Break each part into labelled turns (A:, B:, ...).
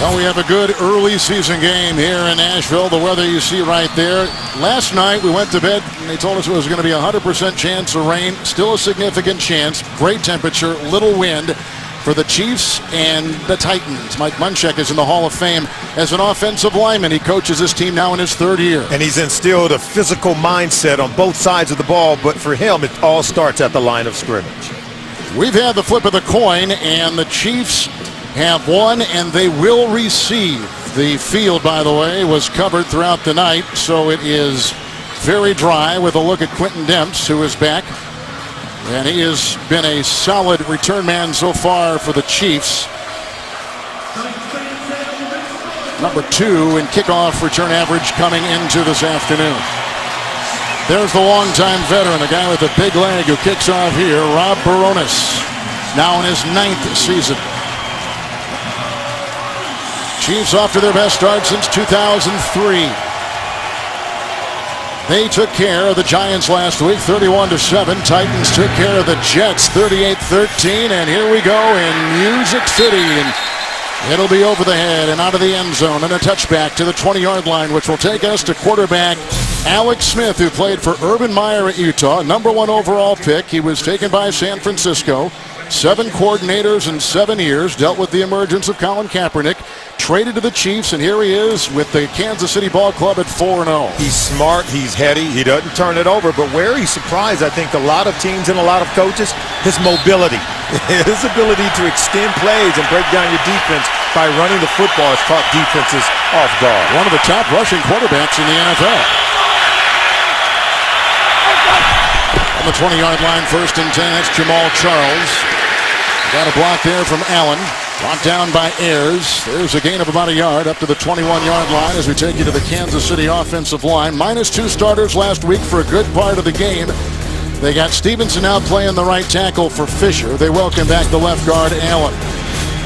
A: Well, we have a good early season game here in Nashville. The weather you see right there. Last night we went to bed and they told us it was going to be a 100% chance of rain. Still a significant chance. Great temperature, little wind for the Chiefs and the Titans. Mike Munchak is in the Hall of Fame as an offensive lineman. He coaches this team now in his third year.
B: And he's instilled a physical mindset on both sides of the ball, but for him it all starts at the line of scrimmage.
A: We've had the flip of the coin, and the Chiefs have won, and they will receive. The field, by the way, was covered throughout the night, so it is very dry. With a look at Quentin Demps, who is back, and he has been a solid return man so far for the Chiefs. Number 2 in kickoff return average coming into this afternoon. There's the longtime veteran, the guy with the big leg who kicks off here, Rob Baronis, now in his 9th season. Chiefs off to their best start since 2003. They took care of the Giants last week, 31-7. Titans took care of the Jets, 38-13. And here we go in Music City. And it'll be over the head and out of the end zone and a touchback to the 20-yard line, which will take us to quarterback Alex Smith, who played for Urban Meyer at Utah, number 1 overall pick. He was taken by San Francisco. 7 coordinators in 7 years, dealt with the emergence of Colin Kaepernick, traded to the Chiefs, and here he is with the Kansas City Ball Club at 4-0.
B: He's smart, he's heady, he doesn't turn it over, but where he surprised, I think, a lot of teams and a lot of coaches, his mobility. His ability to extend plays and break down your defense by running the football has caught defenses off guard.
A: One of the top rushing quarterbacks in the NFL. On the 20-yard line, 1st and 10, that's Jamal Charles. Got a block there from Allen. Brought down by Ayers. There's a gain of about a yard up to the 21-yard line as we take you to the Kansas City offensive line. -2 starters last week for a good part of the game. They got Stevenson out playing the right tackle for Fisher. They welcome back the left guard, Allen.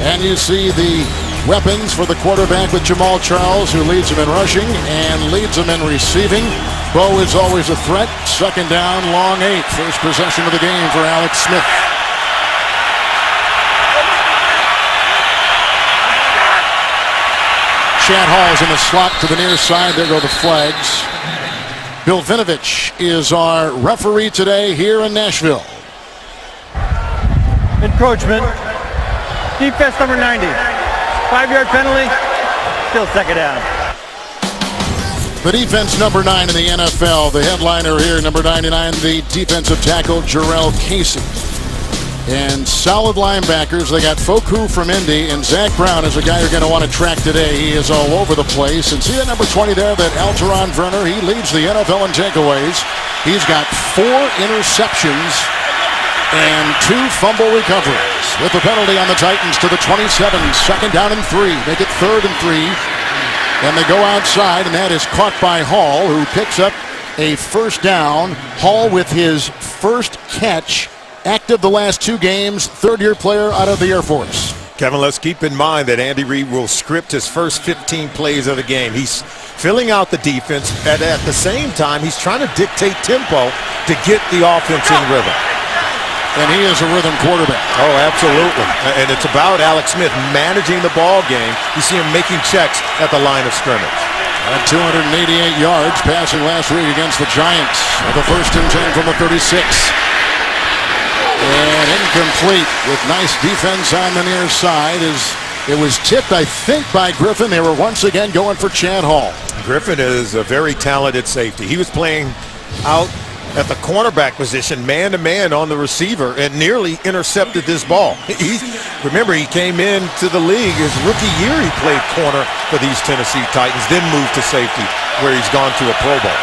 A: And you see the weapons for the quarterback with Jamal Charles, who leads them in rushing and leads them in receiving. Bo is always a threat. 2nd down, long 8. First possession of the game for Alex Smith. Chad Hall's in the slot to the near side. There go the flags. Bill Vinovich is our referee today here in Nashville.
C: Encroachment. Defense number 90. 5-yard penalty. Still 2nd down.
A: The defense number 9 in the NFL. The headliner here, number 99, the defensive tackle, Jarrell Casey. And solid linebackers. They got Foku from Indy, and Zach Brown is a guy you're going to want to track today. He is all over the place. And see that number 20 there, that Alteron Werner? He leads the NFL in takeaways. He's got 4 interceptions and 2 fumble recoveries. With the penalty on the Titans to the 27. 2nd down and 3. Make it 3rd and 3. And they go outside, and that is caught by Hall, who picks up a 1st down. Hall with his first catch. Active the last 2 games, 3rd-year player out of the Air Force.
B: Kevin, let's keep in mind that Andy Reid will script his first 15 plays of the game. He's filling out the defense, and at the same time, he's trying to dictate tempo to get the offense in rhythm.
A: And he is a rhythm quarterback.
B: Oh, absolutely. And it's about Alex Smith managing the ball game. You see him making checks at the line of scrimmage.
A: At 288 yards passing last week against the Giants. The 1st and 10 from the 36. And incomplete with nice defense on the near side. It was tipped, I think, by Griffin. They were once again going for Chad Hall.
B: Griffin is a very talented safety. He was playing out at the cornerback position, man-to-man on the receiver, and nearly intercepted this ball. Remember, he came into the league his rookie year. He played corner for these Tennessee Titans, then moved to safety, where he's gone to a Pro Bowl.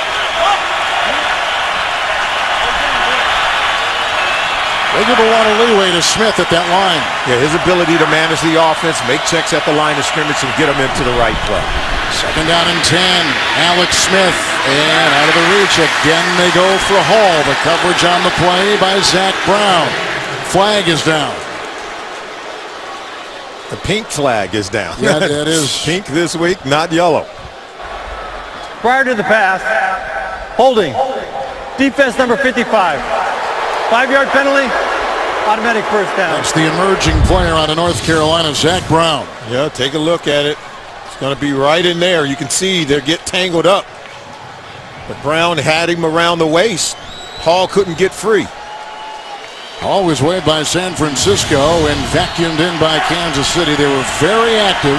A: They give a lot of leeway to Smith at that line.
B: Yeah, his ability to manage the offense, make checks at the line of scrimmage, and get them into the right play.
A: 2nd down and 10. Alex Smith, and out of the reach again. They go for Hall. The coverage on the play by Zach Brown. Flag is down.
B: The pink flag is down.
A: Yeah, that is
B: pink this week, not yellow.
C: Prior to the pass, holding. Defense number 55. 5-yard penalty. Automatic first down.
A: That's the emerging player out of North Carolina, Zach Brown.
B: Yeah, take a look at it. It's going to be right in there. You can see they get tangled up. But Brown had him around the waist. Hall couldn't get free.
A: Hall was waved by San Francisco and vacuumed in by Kansas City. They were very active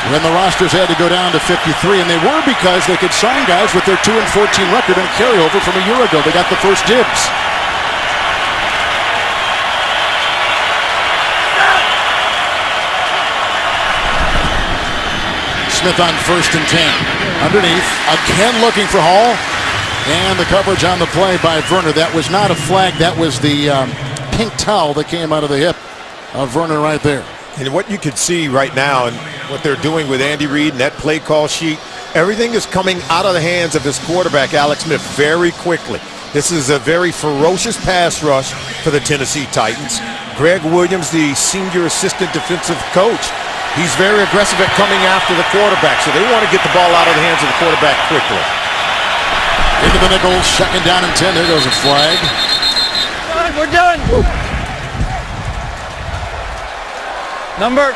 A: when the rosters had to go down to 53, and they were because they could sign guys with their 2-14 record and carryover from a year ago. They got the first dibs. Smith on 1st and 10. Underneath, again looking for Hall. And the coverage on the play by Verner. That was not a flag. That was the pink towel that came out of the hip of Verner right there.
B: And what you could see right now and what they're doing with Andy Reid and that play call sheet, everything is coming out of the hands of his quarterback, Alex Smith, very quickly. This is a very ferocious pass rush for the Tennessee Titans. Greg Williams, the senior assistant defensive coach, he's very aggressive at coming after the quarterback, so they want to get the ball out of the hands of the quarterback quickly.
A: Into the nickel, 2nd down and 10. There goes a flag.
C: All right, we're done. Woo. Number.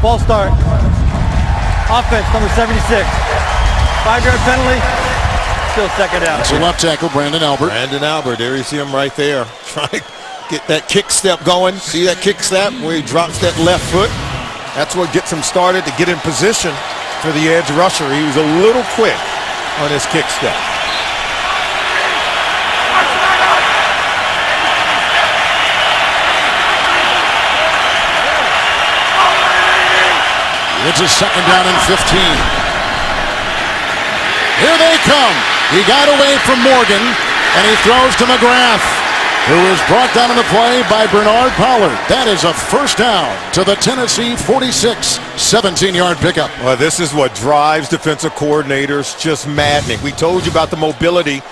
C: False start. Offense, number 76. 5-yard penalty. Still 2nd down.
A: It's a left tackle, Brandon Albert.
B: Brandon Albert, there you see him right there. Trying get that kick step going. See that kick step where he drops that left foot? That's what gets him started to get in position for the edge rusher. He was a little quick on his kick step.
A: It's a 2nd down and 15. Here they come. He got away from Morgan, and he throws to McGrath, who is brought down on the play by Bernard Pollard. That is a 1st down to the Tennessee 46, 17-yard pickup.
B: Well, this is what drives defensive coordinators just maddening. We told you about the mobility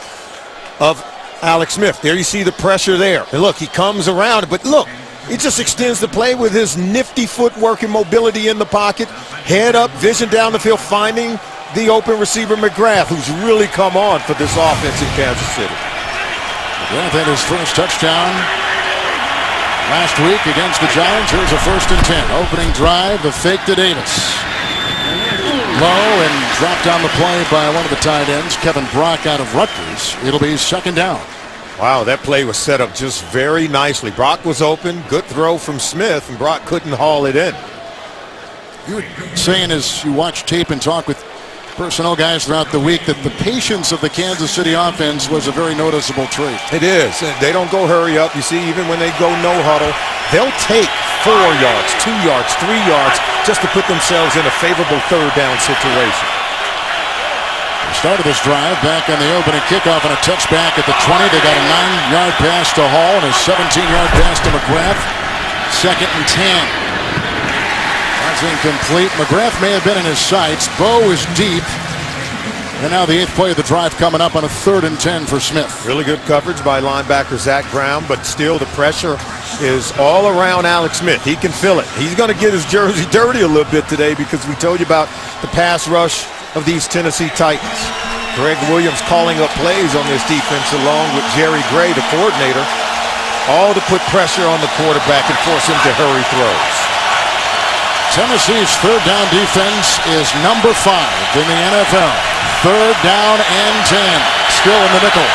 B: of Alex Smith. There you see the pressure there. And look, he comes around, but look, he just extends the play with his nifty footwork and mobility in the pocket. Head up, vision down the field, finding the open receiver McGrath, who's really come on for this offense in Kansas City.
A: McGrath had his first touchdown last week against the Giants. Here's a 1st and 10. Opening drive, the fake to Davis. Low and dropped on the play by one of the tight ends, Kevin Brock out of Rutgers. It'll be 2nd down.
B: Wow, that play was set up just very nicely. Brock was open, good throw from Smith, and Brock couldn't haul it in.
A: You were saying as you watch tape and talk with personnel guys throughout the week that the patience of the Kansas City offense was a very noticeable trait.
B: It is. They don't go hurry up. You see, even when they go no huddle, they'll take 4 yards, 2 yards, 3 yards just to put themselves in a favorable 3rd down situation.
A: They started this drive back on the opening kickoff and a touchback at the 20. They got a 9-yard pass to Hall and a 17-yard pass to McGrath. 2nd and 10. That's incomplete. McGrath may have been in his sights. Bo is deep. And now the 8th play of the drive coming up on a 3rd and 10 for Smith.
B: Really good coverage by linebacker Zach Brown, but still the pressure is all around Alex Smith. He can feel it. He's going to get his jersey dirty a little bit today because we told you about the pass rush of these Tennessee Titans. Greg Williams calling up plays on this defense along with Jerry Gray, the coordinator, all to put pressure on the quarterback and force him to hurry throws.
A: Tennessee's 3rd down defense is number 5 in the NFL. 3rd down and 10. Still in the nickel.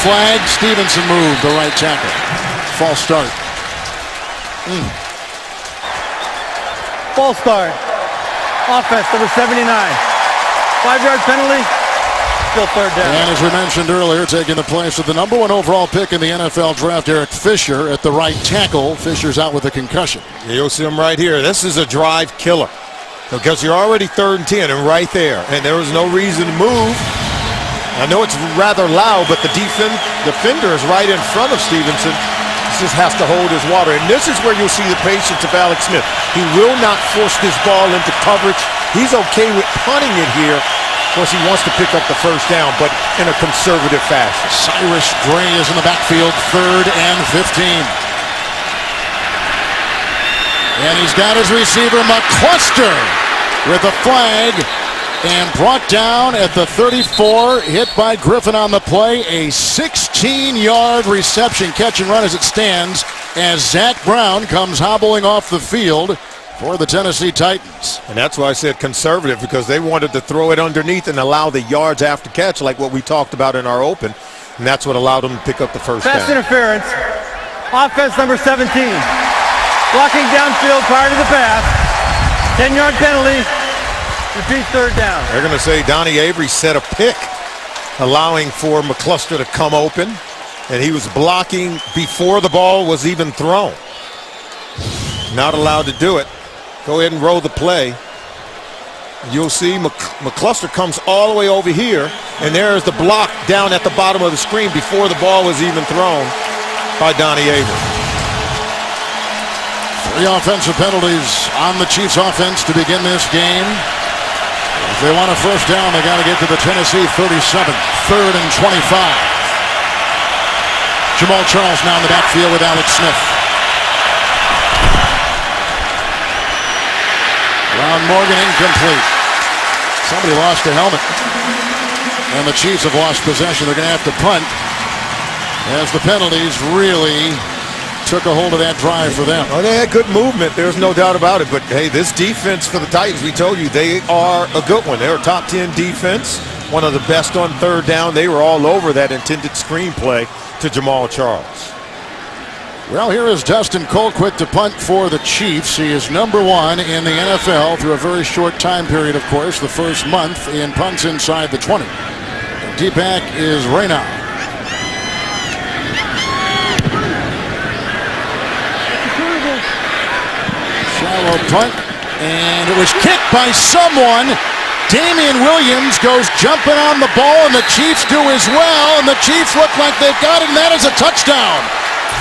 A: Flag. Stevenson moved, the right tackle. False start.
C: False start. Offense, number 79. 5-yard penalty. Still 3rd down.
A: And as we mentioned earlier, taking the place of the number 1 overall pick in the NFL draft, Eric Fisher at the right tackle. Fisher's out with a concussion.
B: You'll see him right here. This is a drive killer because you're already 3rd and 10 and right there, and there was no reason to move. I know it's rather loud, but the defender is right in front of Stevenson. He just has to hold his water, and this is where you'll see the patience of Alex Smith. He will not force this ball into coverage. He's okay with punting it here. Of course, he wants to pick up the 1st down, but in a conservative fashion.
A: Cyrus Gray is in the backfield, 3rd and 15. And he's got his receiver, McCluster, with a flag and brought down at the 34. Hit by Griffin on the play. A 16-yard reception, catch and run as it stands, as Zach Brown comes hobbling off the field for the Tennessee Titans.
B: And that's why I said conservative, because they wanted to throw it underneath and allow the yards after catch like what we talked about in our open. And that's what allowed them to pick up the first
C: Pass
B: down.
C: interference. Offense number 17. Blocking downfield prior to the pass. 10-yard penalty. Repeat third down.
B: They're going to say Donnie Avery set a pick, allowing for McCluster to come open. And he was blocking before the ball was even thrown. Not allowed to do it. Go ahead and roll the play. You'll see McCluster comes all the way over here, and there's the block down at the bottom of the screen before the ball was even thrown by Donnie Avery.
A: 3 offensive penalties on the Chiefs offense to begin this game. If they want a first down, they got to get to the Tennessee 37, 3rd and 25. Jamal Charles now in the backfield with Alex Smith. Ron Morgan incomplete. Somebody lost a helmet. And the Chiefs have lost possession. They're going to have to punt as the penalties really took a hold of that drive for them.
B: Oh, they had good movement. There's no doubt about it. But, hey, this defense for the Titans, we told you, they are a good one. They're a top 10 defense, one of the best on third down. They were all over that intended screenplay to Jamal Charles.
A: Well, here is Dustin Colquitt to punt for the Chiefs. He is number 1 in the NFL through a very short time period, of course, the first month in punts inside the 20. Deep back is Reynaud. Shallow punt, and it was kicked by someone. Damian Williams goes jumping on the ball, and the Chiefs do as well, and the Chiefs look like they've got it, and that is a touchdown.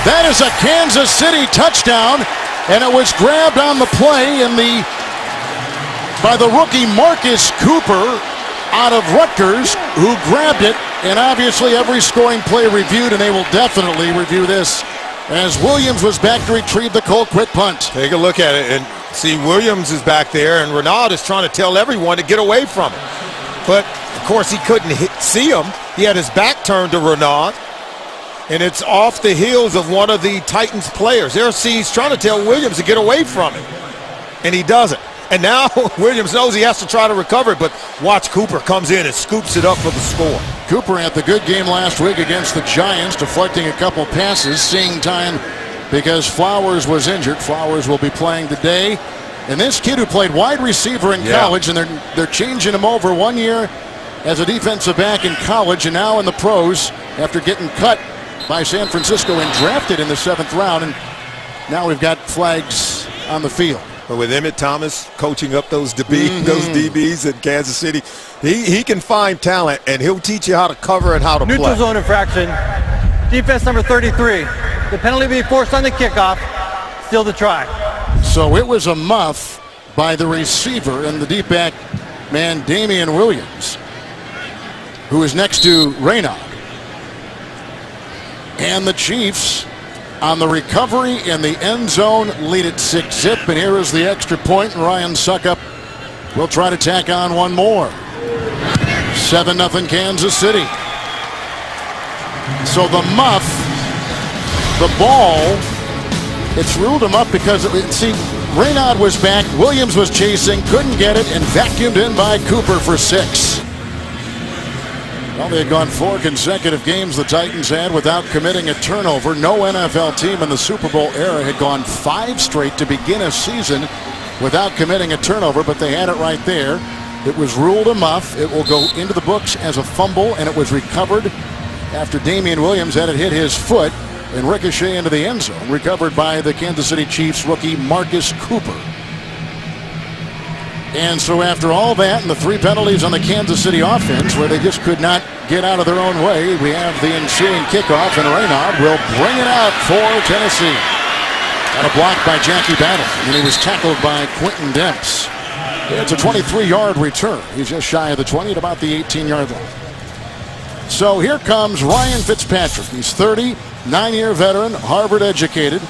A: That is a Kansas City touchdown, and it was grabbed on the play by the rookie Marcus Cooper out of Rutgers, who grabbed it, and obviously every scoring play reviewed, and they will definitely review this as Williams was back to retrieve the Colquitt punt.
B: Take a look at it and see Williams is back there, and Reynaud is trying to tell everyone to get away from him. But, of course, he couldn't see him. He had his back turned to Reynaud, and it's off the heels of one of the Titans players. There's he's trying to tell Williams to get away from him, and he doesn't. And now Williams knows he has to try to recover it, but watch Cooper comes in and scoops it up for the score.
A: Cooper had the good game last week against the Giants, deflecting a couple passes, seeing time because Flowers was injured. Flowers will be playing today. And this kid who played wide receiver in college, and they're changing him over 1 year as a defensive back in college and now in the pros after getting cut by San Francisco and drafted in the 7th round. And now we've got flags on the field.
B: But with Emmett Thomas coaching up those DBs in Kansas City, he can find talent, and he'll teach you how to cover and how to
C: Neutral
B: play.
C: zone infraction. Defense number 33. The penalty being forced on the kickoff. Still the try.
A: So it was a muff by the receiver and the deep back man, Damian Williams, who is next to Reynaud. And the Chiefs on the recovery in the end zone lead it 6-zip, and here is the extra point, and Ryan Suckup will try to tack on one more. 7-0 Kansas City. So the muff, the ball, it's ruled him up because, Reynaud was back, Williams was chasing, couldn't get it, and vacuumed in by Cooper for 6. Well, they had gone 4 consecutive games the Titans had without committing a turnover. No NFL team in the Super Bowl era had gone 5 straight to begin a season without committing a turnover, but they had it right there. It was ruled a muff. It will go into the books as a fumble, and it was recovered after Damian Williams had it hit his foot and ricochet into the end zone, recovered by the Kansas City Chiefs rookie Marcus Cooper. And so after all that and the 3 penalties on the Kansas City offense where they just could not get out of their own way, we have the ensuing kickoff, and Reynaud will bring it out for Tennessee. Got a block by Jackie Battle, and he was tackled by Quentin Demps. It's a 23-yard return. He's just shy of the 20 at about the 18-yard line. So here comes Ryan Fitzpatrick. He's 30, 9-year veteran, Harvard educated.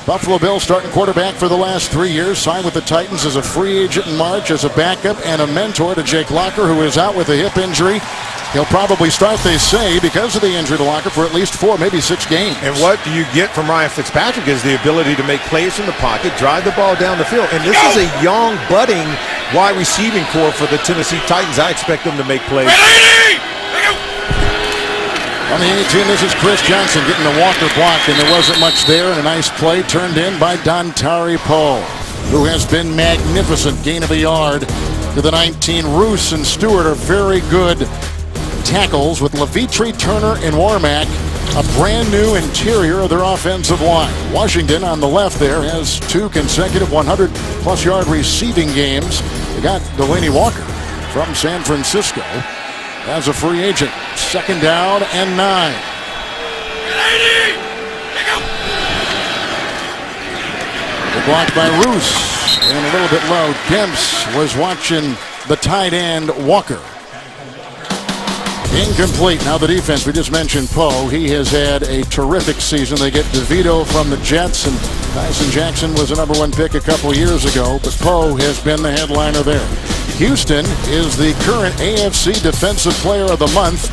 A: Buffalo Bills starting quarterback for the last 3 years. Signed with the Titans as a free agent in March as a backup and a mentor to Jake Locker, who is out with a hip injury. He'll probably start, they say, because of the injury to Locker for at least 4, maybe 6 games.
B: And what do you get from Ryan Fitzpatrick is the ability to make plays from the pocket, drive the ball down the field. And this is a young, budding wide receiving core for the Tennessee Titans. I expect them to make plays.
A: On the 18, this is Chris Johnson getting the Walker block, and there wasn't much there. And a nice play turned in by Dontari Poe, who has been magnificent. Gain of a yard to the 19. Roos and Stewart are very good tackles with Levitri, Turner, and Warmack. A brand new interior of their offensive line. Washington on the left there has 2 consecutive 100-plus yard receiving games. They got Delaney Walker from San Francisco as a free agent. 2nd down and 9. They're blocked by Roos and a little bit low. Demps was watching the tight end Walker. Incomplete. Now the defense, we just mentioned Poe. He has had a terrific season. They get DeVito from the Jets, and Tyson Jackson was a #1 pick a couple years ago, but Poe has been the headliner there. Houston is the current AFC Defensive Player of the Month.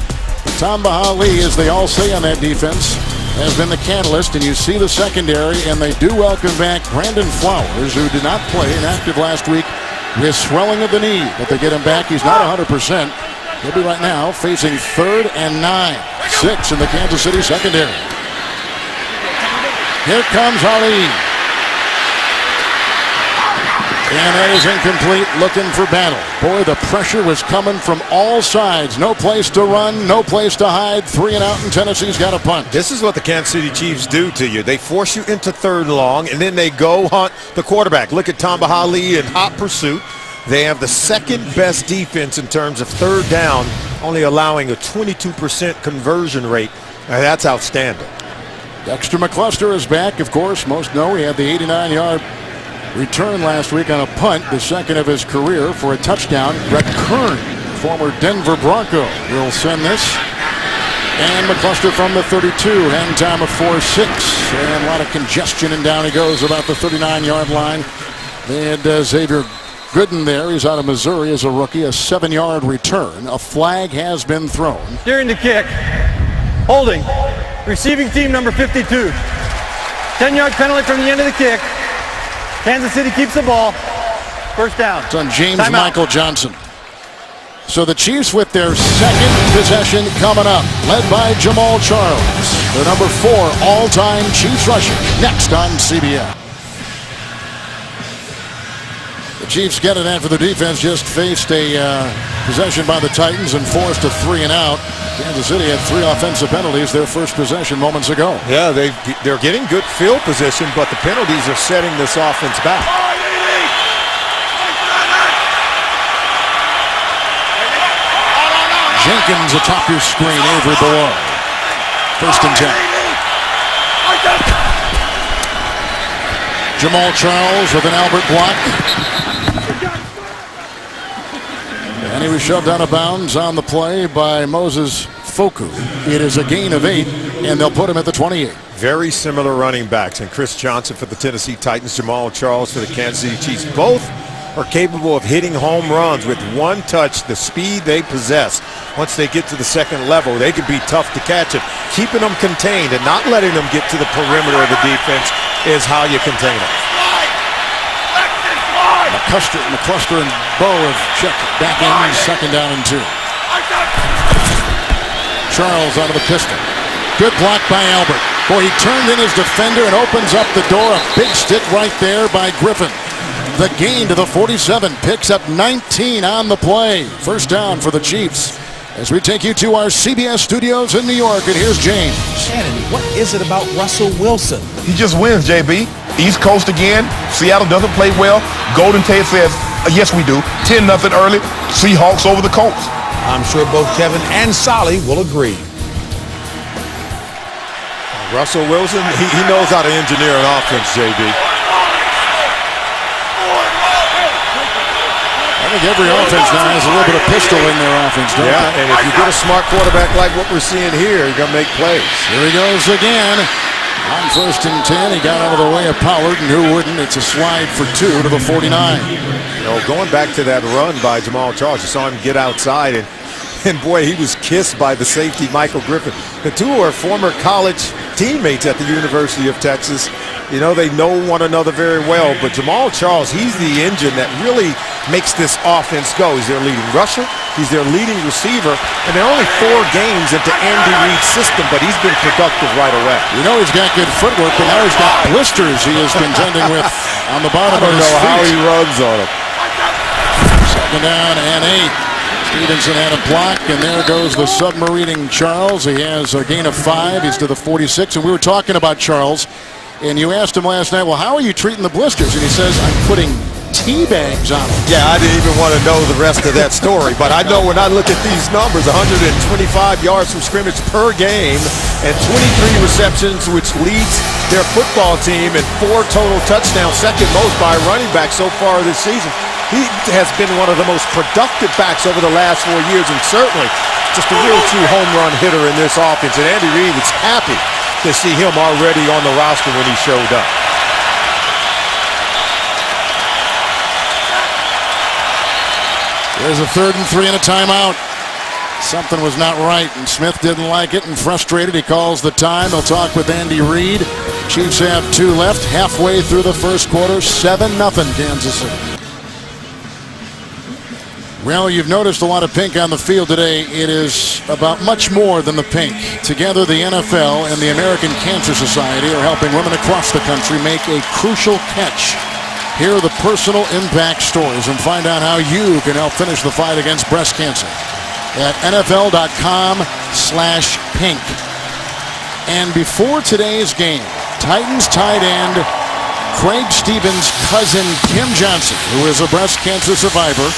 A: Tamba Hali, as they all say on that defense, has been the catalyst, and you see the secondary, and they do welcome back Brandon Flowers, who did not play, inactive last week with swelling of the knee, but they get him back. He's not 100%. He'll be right now facing 3rd and 9. 6 in the Kansas City secondary. Here comes Ali. And that is incomplete, looking for battle. Boy, the pressure was coming from all sides. No place to run, no place to hide. 3 and out, and Tennessee's got a punt.
B: This is what the Kansas City Chiefs do to you. They force you into 3rd and long, and then they go hunt the quarterback. Look at Tamba Hali in hot pursuit. They have the 2nd best defense in terms of 3rd down, only allowing a 22% conversion rate. Now, that's outstanding.
A: Dexter McCluster is back, of course. Most know he had the 89-yard return last week on a punt, the 2nd of his career for a touchdown. Brett Kern, former Denver Bronco, will send this. And McCluster from the 32, hang time of 4.6. And a lot of congestion, and down he goes about the 39-yard line. They had Xavier Gooden there. He's out of Missouri as a rookie. A 7-yard return. A flag has been thrown.
C: During the kick. Holding. Receiving team number 52. 10-yard penalty from the end of the kick. Kansas City keeps the ball. 1st down.
A: It's on James Michael Johnson. So the Chiefs with their 2nd possession coming up, led by Jamal Charles. The number 4 all-time Chiefs rusher. Next on CBS. The Chiefs get it after the defense just faced a possession by the Titans and forced a 3 and out. Kansas City had 3 offensive penalties their first possession moments ago.
B: Yeah, they're getting good field position, but the penalties are setting this offense back.
A: Jenkins atop your screen, Avery below. 1st and 10. Jamal Charles with an Albert block. And he was shoved out of bounds on the play by Moses Foku. It is a gain of 8, and they'll put him at the 28.
B: Very similar running backs, and Chris Johnson for the Tennessee Titans, Jamal Charles for the Kansas City Chiefs. Both are capable of hitting home runs with one touch, the speed they possess. Once they get to the 2nd level, they can be tough to catch it. Keeping them contained and not letting them get to the perimeter of the defense is how you contain them.
A: McCluster and Bo have checked back in, 2nd down and 2. Charles out of the pistol. Good block by Albert. Boy, he turned in his defender and opens up the door. A big stick right there by Griffin. The gain to the 47, picks up 19 on the play. 1st down for the Chiefs. As we take you to our CBS studios in New York, and here's James.
D: Shannon, what is it about Russell Wilson?
E: He just wins, JB. East Coast again. Seattle doesn't play well. Golden Tate says, yes, we do. 10-0 early. Seahawks over the Colts.
D: I'm sure both Kevin and Solly will agree.
B: Russell Wilson, he knows how to engineer an offense, JB.
A: I think every offense now has a little bit of pistol in their offense, don't they?
B: And if you get a smart quarterback like what we're seeing here, you're going to make plays.
A: Here he goes again. On 1st and 10, he got out of the way of Pollard, and who wouldn't? It's a slide for 2 to the 49.
B: You know, going back to that run by Jamal Charles, you saw him get outside, and boy, he was kissed by the safety, Michael Griffin. The two are former college teammates at the University of Texas. You know, they know one another very well, but Jamal Charles, he's the engine that really makes this offense go. He's their leading rusher, he's their leading receiver, and they're only 4 games into Andy Reid's system, but he's been productive right away.
A: You know he's got good footwork, but now he's got blisters he is contending with on the bottom of his feet.
B: I don't know how he runs on them.
A: 2nd down and 8. Stevenson had a block, and there goes the submarining Charles. He has a gain of 5. He's to the 46, and we were talking about Charles, and you asked him last night, well, how are you treating the blisters? And he says, I'm putting tea bags on them.
B: Yeah, I didn't even want to know the rest of that story, but I know when I look at these numbers, 125 yards from scrimmage per game and 23 receptions, which leads their football team, and 4 total touchdowns, second most by a running back so far this season. He has been one of the most productive backs over the last 4 years, and certainly just a real true home run hitter in this offense. And Andy Reid was happy to see him already on the roster when he showed up.
A: There's a 3rd and 3 and a timeout. Something was not right, and Smith didn't like it, and frustrated, he calls the time. He'll talk with Andy Reid. Chiefs have 2 left, halfway through the first quarter, 7-0 Kansas City. Well, you've noticed a lot of pink on the field today. It is about much more than the pink. Together, the NFL and the American Cancer Society are helping women across the country make a crucial catch. Here are the personal impact stories, and find out how you can help finish the fight against breast cancer at NFL.com/pink. And before today's game, Titans tight end Craig Stevens' cousin Tim Johnson, who is a breast cancer survivor,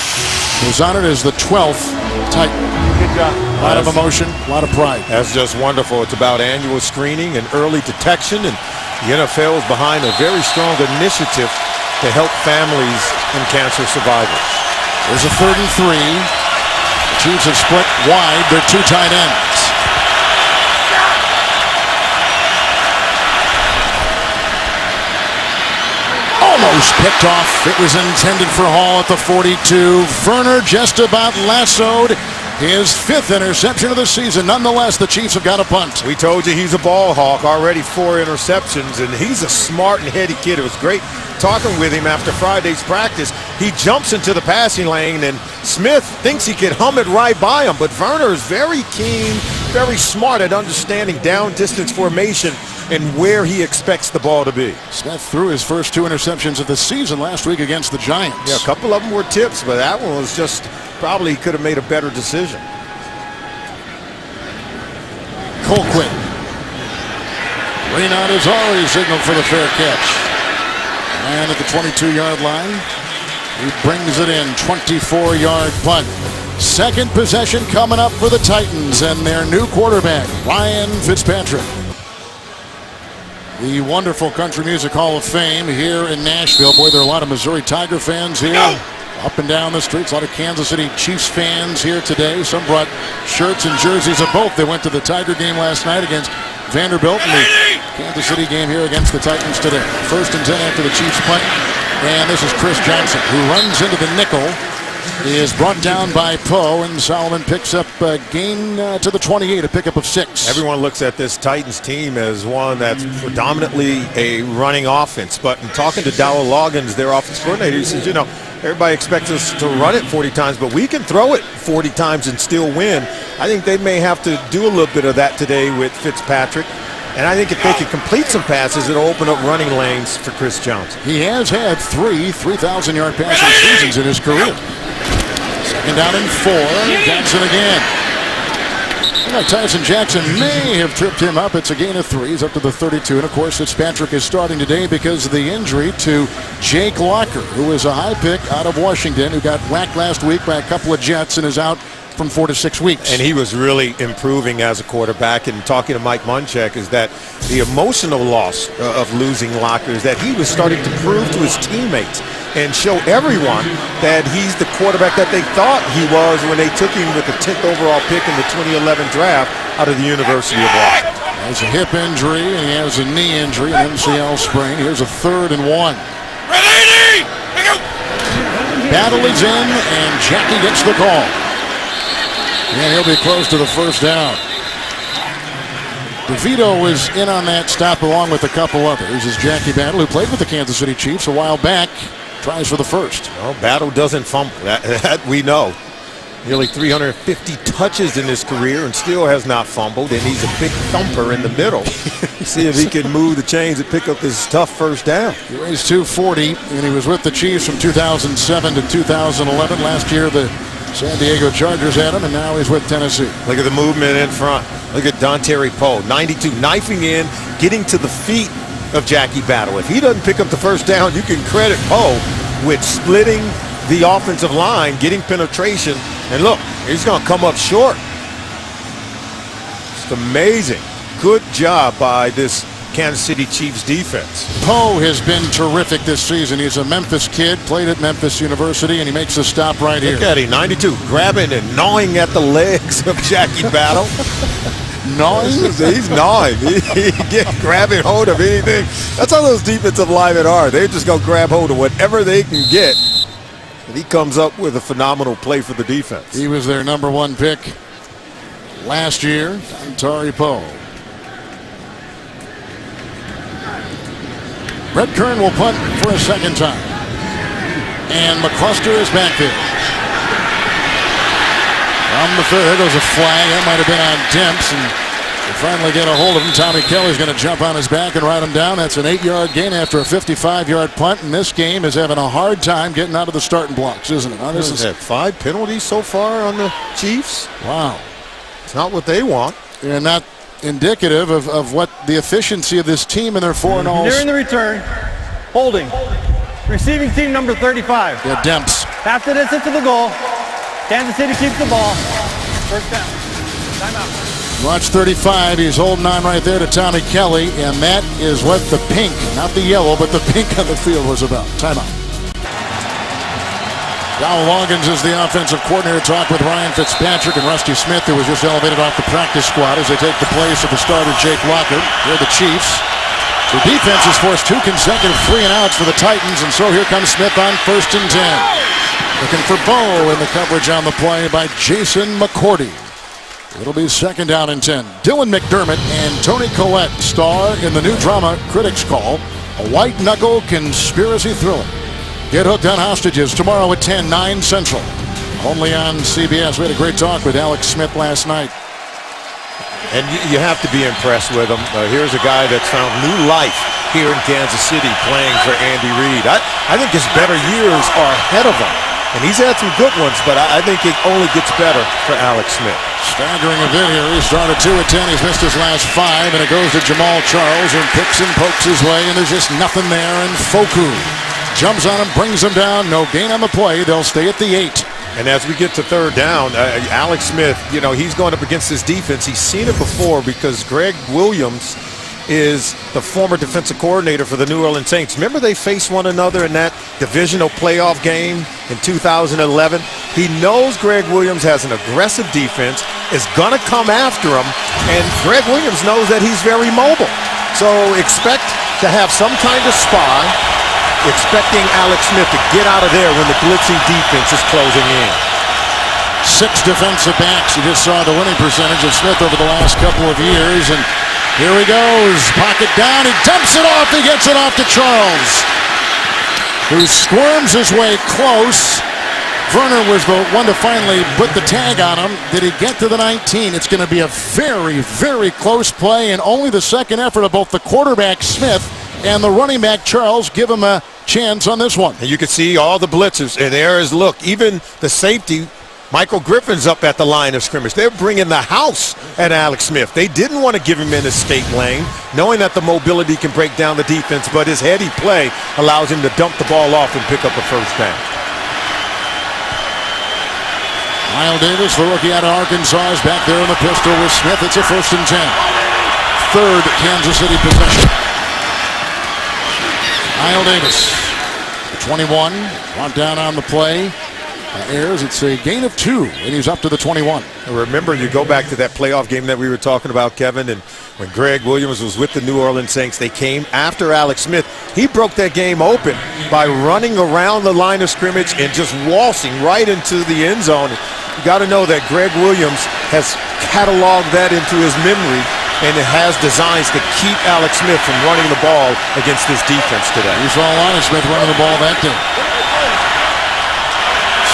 A: was honored as the 12th Titan.
C: Good job.
A: A lot of emotion, a lot of pride.
B: That's just wonderful. It's about annual screening and early detection, and the NFL is behind a very strong initiative to help families and cancer survivors.
A: There's a 3rd and 3. The Chiefs have split wide their 2 tight ends. Almost picked off. It was intended for Hall at the 42. Werner just about lassoed his 5th interception of the season. Nonetheless, the Chiefs have got a punt.
B: We told you he's a ball hawk, already 4 interceptions, and he's a smart and heady kid. It was great talking with him after Friday's practice. He jumps into the passing lane, and Smith thinks he can hum it right by him, but Werner is very keen, very smart at understanding down distance formation and where he expects the ball to be.
A: Smith threw his first 2 interceptions of the season last week against the Giants.
B: Yeah, a couple of them were tips, but that one was just probably could have made a better decision.
A: Colquitt. Reynaud has already signaled for the fair catch. And at the 22-yard line, he brings it in, 24-yard punt. Second possession coming up for the Titans and their new quarterback, Ryan Fitzpatrick. The wonderful Country Music Hall of Fame here in Nashville. Boy, there are a lot of Missouri Tiger fans here. Up and down the streets, a lot of Kansas City Chiefs fans here today. Some brought shirts and jerseys of both. They went to the Tiger game last night against Vanderbilt, and the Kansas City game here against the Titans today. 1st and 10 after the Chiefs punt. And this is Chris Johnson, who runs into the nickel. He is brought down by Poe, and Solomon picks up a gain to the 28, a pickup of 6.
B: Everyone looks at this Titans team as one that's predominantly a running offense. But in talking to Dowell Loggins, their offense coordinator, he says, you know, everybody expects us to run it 40 times, but we can throw it 40 times and still win. I think they may have to do a little bit of that today with Fitzpatrick. And I think if they can complete some passes, it'll open up running lanes for Chris Johnson.
A: He has had 3 3,000-yard passing seasons in his career. 2nd down and 4. Johnson again. Tyson Jackson may have tripped him up. It's a gain of 3. He's up to the 32. And, of course, Fitzpatrick is starting today because of the injury to Jake Locker, who is a high pick out of Washington, who got whacked last week by a couple of Jets and is out from 4 to 6 weeks.
B: And he was really improving as a quarterback. And talking to Mike Munchak is that the emotional loss of losing Locker is that he was starting to prove to his teammates and show everyone that he's the quarterback that they thought he was when they took him with the 10th overall pick in the 2011 draft out of the University of Washington.
A: Has a hip injury and he has a knee injury, an MCL sprain. Here's a 3rd and 1. Battle is in, and Jackie gets the call. And he'll be close to the first down. DeVito was in on that stop along with a couple others as Jackie Battle, who played with the Kansas City Chiefs a while back, tries for the first.
B: Well, Battle doesn't fumble. That we know. Nearly 350 touches in his career and still has not fumbled, and he's a big thumper in the middle. See if he can move the chains and pick up this tough first down.
A: He weighs 240, and he was with the Chiefs from 2007 to 2011. Last year, the San Diego Chargers had him, and now he's with Tennessee.
B: Look at the movement in front. Look at Dontari Poe, 92, knifing in, getting to the feet of Jackie Battle. If he doesn't pick up the first down, you can credit Poe with splitting the offensive line, getting penetration, and look, he's going to come up short. It's amazing. Good job by this Kansas City Chiefs defense.
A: Poe has been terrific this season. He's a Memphis kid, played at Memphis University, and he makes the stop right here.
B: Look at him, 92, grabbing and gnawing at the legs of Jackie Battle.
A: Gnawing?
B: He's gnawing. He get grabbing hold of anything. That's how those defensive linemen are. They're just going to grab hold of whatever they can get. And he comes up with a phenomenal play for the defense.
A: He was their number 1 pick last year, Dontari Poe. Brett Kern will punt for a second time. And McCluster is back there. From the 3rd, there goes a flag. That might have been on Demps, and they finally get a hold of him. Tommy Kelly's going to jump on his back and ride him down. That's an 8-yard gain after a 55-yard punt, and this game is having a hard time getting out of the starting blocks, isn't it?
B: This is 5 penalties so far on the Chiefs.
A: Wow.
B: It's not what they want.
A: And not indicative of what the efficiency of this team and their 4-0.
C: During the return, holding. Receiving team number 35.
A: Yeah, Demps.
C: Half the distance to the goal. Kansas City keeps the ball. First down. Timeout.
A: Watch 35. He's holding on right there to Tommy Kelly, and that is what the pink, not the yellow, but the pink on the field was about. Timeout. Donald Loggins is the offensive coordinator. Talk with Ryan Fitzpatrick and Rusty Smith, who was just elevated off the practice squad as they take the place of the starter Jake Locker. They're the Chiefs. The defense has forced 2 consecutive 3-and-outs for the Titans, and so here comes Smith on 1st and 10. Looking for Bo in the coverage on the play by Jason McCourty. It'll be 2nd down and 10. Dylan McDermott and Tony Collette star in the new drama critics call a white knuckle conspiracy thriller. Get hooked on hostages tomorrow at 10, 9 Central. Only on CBS. We had a great talk with Alex Smith last night.
B: And you have to be impressed with him. Here's a guy that's found new life here in Kansas City playing for Andy Reid. I think his better years are ahead of him. And he's had some good ones, but I think it only gets better for Alex Smith.
A: Staggering a bit here. He started 2 at 10. He's missed his last 5, and it goes to Jamal Charles, who picks and pokes his way, and there's just nothing there. And Foku jumps on him, brings him down. No gain on the play. They'll stay at the 8.
B: And as we get to 3rd down, Alex Smith, he's going up against this defense. He's seen it before because Greg Williams is the former defensive coordinator for the New Orleans Saints. Remember they faced one another in that divisional playoff game in 2011? He knows Greg Williams has an aggressive defense, is going to come after him, and Greg Williams knows that he's very mobile. So expect to have some kind of spy, expecting Alex Smith to get out of there when the blitzing defense is closing in.
A: 6 defensive backs. You just saw the winning percentage of Smith over the last couple of years, and here he goes. Pocket down. He dumps it off. He gets it off to Charles, who squirms his way close. Werner was the one to finally put the tag on him. Did he get to the 19? It's going to be a very, very close play, and only the second effort of both the quarterback Smith and the running back Charles give him a chance on this one.
B: And you can see all the blitzers, and there is, look, even the safety, Michael Griffin's up at the line of scrimmage. They're bringing the house at Alex Smith. They didn't want to give him an escape lane, knowing that the mobility can break down the defense, but his heady play allows him to dump the ball off and pick up a first down.
A: Lyle Davis, the rookie out of Arkansas, is back there in the pistol with Smith. It's a 1st and 10. 3rd Kansas City possession. Lyle Davis, the 21, brought down on the play. Ayers, it's a gain of 2, and he's up to the 21.
B: Remember, you go back to that playoff game that we were talking about, Kevin, and when Greg Williams was with the New Orleans Saints. They came after Alex Smith. He broke that game open by running around the line of scrimmage and just waltzing right into the end zone. You got to know that Greg Williams has cataloged that into his memory, and it has designs to keep Alex Smith from running the ball against this defense today.
A: You saw a lot of Smith running the ball that day.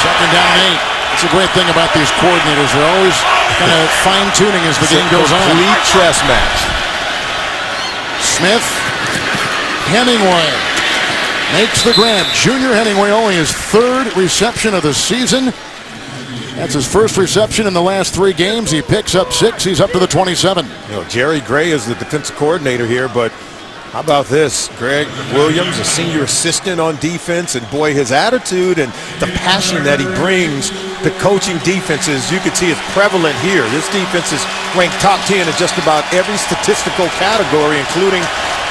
A: Second down 8. It's a great thing about these coordinators. They're always kind of fine-tuning as the game goes on.
B: Complete chess match.
A: Smith, Hemingway makes the grab. Junior Hemingway only his 3rd reception of the season. That's his 1st reception in the last 3 games. He picks up 6. He's up to the 27.
B: You know, Jerry Gray is the defensive coordinator here, but how about this? Greg Williams, a senior assistant on defense, and boy, his attitude and the passion that he brings to coaching defenses, you can see it's prevalent here. This defense is ranked top 10 in just about every statistical category, including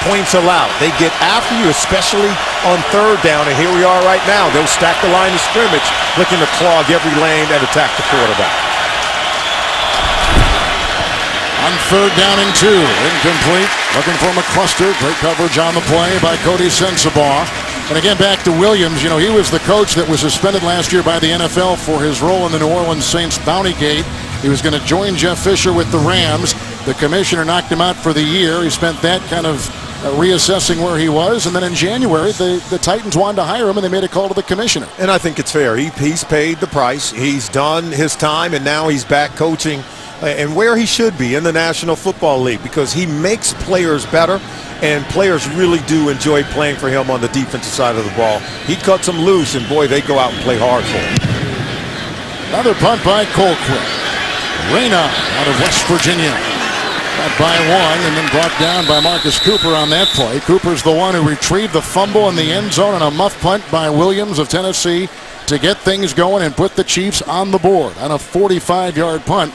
B: points allowed. They get after you, especially on 3rd down, and here we are right now. They'll stack the line of scrimmage, looking to clog every lane and attack the quarterback.
A: On 3rd down and 2, incomplete. Looking for McCluster. Great coverage on the play by Cody Sensabaugh. And again, back to Williams. You know, he was the coach that was suspended last year by the NFL for his role in the New Orleans Saints bounty gate. He was going to join Jeff Fisher with the Rams. The commissioner knocked him out for the year. He spent that kind of reassessing where he was. And then in January, the Titans wanted to hire him, and they made a call to the commissioner.
B: And I think it's fair. He's paid the price. He's done his time, and now he's back coaching and where he should be in the National Football League, because he makes players better, and players really do enjoy playing for him on the defensive side of the ball. He cuts them loose, and boy, they go out and play hard for him.
A: Another punt by Colquitt. Reyna out of West Virginia. Got by 1 and then brought down by Marcus Cooper on that play. Cooper's the one who retrieved the fumble in the end zone, and a muff punt by Williams of Tennessee to get things going and put the Chiefs on the board on a 45-yard punt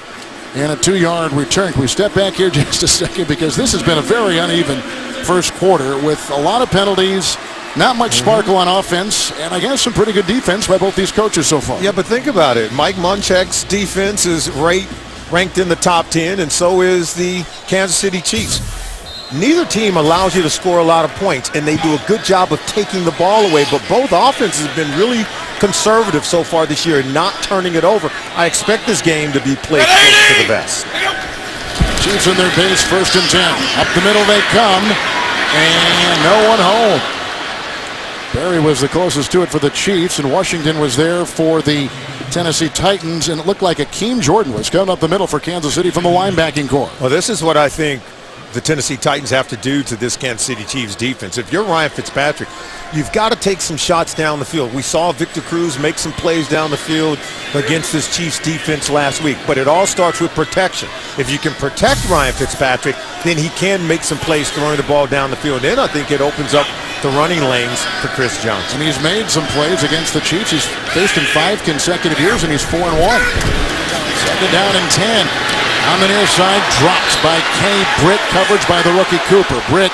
A: and a 2-yard return. Can we step back here just a second, because this has been a very uneven first quarter with a lot of penalties, not much sparkle on offense, and I guess some pretty good defense by both these coaches so far.
B: Yeah, but think about it. Mike Munchak's defense is ranked in the top 10, and so is the Kansas City Chiefs. Neither team allows you to score a lot of points, and they do a good job of taking the ball away, but both offenses have been really conservative so far this year, not turning it over. I expect this game to be played close to the vest.
A: Chiefs in their base, 1st and 10. Up the middle they come, and no one home. Barry was the closest to it for the Chiefs, and Washington was there for the Tennessee Titans, and it looked like Akeem Jordan was coming up the middle for Kansas City from the linebacking core.
B: Well, this is what I think the Tennessee Titans have to do to this Kansas City Chiefs defense. If you're Ryan Fitzpatrick, you've got to take some shots down the field. We saw Victor Cruz make some plays down the field against this Chiefs defense last week, but it all starts with protection. If you can protect Ryan Fitzpatrick, then he can make some plays throwing the ball down the field. Then I think it opens up the running lanes for Chris Johnson.
A: And he's made some plays against the Chiefs. He's faced in 5 consecutive years, and he's 4-1. 2nd down and 10. On the near side, drops by Kenny Britt. Coverage by the rookie Cooper. Britt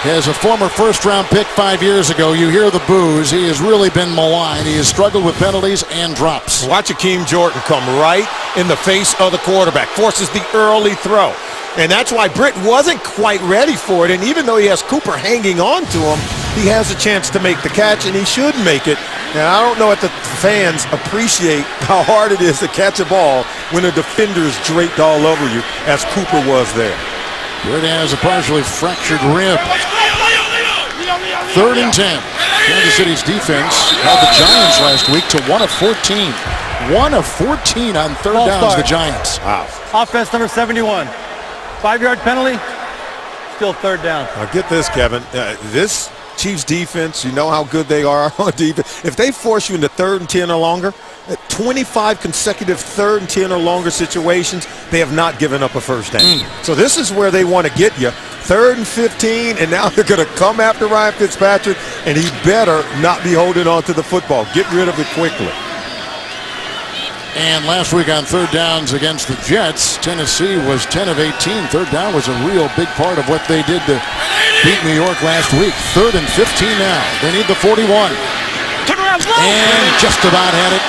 A: is a former 1st-round pick 5 years ago. You hear the boos. He has really been maligned. He has struggled with penalties and drops.
B: Watch Akeem Jordan come right in the face of the quarterback. Forces the early throw. And that's why Britt wasn't quite ready for it. And even though he has Cooper hanging on to him, he has a chance to make the catch, and he should make it. Now, I don't know if the fans appreciate how hard it is to catch a ball when a defender is draped all over you, as Cooper was there.
A: Britt has a partially fractured rib. 3rd and 10. Kansas City's defense held the Giants last week to 1 of 14. 1 of 14 on 3rd downs, the Giants.
B: Wow.
C: Offense number 71. 5-yard penalty, still 3rd down.
B: Now get this, Kevin. This Chiefs defense, you know how good they are on defense. If they force you into 3rd and 10 or longer, 25 consecutive 3rd and 10 or longer situations, they have not given up a first down. So this is where they want to get you. 3rd and 15, and now they're going to come after Ryan Fitzpatrick, and he better not be holding on to the football. Get rid of it quickly.
A: And last week on 3rd downs against the Jets, Tennessee was 10 of 18. 3rd down was a real big part of what they did to beat New York last week. 3rd and 15 now. They need the 41. And just about had it.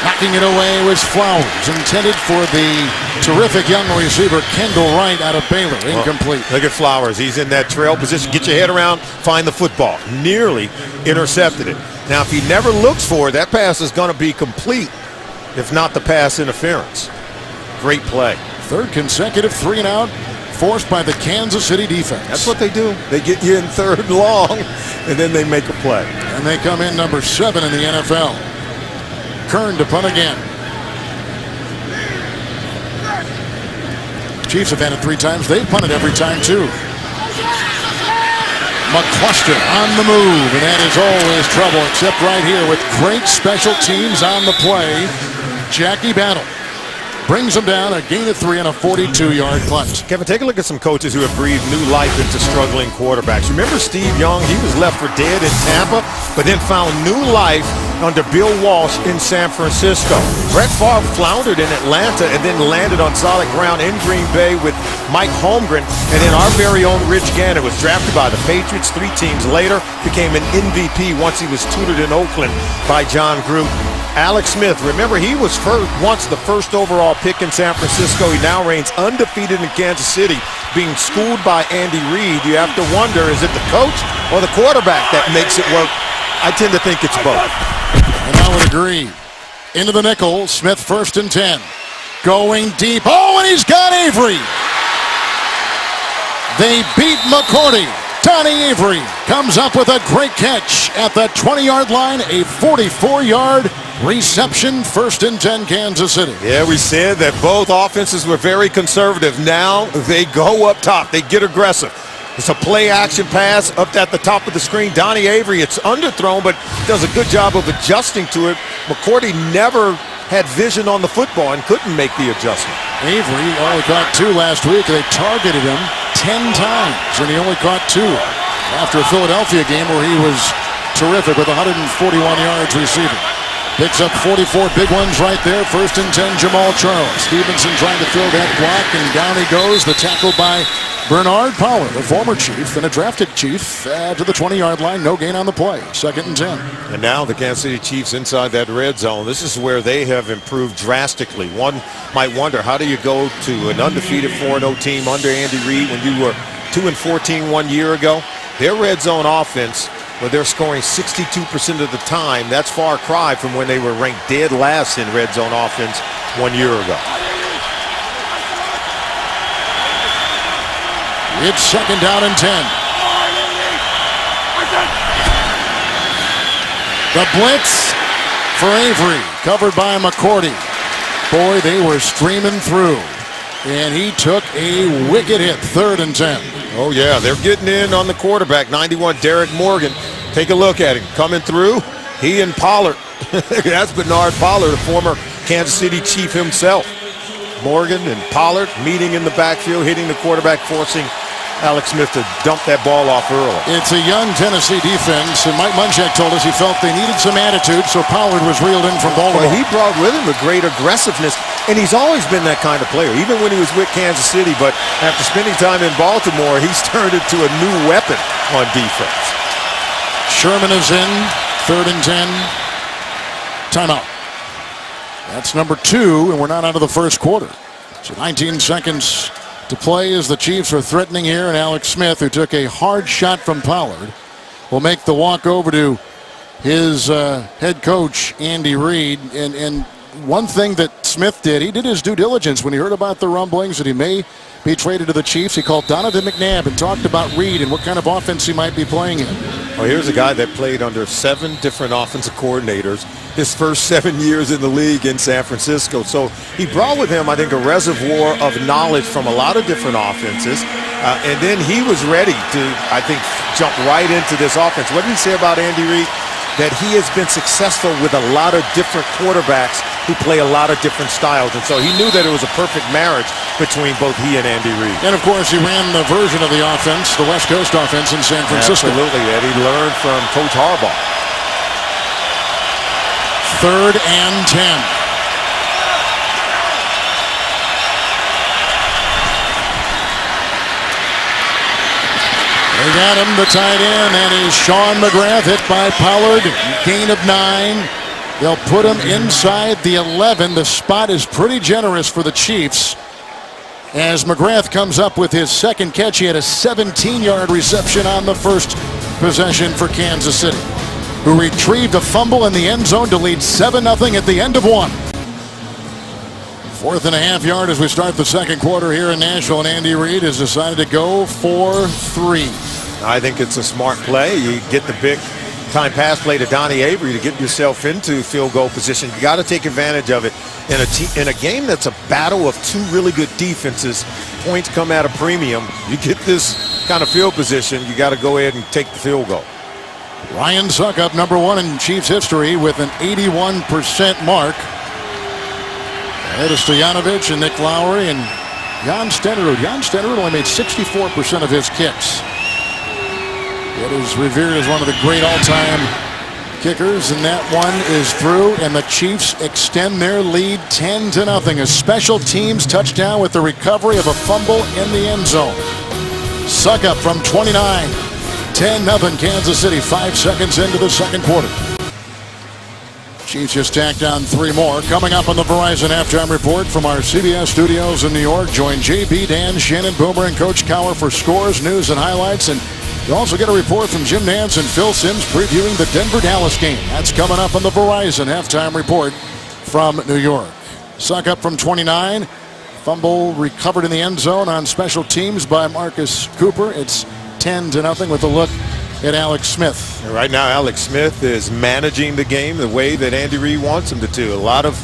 A: Knocking it away was Flowers, intended for the terrific young receiver Kendall Wright out of Baylor. Incomplete.
B: Look at Flowers. He's in that trail position. Get your head around, find the football. Nearly intercepted it. Now, if he never looks for it, that pass is going to be complete, if not the pass interference. Great play.
A: Third consecutive 3-and-out forced by the Kansas City defense.
B: That's what they do. They get you in third and long, and then they make a play.
A: And they come in number 7 in the NFL. Kern to punt again. Chiefs have had it 3 times. They've punted every time, too. McCluster on the move, and that is always trouble, except right here with great special teams on the play. Jackie Battle brings them down, a gain of 3 and a 42-yard punt.
B: Kevin, take a look at some coaches who have breathed new life into struggling quarterbacks. Remember Steve Young? He was left for dead in Tampa, but then found new life under Bill Walsh in San Francisco. Brett Favre floundered in Atlanta and then landed on solid ground in Green Bay with Mike Holmgren. And then our very own Rich Gannon was drafted by the Patriots 3 teams later, became an MVP once he was tutored in Oakland by John Gruden. Alex Smith, remember he was once the first overall pick in San Francisco. He now reigns undefeated in Kansas City, being schooled by Andy Reid. You have to wonder, is it the coach or the quarterback that makes it work? I tend to think it's both.
A: And I would agree. Into the nickel, Smith 1st and 10. Going deep. Oh, and he's got Avery. They beat McCourty. Donnie Avery comes up with a great catch at the 20-yard line, a 44-yard reception, 1st and 10, Kansas City.
B: Yeah, we said that both offenses were very conservative. Now they go up top. They get aggressive. It's a play-action pass up at the top of the screen. Donnie Avery, it's underthrown, but does a good job of adjusting to it. McCourty never had vision on the football and couldn't make the adjustment.
A: Avery only caught 2 last week. They targeted him 10 times, and he only caught 2 after a Philadelphia game where he was terrific with 141 yards receiving. Picks up 44 big ones right there. 1st and 10, Jamal Charles. Stevenson trying to throw that block, and down he goes. The tackle by Bernard Pollard, a former Chief and a drafted Chief, to the 20-yard line. No gain on the play. 2nd and 10.
B: And now the Kansas City Chiefs inside that red zone. This is where they have improved drastically. One might wonder, how do you go to an undefeated 4-0 team under Andy Reid when you were 2-14 1 year ago? Their red zone offense, where they're scoring 62% of the time, that's far cry from when they were ranked dead last in red zone offense 1 year ago.
A: It's 2nd down and 10. The blitz for Avery, covered by McCourty. Boy, they were streaming through, and he took a wicked hit. 3rd and 10.
B: Oh, yeah, they're getting in on the quarterback, 91, Derek Morgan. Take a look at him. Coming through, he and Pollard. That's Bernard Pollard, a former Kansas City Chief himself. Morgan and Pollard meeting in the backfield, hitting the quarterback, forcing Alex Smith to dump that ball off early.
A: It's a young Tennessee defense, and Mike Munchak told us he felt they needed some attitude, so Pollard was reeled in from Baltimore.
B: Well, he brought with him a great aggressiveness, and he's always been that kind of player, even when he was with Kansas City. But after spending time in Baltimore, he's turned into a new weapon on defense.
A: Sherman is in, 3rd and 10. Timeout. That's number 2, and we're not out of the first quarter. So 19 seconds to play as the Chiefs are threatening here, and Alex Smith, who took a hard shot from Pollard, will make the walk over to his head coach, Andy Reid. And one thing that Smith did, he did his due diligence when he heard about the rumblings that he may be traded to the Chiefs. He called Donovan McNabb and talked about Reid and what kind of offense he might be playing in.
B: Well, here's a guy that played under 7 different offensive coordinators his first 7 years in the league in San Francisco. So he brought with him, I think, a reservoir of knowledge from a lot of different offenses. And then he was ready to, I think, jump right into this offense. What did he say about Andy Reid? That he has been successful with a lot of different quarterbacks who play a lot of different styles. And so he knew that it was a perfect marriage between both he and Andy Reid.
A: And, of course, he ran the version of the offense, the West Coast offense in San Francisco.
B: Absolutely, that he learned from Coach Harbaugh.
A: 3rd and 10. They got him, the tight end. That is Sean McGrath, hit by Pollard. Gain of 9. They'll put him inside the 11. The spot is pretty generous for the Chiefs. As McGrath comes up with his second catch, he had a 17-yard reception on the first possession for Kansas City, who retrieved a fumble in the end zone to lead 7-0 at the end of one. 4th and a half yard as we start the second quarter here in Nashville, and Andy Reid has decided to go for 3.
B: I think it's a smart play. You get the big time pass play to Donnie Avery to get yourself into field goal position. You got to take advantage of it in a game that's a battle of two really good defenses. Points come at a premium. You get this kind of field position, you got to go ahead and take the field goal.
A: Ryan Succop, number 1 in Chiefs history with an 81% mark. Ahead of Stoyanovich and Nick Lowry and Jan Stenerud. Jan Stenerud only made 64% of his kicks. It is revered as one of the great all-time kickers, and that one is through, and the Chiefs extend their lead 10-0. A special teams touchdown with the recovery of a fumble in the end zone. Succop from 29. 10-0 Kansas City, 5 seconds into the second quarter. Chiefs just tacked on 3 more. Coming up on the Verizon Halftime Report from our CBS studios in New York. Join JB, Dan, Shannon, Boomer, and Coach Cowher for scores, news, and highlights. And you'll also get a report from Jim Nantz and Phil Simms previewing the Denver-Dallas game. That's coming up on the Verizon Halftime Report from New York. Succop from 29. Fumble recovered in the end zone on special teams by Marcus Cooper. It's 10-0 with a look at Alex Smith.
B: Right now, Alex Smith is managing the game the way that Andy Reid wants him to do. A lot of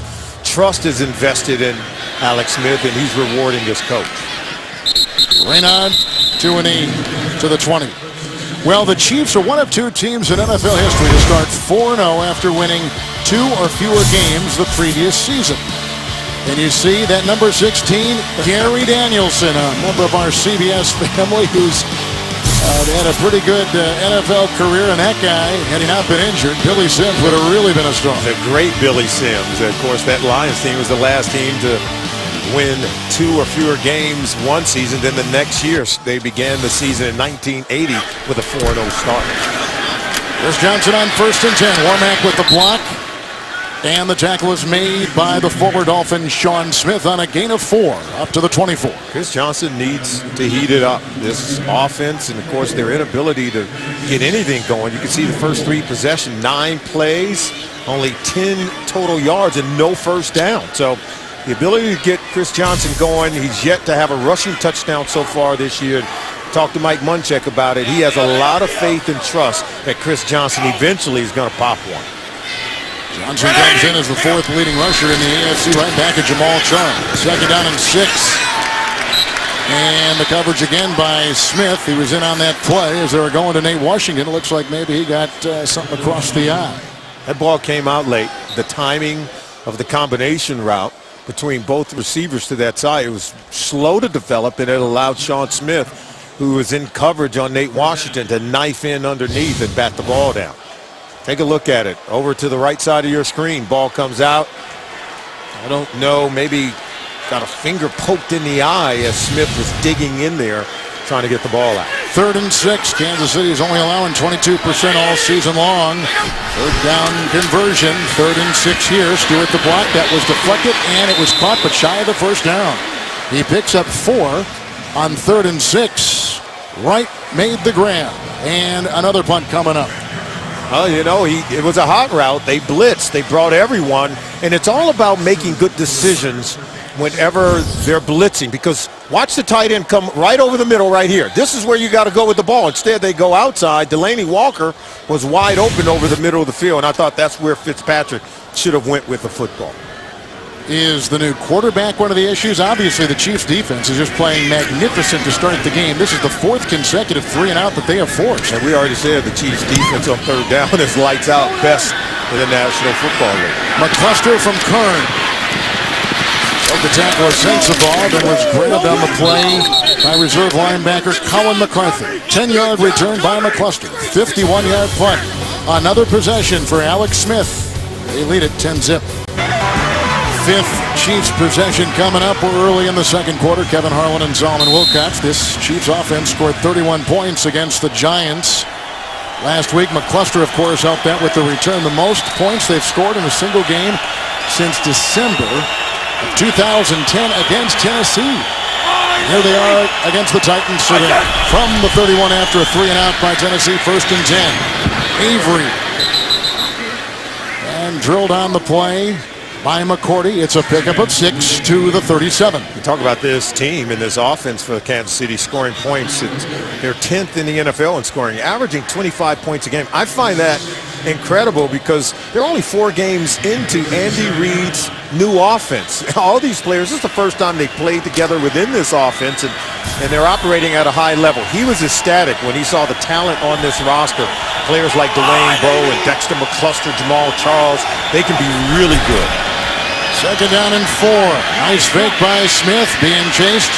B: trust is invested in Alex Smith, and he's rewarding his coach.
A: Reynaud to a knee to the 20. Well, the Chiefs are one of 2 teams in NFL history to start 4-0 after winning 2 or fewer games the previous season. And you see that number 16, Gary Danielson, a member of our CBS family who's had a pretty good NFL career, and that guy, had he not been injured, Billy Sims would have really been a star.
B: The great Billy Sims. Of course, that Lions team was the last team to win 2 or fewer games one season. Then the next year, they began the season in 1980 with a 4-0 start.
A: Chris Johnson on 1st and 10. Warmack with the block. And the tackle is made by the former Dolphin Sean Smith on a gain of 4 up to the 24.
B: Chris Johnson needs to heat it up. This offense, and of course their inability to get anything going. You can see the first 3 possessions, 9 plays, only 10 total yards and no first down. So the ability to get Chris Johnson going, he's yet to have a rushing touchdown so far this year. Talked to Mike Munchak about it. He has a lot of faith and trust that Chris Johnson eventually is going to pop one.
A: Johnson comes in as the 4th leading rusher in the AFC, right back at Jamal Charles. 2nd down and 6. And the coverage again by Smith. He was in on that play as they were going to Nate Washington. It looks like maybe he got something across the eye.
B: That ball came out late. The timing of the combination route between both receivers to that side, it was slow to develop, and it allowed Sean Smith, who was in coverage on Nate Washington, to knife in underneath and bat the ball down. Take a look at it. Over to the right side of your screen. Ball comes out. I don't know, maybe got a finger poked in the eye as Smith was digging in there trying to get the ball out.
A: 3rd and 6. Kansas City is only allowing 22% all season long. 3rd down conversion. 3rd and 6 here. Stewart the block. That was deflected, and it was caught, but shy of the first down. He picks up 4 on 3rd and 6. Wright made the grab, and another punt coming up.
B: Oh, you know, it was a hot route. They blitzed. They brought everyone. And it's all about making good decisions whenever they're blitzing, because watch the tight end come right over the middle right here. This is where you got to go with the ball. Instead, they go outside. Delaney Walker was wide open over the middle of the field, and I thought that's where Fitzpatrick should have went with the football.
A: Is the new quarterback one of the issues? Obviously, the Chiefs' defense is just playing magnificent to start the game. This is the 4th consecutive 3-and-out that they have forced.
B: And we already said the Chiefs' defense on 3rd down is lights out, best in the National Football League.
A: McCluster from Kern. The tackle is Sensabaugh, and was grabbed on the play by reserve linebacker Colin McCarthy. 10-yard return by McCluster. 51-yard punt. Another possession for Alex Smith. They lead it 10-zip. 5th Chiefs possession coming up. We're early in the second quarter. Kevin Harlan and Solomon Wilcox. This Chiefs offense scored 31 points against the Giants Last week, McCluster, of course, helped out with the return. The most points they've scored in a single game since December of 2010 against Tennessee. Here they are against the Titans today. From the 31 after a 3-and-out by Tennessee, 1st and 10. Avery. And drilled on the play by McCourty. It's a pickup of 6 to the 37.
B: You talk about this team and this offense for Kansas City scoring points. They're 10th in the NFL in scoring, averaging 25 points a game. I find that incredible because they're only 4 games into Andy Reid's new offense. All these players, this is the first time they played together within this offense, and they're operating at a high level. He was ecstatic when he saw the talent on this roster. Players like Dwayne Bowe and Dexter McCluster, Jamal Charles, they can be really good.
A: 2nd down and 4. Nice fake by Smith, being chased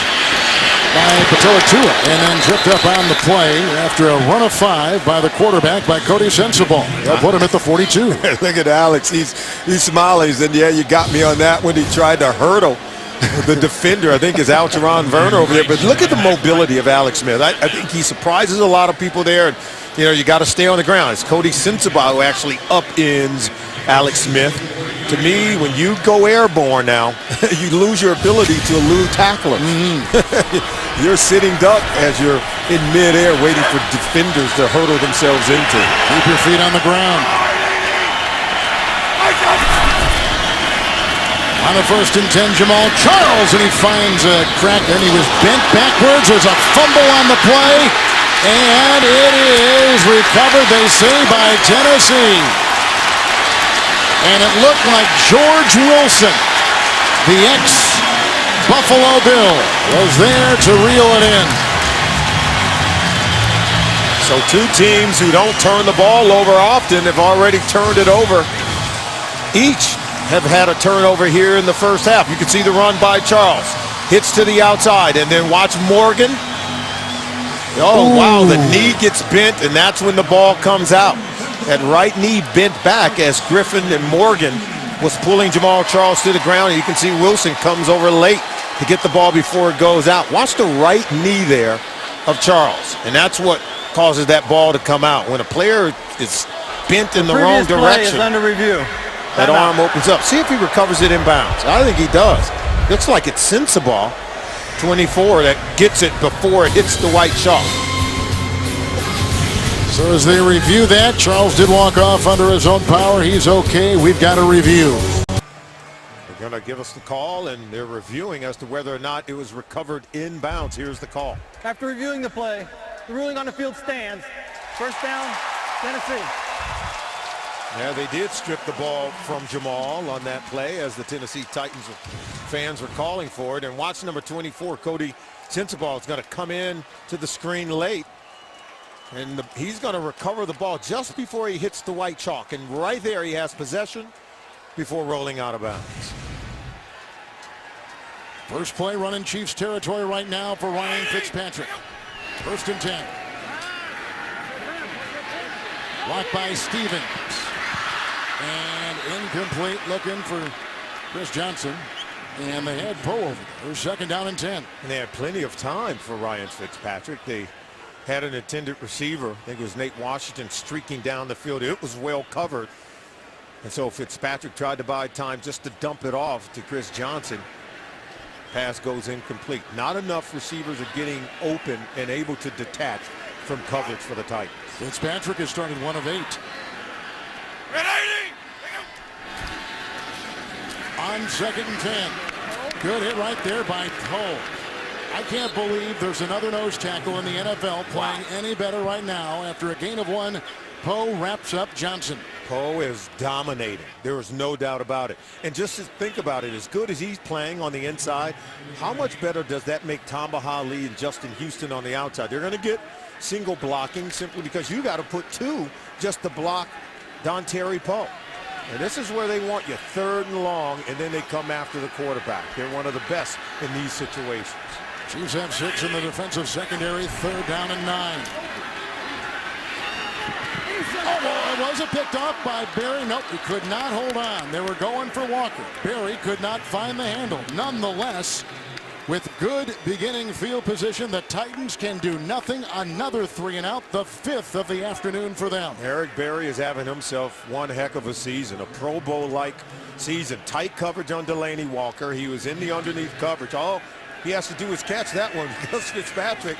A: by Patoa Tua, and then tripped up on the play after a run of 5 by the quarterback by Cody Sensabaugh. They'll put him at the 42.
B: Look at Alex. He's smiling. He said, yeah, you got me on that when he tried to hurdle the defender. I think is Alteron Werner over there. But look at the mobility of Alex Smith. I think he surprises a lot of people there. And, you know, you got to stay on the ground. It's Cody Sensabaugh who actually upends Alex Smith. To me, when you go airborne now, you lose your ability to elude tacklers. You're sitting duck as you're in midair waiting for defenders to hurdle themselves into.
A: Keep your feet on the ground. On the 1st and 10, Jamal Charles, and he finds a crack, and he was bent backwards. There's a fumble on the play, and it is recovered, they say, by Tennessee. And it looked like George Wilson, the ex-Buffalo Bill, was there to reel it in.
B: So 2 teams who don't turn the ball over often have already turned it over. Each have had a turnover here in the first half. You can see the run by Charles. Hits to the outside, and then watch Morgan. Oh, wow, the knee gets bent, and that's when the ball comes out. That right knee bent back as Griffin and Morgan was pulling Jamal Charles to the ground. And you can see Wilson comes over late to get the ball before it goes out. Watch the right knee there of Charles. And that's what causes that ball to come out. When a player is bent in the wrong direction,
C: is under review.
B: That arm opens up. See if he recovers it in bounds. I think he does. Looks like it's Sensabaugh, 24, that gets it before it hits the white chalk.
A: So as they review that, Charles did walk off under his own power. He's okay. We've got a review.
B: They're going to give us the call, and they're reviewing as to whether or not it was recovered in bounds. Here's the call.
C: After reviewing the play, the ruling on the field stands. 1st down, Tennessee.
B: Yeah, they did strip the ball from Jamal on that play as the Tennessee Titans fans were calling for it. And watch number 24, Cody Sensabaugh, is going to come in to the screen late. And he's going to recover the ball just before he hits the white chalk. And right there he has possession before rolling out of bounds.
A: First play running Chiefs territory right now for Ryan Fitzpatrick. 1st and 10. Blocked by Stevens. And incomplete, looking for Chris Johnson. And they had Poe over there. 2nd down and 10.
B: And they had plenty of time for Ryan Fitzpatrick. They had an intended receiver. I think it was Nate Washington streaking down the field. It was well covered. And so Fitzpatrick tried to buy time just to dump it off to Chris Johnson. Pass goes incomplete. Not enough receivers are getting open and able to detach from coverage for the Titans.
A: Fitzpatrick has started 1 of 8. On 2nd and 10. Good hit right there by Poe. I can't believe there's another nose tackle in the NFL playing any better right now. After a gain of 1, Poe wraps up Johnson.
B: Poe is dominating. There is no doubt about it. And just to think about it, as good as he's playing on the inside, how much better does that make Tamba Hali and Justin Houston on the outside? They're going to get single blocking simply because you got to put 2 just to block Dontari Poe. And this is where they want you, 3rd and long, and then they come after the quarterback. They're one of the best in these situations.
A: Chiefs have 6 in the defensive secondary, 3rd down and 9. Oh, well, it wasn't picked off by Berry. Nope, he could not hold on. They were going for Walker. Berry could not find the handle. Nonetheless, With good beginning field position, the Titans can do nothing. Another 3 and out, the 5th of the afternoon for them.
B: Eric Berry is having himself one heck of a season, a Pro Bowl-like season. Tight coverage on Delaney Walker. He was in the underneath coverage. All he has to do is catch that one because Fitzpatrick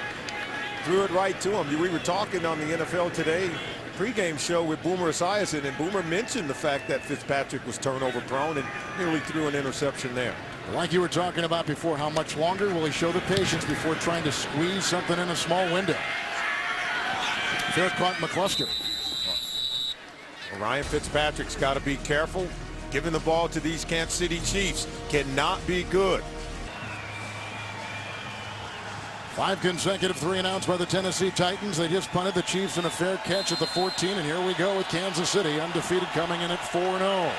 B: threw it right to him. We were talking on the NFL Today pregame show with Boomer Esiason, and Boomer mentioned the fact that Fitzpatrick was turnover prone and nearly threw an interception there.
A: Like you were talking about before, how much longer will he show the patience before trying to squeeze something in a small window? Fair caught McCluster.
B: Ryan Fitzpatrick's got to be careful. Giving the ball to these Kansas City Chiefs cannot be good.
A: 5 consecutive 3 and outs by the Tennessee Titans. They just punted the Chiefs in a fair catch at the 14, and here we go with Kansas City, undefeated, coming in at 4-0.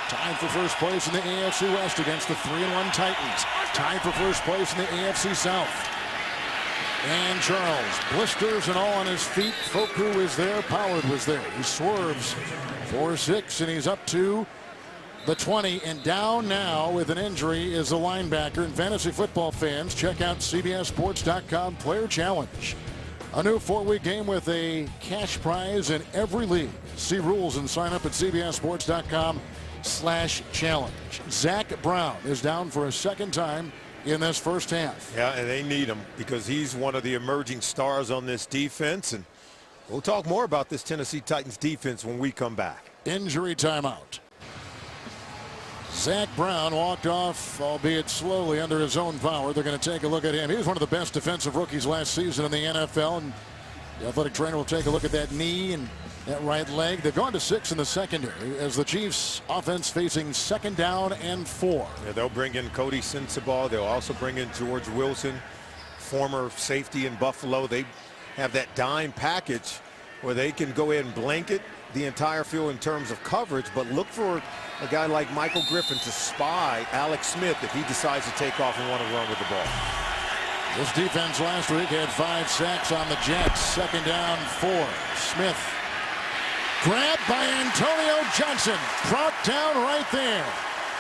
A: Tied for first place in the AFC West against the 3-1 Titans. Tied for first place in the AFC South. And Charles, blisters and all on his feet. Foku is there. Pollard was there. He swerves 4-6, and he's up to the 20. And down now with an injury is the linebacker. And fantasy football fans, check out CBSSports.com Player Challenge. A new 4-week game with a cash prize in every league. See rules and sign up at CBSSports.com/challenge. Zach Brown is down for a second time in this first half.
B: Yeah, and they need him because he's one of the emerging stars on this defense. And we'll talk more about this Tennessee Titans defense when we come back.
A: Injury timeout. Zach Brown walked off, albeit slowly, under his own power. They're going to take a look at him. He was one of the best defensive rookies last season in the NFL. And the athletic trainer will take a look at that knee and that right leg. They've gone to 6 in the secondary as the Chiefs offense facing 2nd down and 4.
B: Yeah, they'll bring in Cody Sensabaugh. They'll also bring in George Wilson, former safety in Buffalo. They have that dime package where they can go ahead and blanket the entire field in terms of coverage, but look for a guy like Michael Griffin to spy Alex Smith if he decides to take off and want to run with the ball.
A: This defense last week had 5 sacks on the Jets. 2nd down, 4. Smith grabbed by Antonio Johnson. Brought down right there.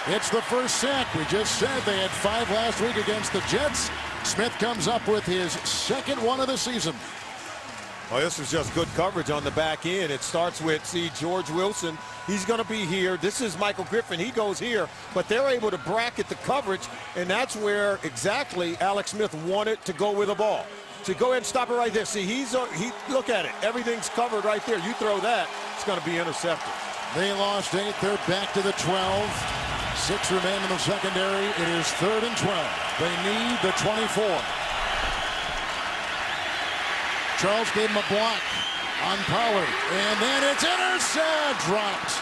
A: It's the first sack. We just said they had 5 last week against the Jets. Smith comes up with his 2nd one of the season.
B: Well, this is just good coverage on the back end. It starts with, George Wilson. He's going to be here. This is Michael Griffin. He goes here. But they're able to bracket the coverage, and that's where exactly Alex Smith wanted to go with the ball. So go ahead and stop it right there. See, look at it. Everything's covered right there. You throw that, it's going to be intercepted.
A: They lost 8. They're back to the 12. 6 remain in the secondary. It is 3rd and 12. They need the 24. Charles gave him a block on Pollard, and then it's dropped.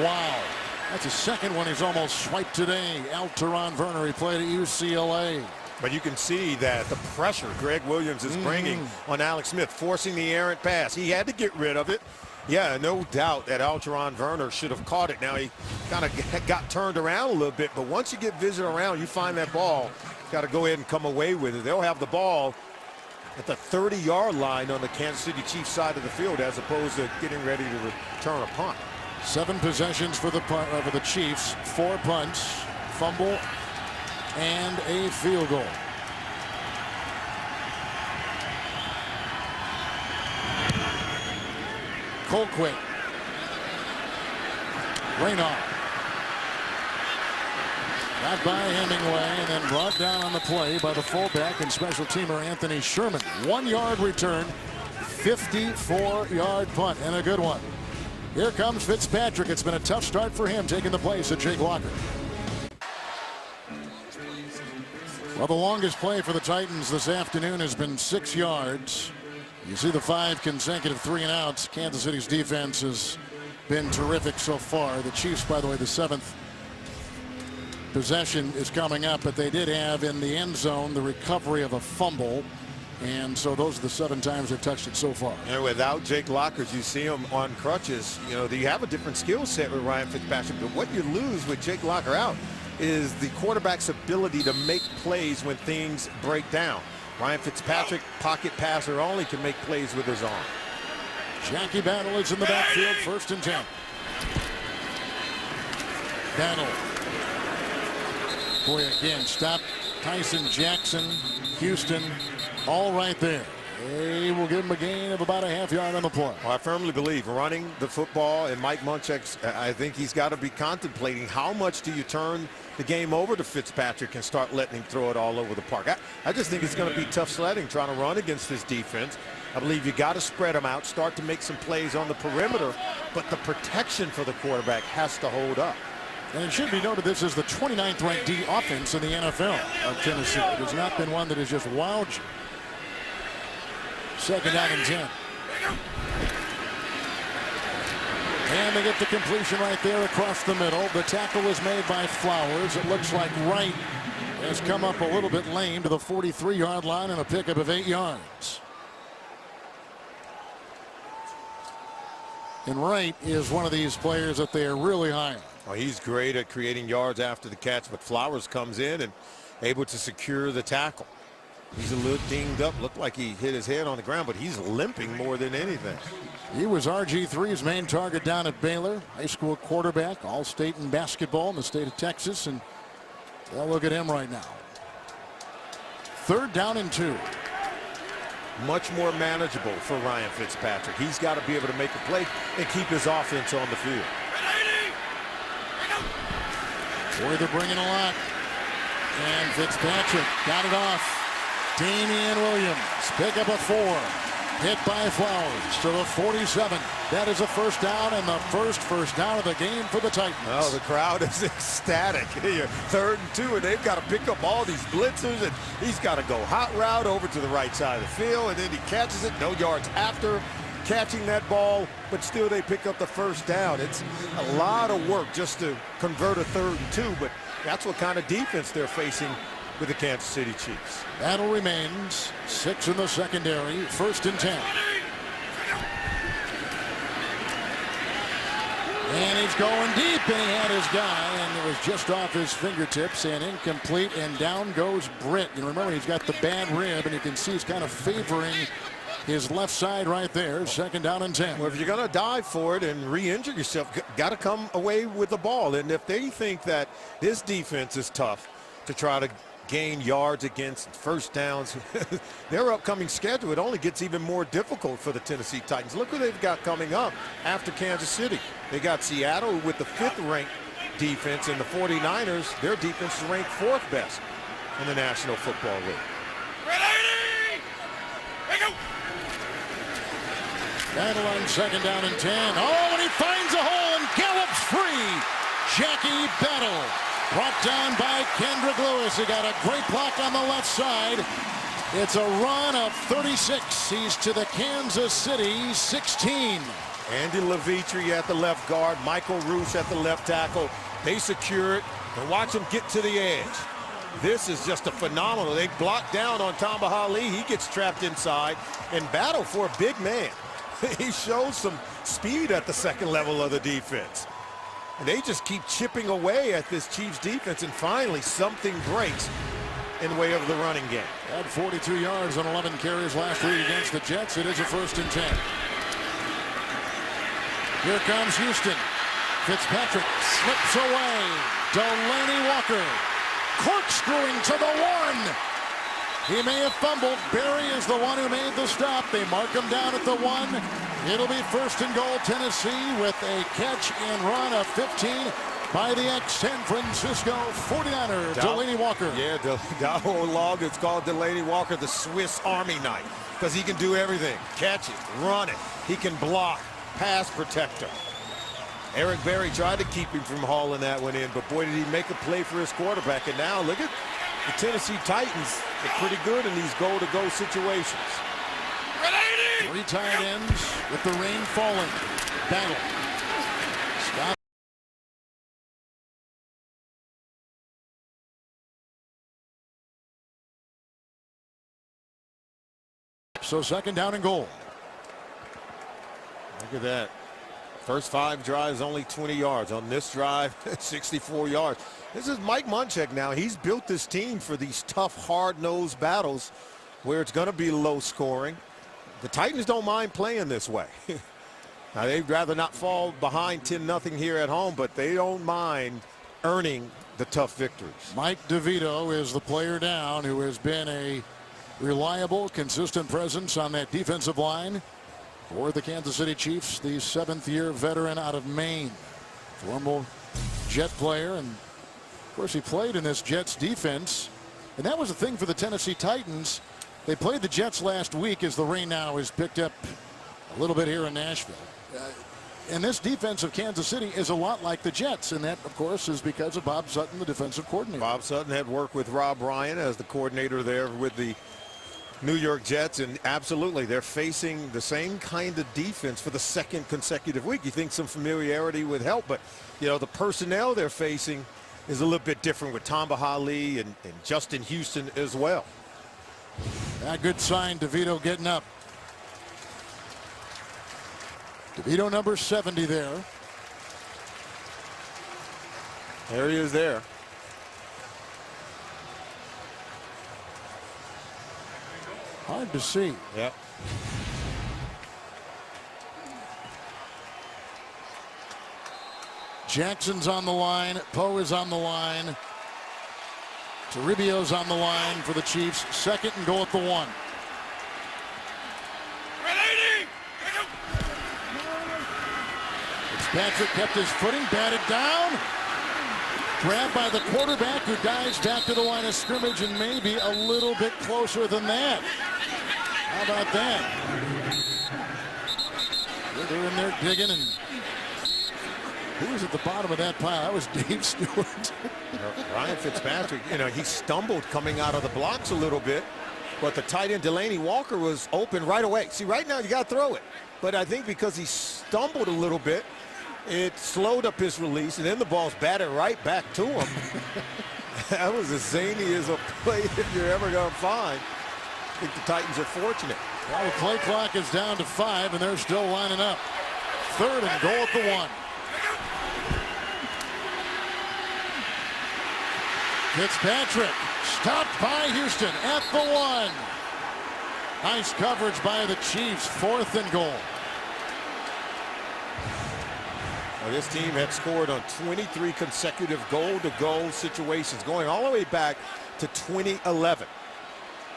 A: Wow. That's the 2nd one he's almost swiped today. Alteron Werner, he played at UCLA.
B: But you can see that the pressure Greg Williams is bringing on Alex Smith, forcing the errant pass. He had to get rid of it. Yeah, no doubt that Alteron Werner should have caught it. Now he kind of got turned around a little bit, but once you get visited around, you find that ball, got to go ahead and come away with it. They'll have the ball at the 30-yard line on the Kansas City Chiefs side of the field as opposed to getting ready to return a punt.
A: 7 possessions for the Chiefs, 4 punts, fumble, and a field goal. Colquitt. Raynaud. Got by Hemingway and then brought down on the play by the fullback and special teamer Anthony Sherman. 1-yard return, 54-yard punt, and a good one. Here comes Fitzpatrick. It's been a tough start for him, taking the place of Jake Locker. Well, the longest play for the Titans this afternoon has been 6 yards. You see the 5 consecutive 3 and outs. Kansas City's defense has been terrific so far. The Chiefs, by the way, the 7th possession is coming up, but they did have in the end zone the recovery of a fumble, and so those are the 7 times they've touched it so far.
B: And without Jake Locker, you see him on crutches. You have a different skill set with Ryan Fitzpatrick, but what you lose with Jake Locker out is the quarterback's ability to make plays when things break down. Ryan Fitzpatrick, pocket passer only, can make plays with his arm.
A: Jackie Battle is in the backfield, 1st and 10. Battle Boy, again, stop Tyson Jackson, Houston, all right there. They will give him a gain of about a half yard on the play.
B: Well, I firmly believe running the football, and Mike Munchak, I think he's got to be contemplating how much do you turn the game over to Fitzpatrick and start letting him throw it all over the park. I just think it's going to be tough sledding trying to run against this defense. I believe you got to spread them out, start to make some plays on the perimeter, but the protection for the quarterback has to hold up.
A: And it should be noted this is the 29th ranked D offense in the NFL of Tennessee. It has not been one that has just wowed you. Second down and 10. And they get the completion right there across the middle. The tackle was made by Flowers. It looks like Wright has come up a little bit lame to the 43-yard line and a pickup of 8 yards. And Wright is one of these players that they are really high on.
B: Well, he's great at creating yards after the catch, but Flowers comes in and able to secure the tackle. He's a little dinged up. Looked like he hit his head on the ground, but he's limping more than anything.
A: He was RG3's main target down at Baylor. High school quarterback, all-state in basketball in the state of Texas. And they'll look at him right now. Third down and 2.
B: Much more manageable for Ryan Fitzpatrick. He's got to be able to make a play and keep his offense on the field.
A: Boy, they're bringing a lot. And Fitzpatrick got it off. Damian Williams, pick up a 4. Hit by Flowers to the 47. That is a first down, and the first down of the game for the Titans.
B: Oh, the crowd is ecstatic. Here, 3rd and 2, and they've got to pick up all these blitzers, and he's got to go hot route over to the right side of the field, and then he catches it, no yards after catching that ball, but still they pick up the first down. It's a lot of work just to convert a 3rd and 2, but that's what kind of defense they're facing with the Kansas City Chiefs.
A: Battle remains. 6 in the secondary. 1st and 10. And he's going deep, and he had his guy, and it was just off his fingertips and incomplete, and down goes Britt. And remember, he's got the bad rib, and you can see he's kind of favoring his left side right there. 2nd down and 10.
B: Well, if you're going to dive for it and re-injure yourself, got to come away with the ball. And if they think that this defense is tough to try to gain yards against first downs, their upcoming schedule, it only gets even more difficult for the Tennessee Titans. Look what they've got coming up after Kansas City. They got Seattle with the 5th ranked defense, and the 49ers, their defense is ranked 4th best in the National Football League.
F: Ready? Go!
A: Battle on 2nd down and 10. Oh, and he finds a hole and gallops free. Jackie Battle. Brought down by Kendrick Lewis. He got a great block on the left side. It's a run of 36. He's to the Kansas City 16.
B: Andy Levitri at the left guard, Michael Roos at the left tackle. They secure it, and watch him get to the edge. This is just a phenomenal. They block down on Tamba Hali. He gets trapped inside and battle for a big man. He shows some speed at the 2nd level of the defense. And they just keep chipping away at this Chiefs defense, and finally something breaks in way of the running game.
A: Had 42 yards on 11 carries last week against the Jets. It is a 1st and 10. Here comes Houston. Fitzpatrick slips away. Delaney Walker corkscrewing to the 1. He may have fumbled. Barry is the one who made the stop. They mark him down at the 1. It'll be 1st and goal, Tennessee, with a catch and run of 15 by the ex-San Francisco 49er, Delaney Walker.
B: Yeah, the whole log is called Delaney Walker, the Swiss Army knife, because he can do everything. Catch it, run it. He can block, pass protector. Eric Berry tried to keep him from hauling that one in, but boy, did he make a play for his quarterback. And now look at the Tennessee Titans. They're pretty good in these goal-to-go situations.
A: 3 tight ends with the rain falling. Battle. Stop. So 2nd down and goal.
B: Look at that. First 5 drives, only 20 yards. On this drive, 64 yards. This is Mike Munchak now. He's built this team for these tough, hard-nosed battles where it's going to be low scoring. The Titans don't mind playing this way. Now, they'd rather not fall behind 10-0 here at home, but they don't mind earning the tough victories.
A: Mike DeVito is the player down who has been a reliable, consistent presence on that defensive line for the Kansas City Chiefs, the 7th-year veteran out of Maine. Former Jet player, and of course he played in this Jets defense. And that was the thing for the Tennessee Titans. They played the Jets last week as the rain now has picked up a little bit here in Nashville. And this defense of Kansas City is a lot like the Jets, and that, of course, is because of Bob Sutton, the defensive coordinator.
B: Bob Sutton had worked with Rob Ryan as the coordinator there with the New York Jets, and absolutely, they're facing the same kind of defense for the 2nd consecutive week. You think some familiarity would help, but, you know, the personnel they're facing is a little bit different with Tamba Hali and Justin Houston as well.
A: A good sign, DeVito getting up. DeVito number 70 there.
B: There he is there.
A: Hard to see.
B: Yep.
A: Jackson's on the line. Poe is on the line. Toribio's on the line for the Chiefs. 2nd and goal at the 1.
F: Ready! Go!
A: Fitzpatrick kept his footing, batted down. Grabbed by the quarterback, who dives back to the line of scrimmage and maybe a little bit closer than that. How about that? They're in there digging, and who was at the bottom of that pile? That was Dave Stewart.
B: Ryan Fitzpatrick, you know, he stumbled coming out of the blocks a little bit, but the tight end Delaney Walker was open right away. See, right now you got to throw it, but I think because he stumbled a little bit, it slowed up his release, and then the ball's batted right back to him. That was as zany as a play that you're ever going to find. I think the Titans are fortunate.
A: Well, the play clock is down to 5, and they're still lining up. 3rd and goal at the 1. Fitzpatrick stopped by Houston at the 1. Nice coverage by the Chiefs. 4th and goal.
B: Well, this team had scored on 23 consecutive goal-to-goal situations, going all the way back to 2011.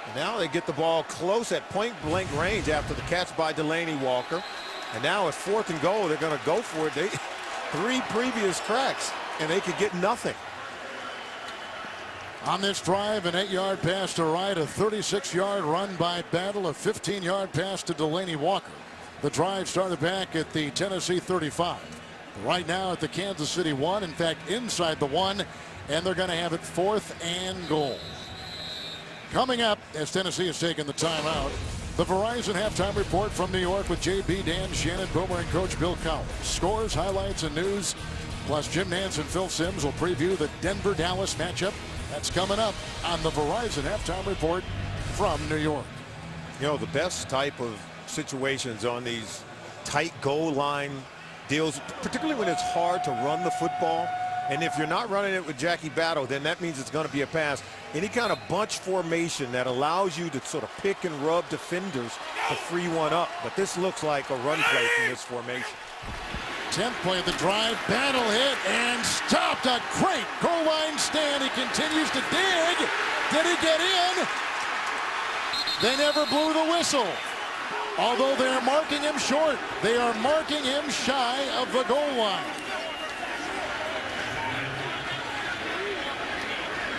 B: And now they get the ball close at point-blank range after the catch by Delaney Walker. And now at 4th and goal, they're going to go for it. 3 previous cracks, and they could get nothing.
A: On this drive, an 8-yard pass to Wright, a 36-yard run by Battle, a 15-yard pass to Delaney Walker. The drive started back at the Tennessee 35. Right now at the Kansas City 1, in fact, inside the 1, and they're going to have it 4th and goal. Coming up, as Tennessee has taken the timeout, the Verizon Halftime Report from New York with JB, Dan, Shannon Boomer, and Coach Bill Collins. Scores, highlights, and news. Plus, Jim Nantz and Phil Simms will preview the Denver-Dallas matchup. That's coming up on the Verizon Halftime Report from New York.
B: You know, the best type of situations on these tight goal line deals, particularly when it's hard to run the football. And if you're not running it with Jackie Battle, then that means it's going to be a pass. Any kind of bunch formation that allows you to sort of pick and rub defenders to free one up. But this looks like a run play from this formation.
A: 10th play of the drive. Battle hit and stopped. A great goal line stand. He continues to dig. Did he get in? They never blew the whistle. Although they are marking him short. They are marking him shy of the goal line.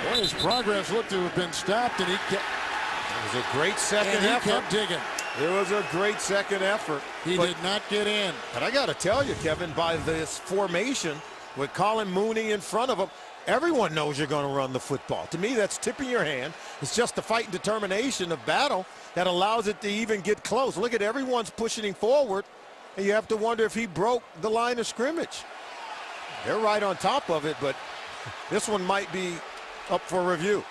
A: Boy, his progress looked to have been stopped, and he kept.
B: It was a great second effort.
A: He kept digging.
B: It was a great second effort.
A: He did not get in.
B: And I got to tell you, Kevin, by this formation with Colin Mooney in front of him, everyone knows you're going to run the football. To me, that's tipping your hand. It's just the fight and determination of Battle that allows it to even get close. Look at everyone's pushing him forward, and you have to wonder if he broke the line of scrimmage. They're right on top of it, but this one might be up for review.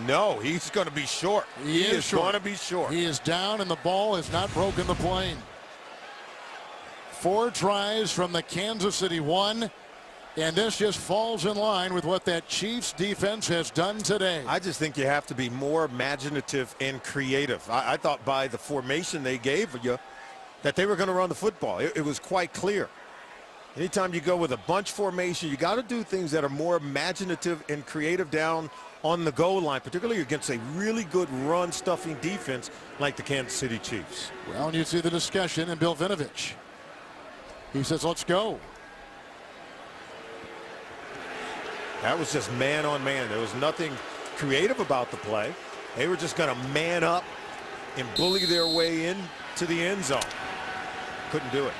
B: No, he's going to be short. He is going to be short.
A: He is down, and the ball has not broken the plane. 4 tries from the Kansas City 1, and this just falls in line with what that Chiefs defense has done today.
B: I just think you have to be more imaginative and creative. I thought by the formation they gave you that they were going to run the football. It was quite clear. Anytime you go with a bunch formation, you got to do things that are more imaginative and creative down on the goal line, particularly against a really good run-stuffing defense like the Kansas City Chiefs.
A: Well, and you see the discussion in Bill Vinovich. He says, let's go.
B: That was just man on man. There was nothing creative about the play. They were just going to man up and bully their way in to the end zone. Couldn't do it.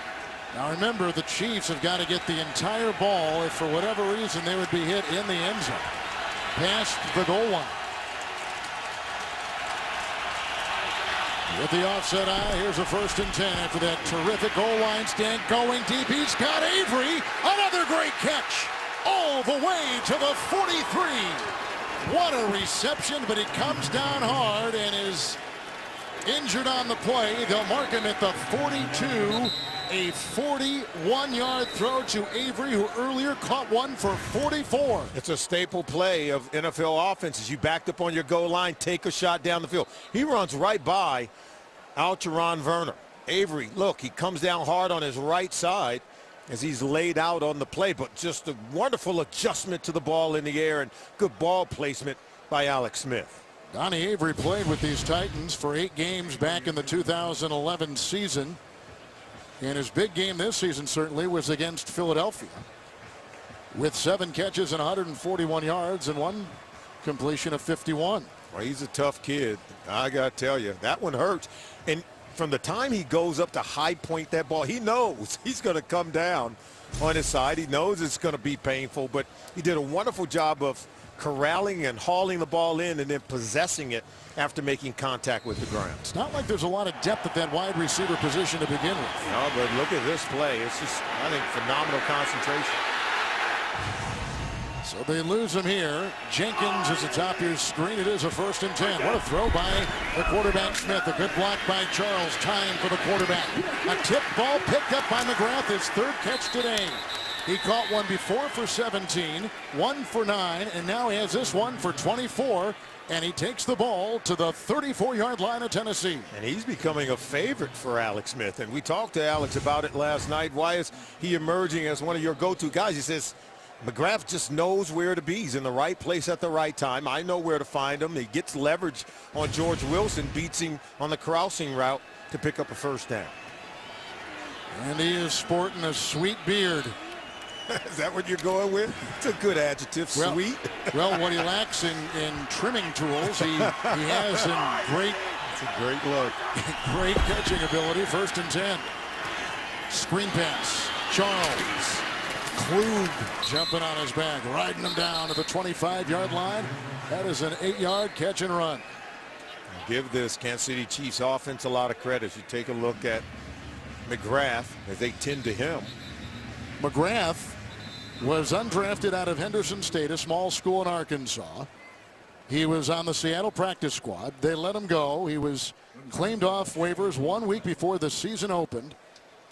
A: Now remember, the Chiefs have got to get the entire ball if for whatever reason they would be hit in the end zone, past the goal line. With the offset eye, here's a 1st and 10 after that terrific goal line stand going deep. He's got Avery, another great catch, all the way to the 43. What a reception, but he comes down hard and is injured on the play. They'll mark him at the 42. A 41-yard throw to Avery, who earlier caught one for 44.
B: It's a staple play of NFL offenses. You backed up on your goal line, take a shot down the field. He runs right by Alteron Werner. Avery, look, he comes down hard on his right side as he's laid out on the play, but just a wonderful adjustment to the ball in the air and good ball placement by Alex Smith.
A: Donnie Avery played with these Titans for 8 games back in the 2011 season. And his big game this season certainly was against Philadelphia, with 7 catches and 141 yards and 1 completion of 51.
B: Well, he's a tough kid. I got to tell you, that one hurts. And from the time he goes up to high point that ball, he knows he's going to come down on his side. He knows it's going to be painful, but he did a wonderful job of corralling and hauling the ball in and then possessing it after making contact with the ground.
A: It's not like there's a lot of depth at that wide receiver position to begin with.
B: No, but look at this play. It's just, I think, phenomenal concentration.
A: So they lose him here. Jenkins is atop your screen. It is a 1st and 10. What a throw by the quarterback Smith. A good block by Charles. Time for the quarterback. A tip ball picked up by McGrath. His 3rd catch today. He caught one before for 17, 1 for 9, and now he has this one for 24. And he takes the ball to the 34-yard line of Tennessee.
B: And he's becoming a favorite for Alex Smith. And we talked to Alex about it last night. Why is he emerging as one of your go-to guys? He says, McGrath just knows where to be. He's in the right place at the right time. I know where to find him. He gets leverage on George Wilson, beats him on the crossing route to pick up a 1st down.
A: And he is sporting a sweet beard.
B: Is that what you're going with? It's a good adjective, sweet.
A: Well, what he lacks in trimming tools, he has in great.
B: It's a great look.
A: Great catching ability. 1st and 10. Screen pass. Charles. Klug jumping on his back, riding him down to the 25-yard line. That is an 8-yard catch and run.
B: Give this Kansas City Chiefs offense a lot of credit. You take a look at McGrath as they tend to him.
A: McGrath was undrafted out of Henderson State, a small school in Arkansas. He was on the Seattle practice squad. They let him go. He was claimed off waivers 1 week before the season opened,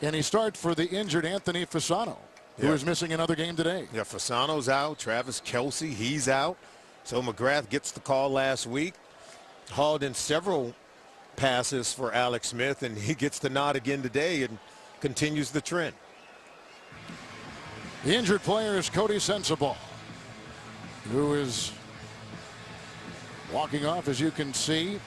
A: and he started for the injured Anthony Fasano, who is missing another game today.
B: Yeah, Fasano's out. Travis Kelce, he's out. So McGrath gets the call last week, hauled in several passes for Alex Smith, and he gets the nod again today and continues the trend.
A: The injured player is Cody Sensabaugh, who is walking off, as you can see.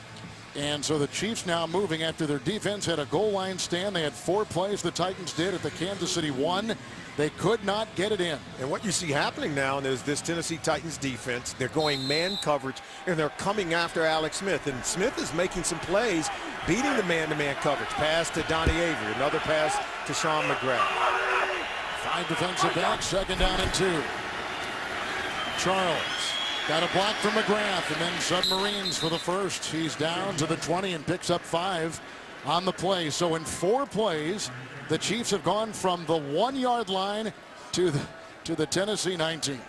A: And so the Chiefs now moving after their defense had a goal line stand. They had 4 plays the Titans did at the Kansas City 1. They could not get it in.
B: And what you see happening now is this Tennessee Titans defense. They're going man coverage, and they're coming after Alex Smith. And Smith is making some plays, beating the man-to-man coverage. Pass to Donnie Avery. Another pass to Sean McGrath.
A: 5 defensive backs, 2nd down and 2. Charles got a block from McGrath, and then Submarines for the 1st. He's down to the 20 and picks up 5 on the play. So in 4 plays, the Chiefs have gone from the 1-yard line to the Tennessee 19.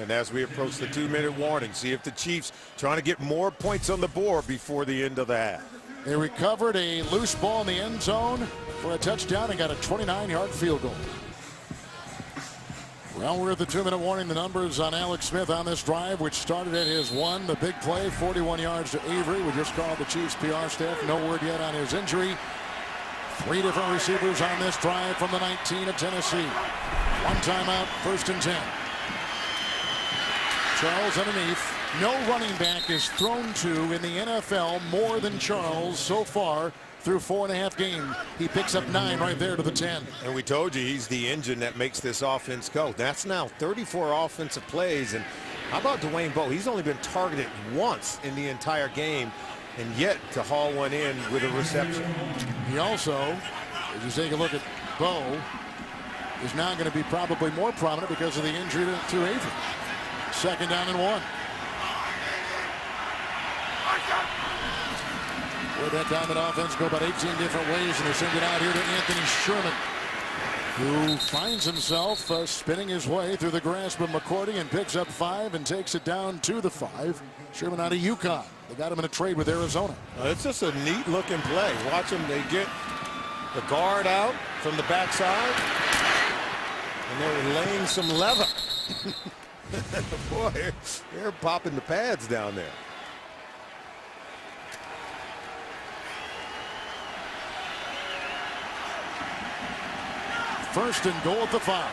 B: And as we approach the 2-minute warning, see if the Chiefs trying to get more points on the board before the end of the half.
A: They recovered a loose ball in the end zone for a touchdown and got a 29-yard field goal. Well, we're at the 2-minute warning. The numbers on Alex Smith on this drive, which started at his 1. The big play, 41 yards to Avery. We just called the Chiefs PR staff. No word yet on his injury. 3 different receivers on this drive from the 19 of Tennessee. One timeout, 1st and 10. Charles underneath. No running back is thrown to in the NFL more than Charles so far through 4.5 games. He picks up 9 right there to the 10.
B: And we told you he's the engine that makes this offense go. That's now 34 offensive plays. And how about Dwayne Bowe? He's only been targeted once in the entire game, and yet to haul one in with a reception.
A: He also, as you take a look at Bowe, is now going to be probably more prominent because of the injury to Avery. 2nd down and 1. With that time, an offense go about 18 different ways, and they send it out here to Anthony Sherman, who finds himself spinning his way through the grasp of McCourty and picks up 5 and takes it down to the 5. Sherman out of UConn. They got him in a trade with Arizona.
B: It's just a neat-looking play. Watch them. They get the guard out from the backside, and they're laying some leather. Boy, they're popping the pads down there.
A: First and goal at the 5.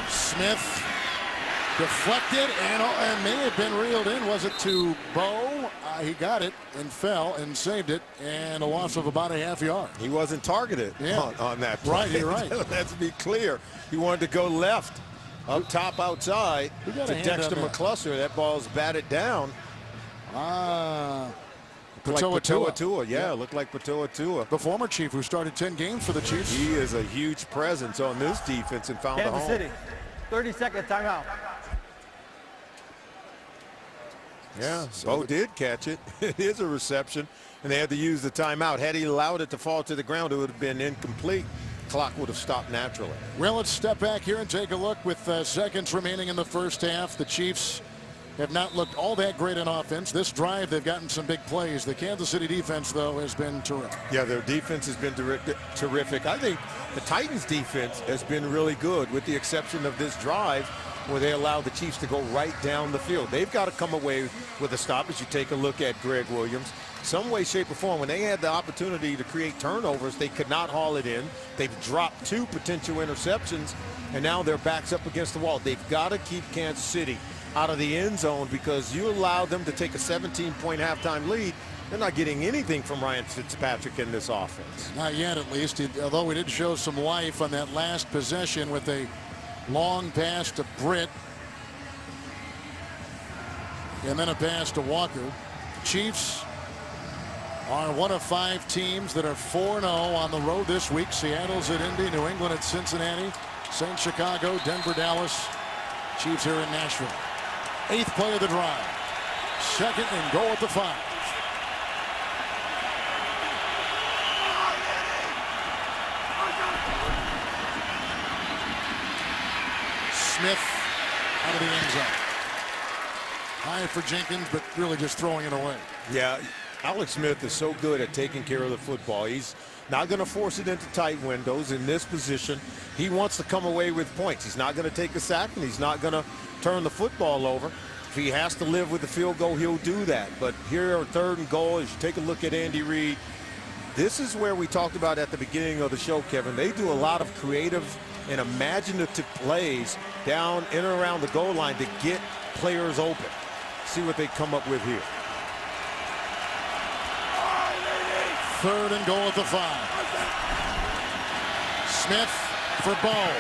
A: Smith deflected and may have been reeled in. Was it to Bowe? He got it and fell and saved it, and a loss of about a half yard.
B: He wasn't targeted on that play.
A: Right, you're right.
B: Let's be clear. He wanted to go left, up top outside to Dexter McCluster. That ball's batted down. Patua. Yeah, looked like Patua.
A: The former Chief who started 10 games for the Chiefs.
B: He is a huge presence on this defense and found a home.
C: Kansas City, 30-second timeout.
B: Yeah, Bowe did catch it. It is a reception, and they had to use the timeout. Had he allowed it to fall to the ground, it would have been incomplete. Clock would have stopped naturally.
A: Well, let's step back here and take a look with seconds remaining in the first half. The Chiefs have not looked all that great on offense. This drive, they've gotten some big plays. The Kansas City defense, though, has been terrific.
B: Yeah, their defense has been terrific. I think the Titans' defense has been really good, with the exception of this drive where they allowed the Chiefs to go right down the field. They've got to come away with a stop. As you take a look at Greg Williams, some way, shape, or form, when they had the opportunity to create turnovers, they could not haul it in. They've dropped 2 potential interceptions, and now their back's up against the wall. They've got to keep Kansas City out of the end zone, because you allow them to take a 17-point halftime lead. They're not getting anything from Ryan Fitzpatrick in this offense.
A: Not yet, at least, although we did show some life on that last possession with a long pass to Britt and then a pass to Walker. Chiefs are one of 5 teams that are 4-0 on the road this week. Seattle's at Indy, New England at Cincinnati, St. Chicago, Denver, Dallas. Chiefs here in Nashville. 8th play of the drive. 2nd and goal at the 5. Smith out of the end zone. High for Jenkins, but really just throwing it away.
B: Yeah, Alex Smith is so good at taking care of the football. He's not going to force it into tight windows in this position. He wants to come away with points. He's not going to take a sack, and he's not going to turn the football over. If he has to live with the field goal, he'll do that. But here are 3rd and goal. As you take a look at Andy Reid, this is where we talked about at the beginning of the show, Kevin. They do a lot of creative and imaginative plays down in and around the goal line to get players open. See what they come up with here.
A: 3rd and goal at the 5. Smith for Bowe.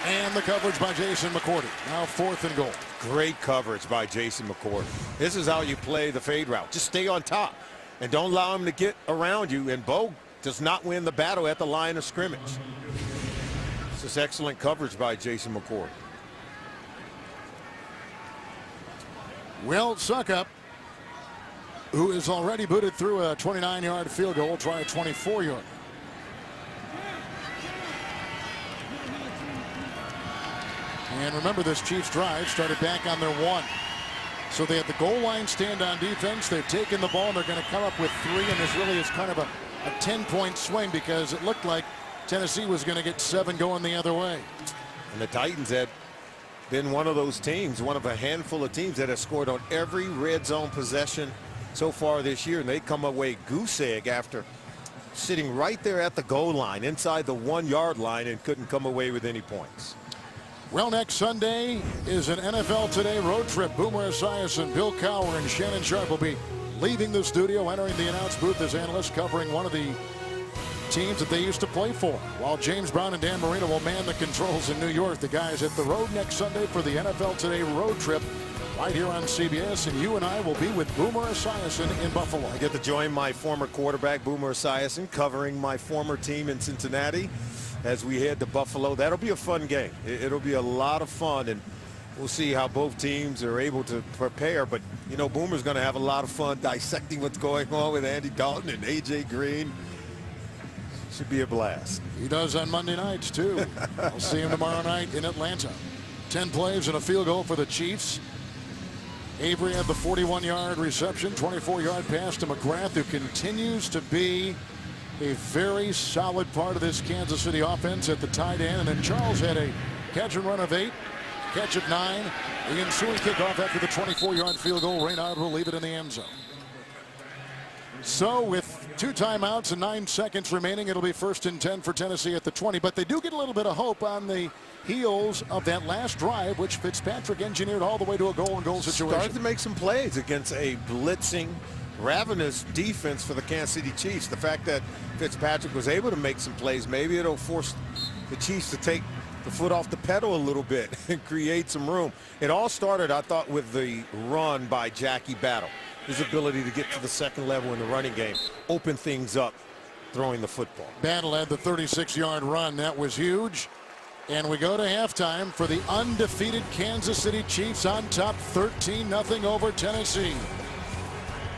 A: And the coverage by Jason McCourty. Now 4th and goal.
B: Great coverage by Jason McCourty. This is how you play the fade route. Just stay on top and don't allow him to get around you. And Bowe does not win the battle at the line of scrimmage. This is excellent coverage by Jason McCourty.
A: Will Suckup, who is already booted through a 29-yard field goal, try a 24-yard. And remember, this Chiefs drive started back on their 1. So they had the goal line stand on defense. They've taken the ball, and they're going to come up with 3, and this really is kind of a 10-point swing, because it looked like Tennessee was going to get 7 going the other way.
B: And the Titans had been one of those teams, one of a handful of teams that have scored on every red zone possession so far this year, and they come away goose egg after sitting right there at the goal line, inside the 1 yard line, and couldn't come away with any points.
A: Well, next Sunday is an NFL Today road trip. Boomer Esiason, Bill Cowher, and Shannon Sharp will be leaving the studio, entering the announce booth as analysts covering one of the teams that they used to play for, while James Brown and Dan Marino will man the controls in New York. The guys at the road next Sunday for the NFL Today road trip right here on CBS, and you and I will be with Boomer Esiason in Buffalo.
B: I get to join my former quarterback, Boomer Esiason, covering my former team in Cincinnati as we head to Buffalo. That'll be a fun game. It'll be a lot of fun, and we'll see how both teams are able to prepare. But, you know, Boomer's going to have a lot of fun dissecting what's going on with Andy Dalton and A.J. Green. Should be a blast.
A: He does on Monday nights, too. I'll see him tomorrow night in Atlanta. 10 plays and a field goal for the Chiefs. Avery had the 41-yard reception, 24-yard pass to McGrath, who continues to be a very solid part of this Kansas City offense at the tight end. And then Charles had a catch and run of 8, catch of 9. The ensuing kickoff after the 24-yard field goal. Reynard will leave it in the end zone. So with 2 timeouts and 9 seconds remaining, it'll be 1st and 10 for Tennessee at the 20. But they do get a little bit of hope on the heels of that last drive, which Fitzpatrick engineered all the way to a goal-and-goal situation.
B: Started to make some plays against a blitzing, ravenous defense for the Kansas City Chiefs. The fact that Fitzpatrick was able to make some plays, maybe it'll force the Chiefs to take the foot off the pedal a little bit and create some room. It all started, I thought, with the run by Jackie Battle. His ability to get to the second level in the running game, open things up, throwing the football.
A: Battle had the 36-yard run. That was huge. And we go to halftime for the undefeated Kansas City Chiefs on top 13-0 over Tennessee.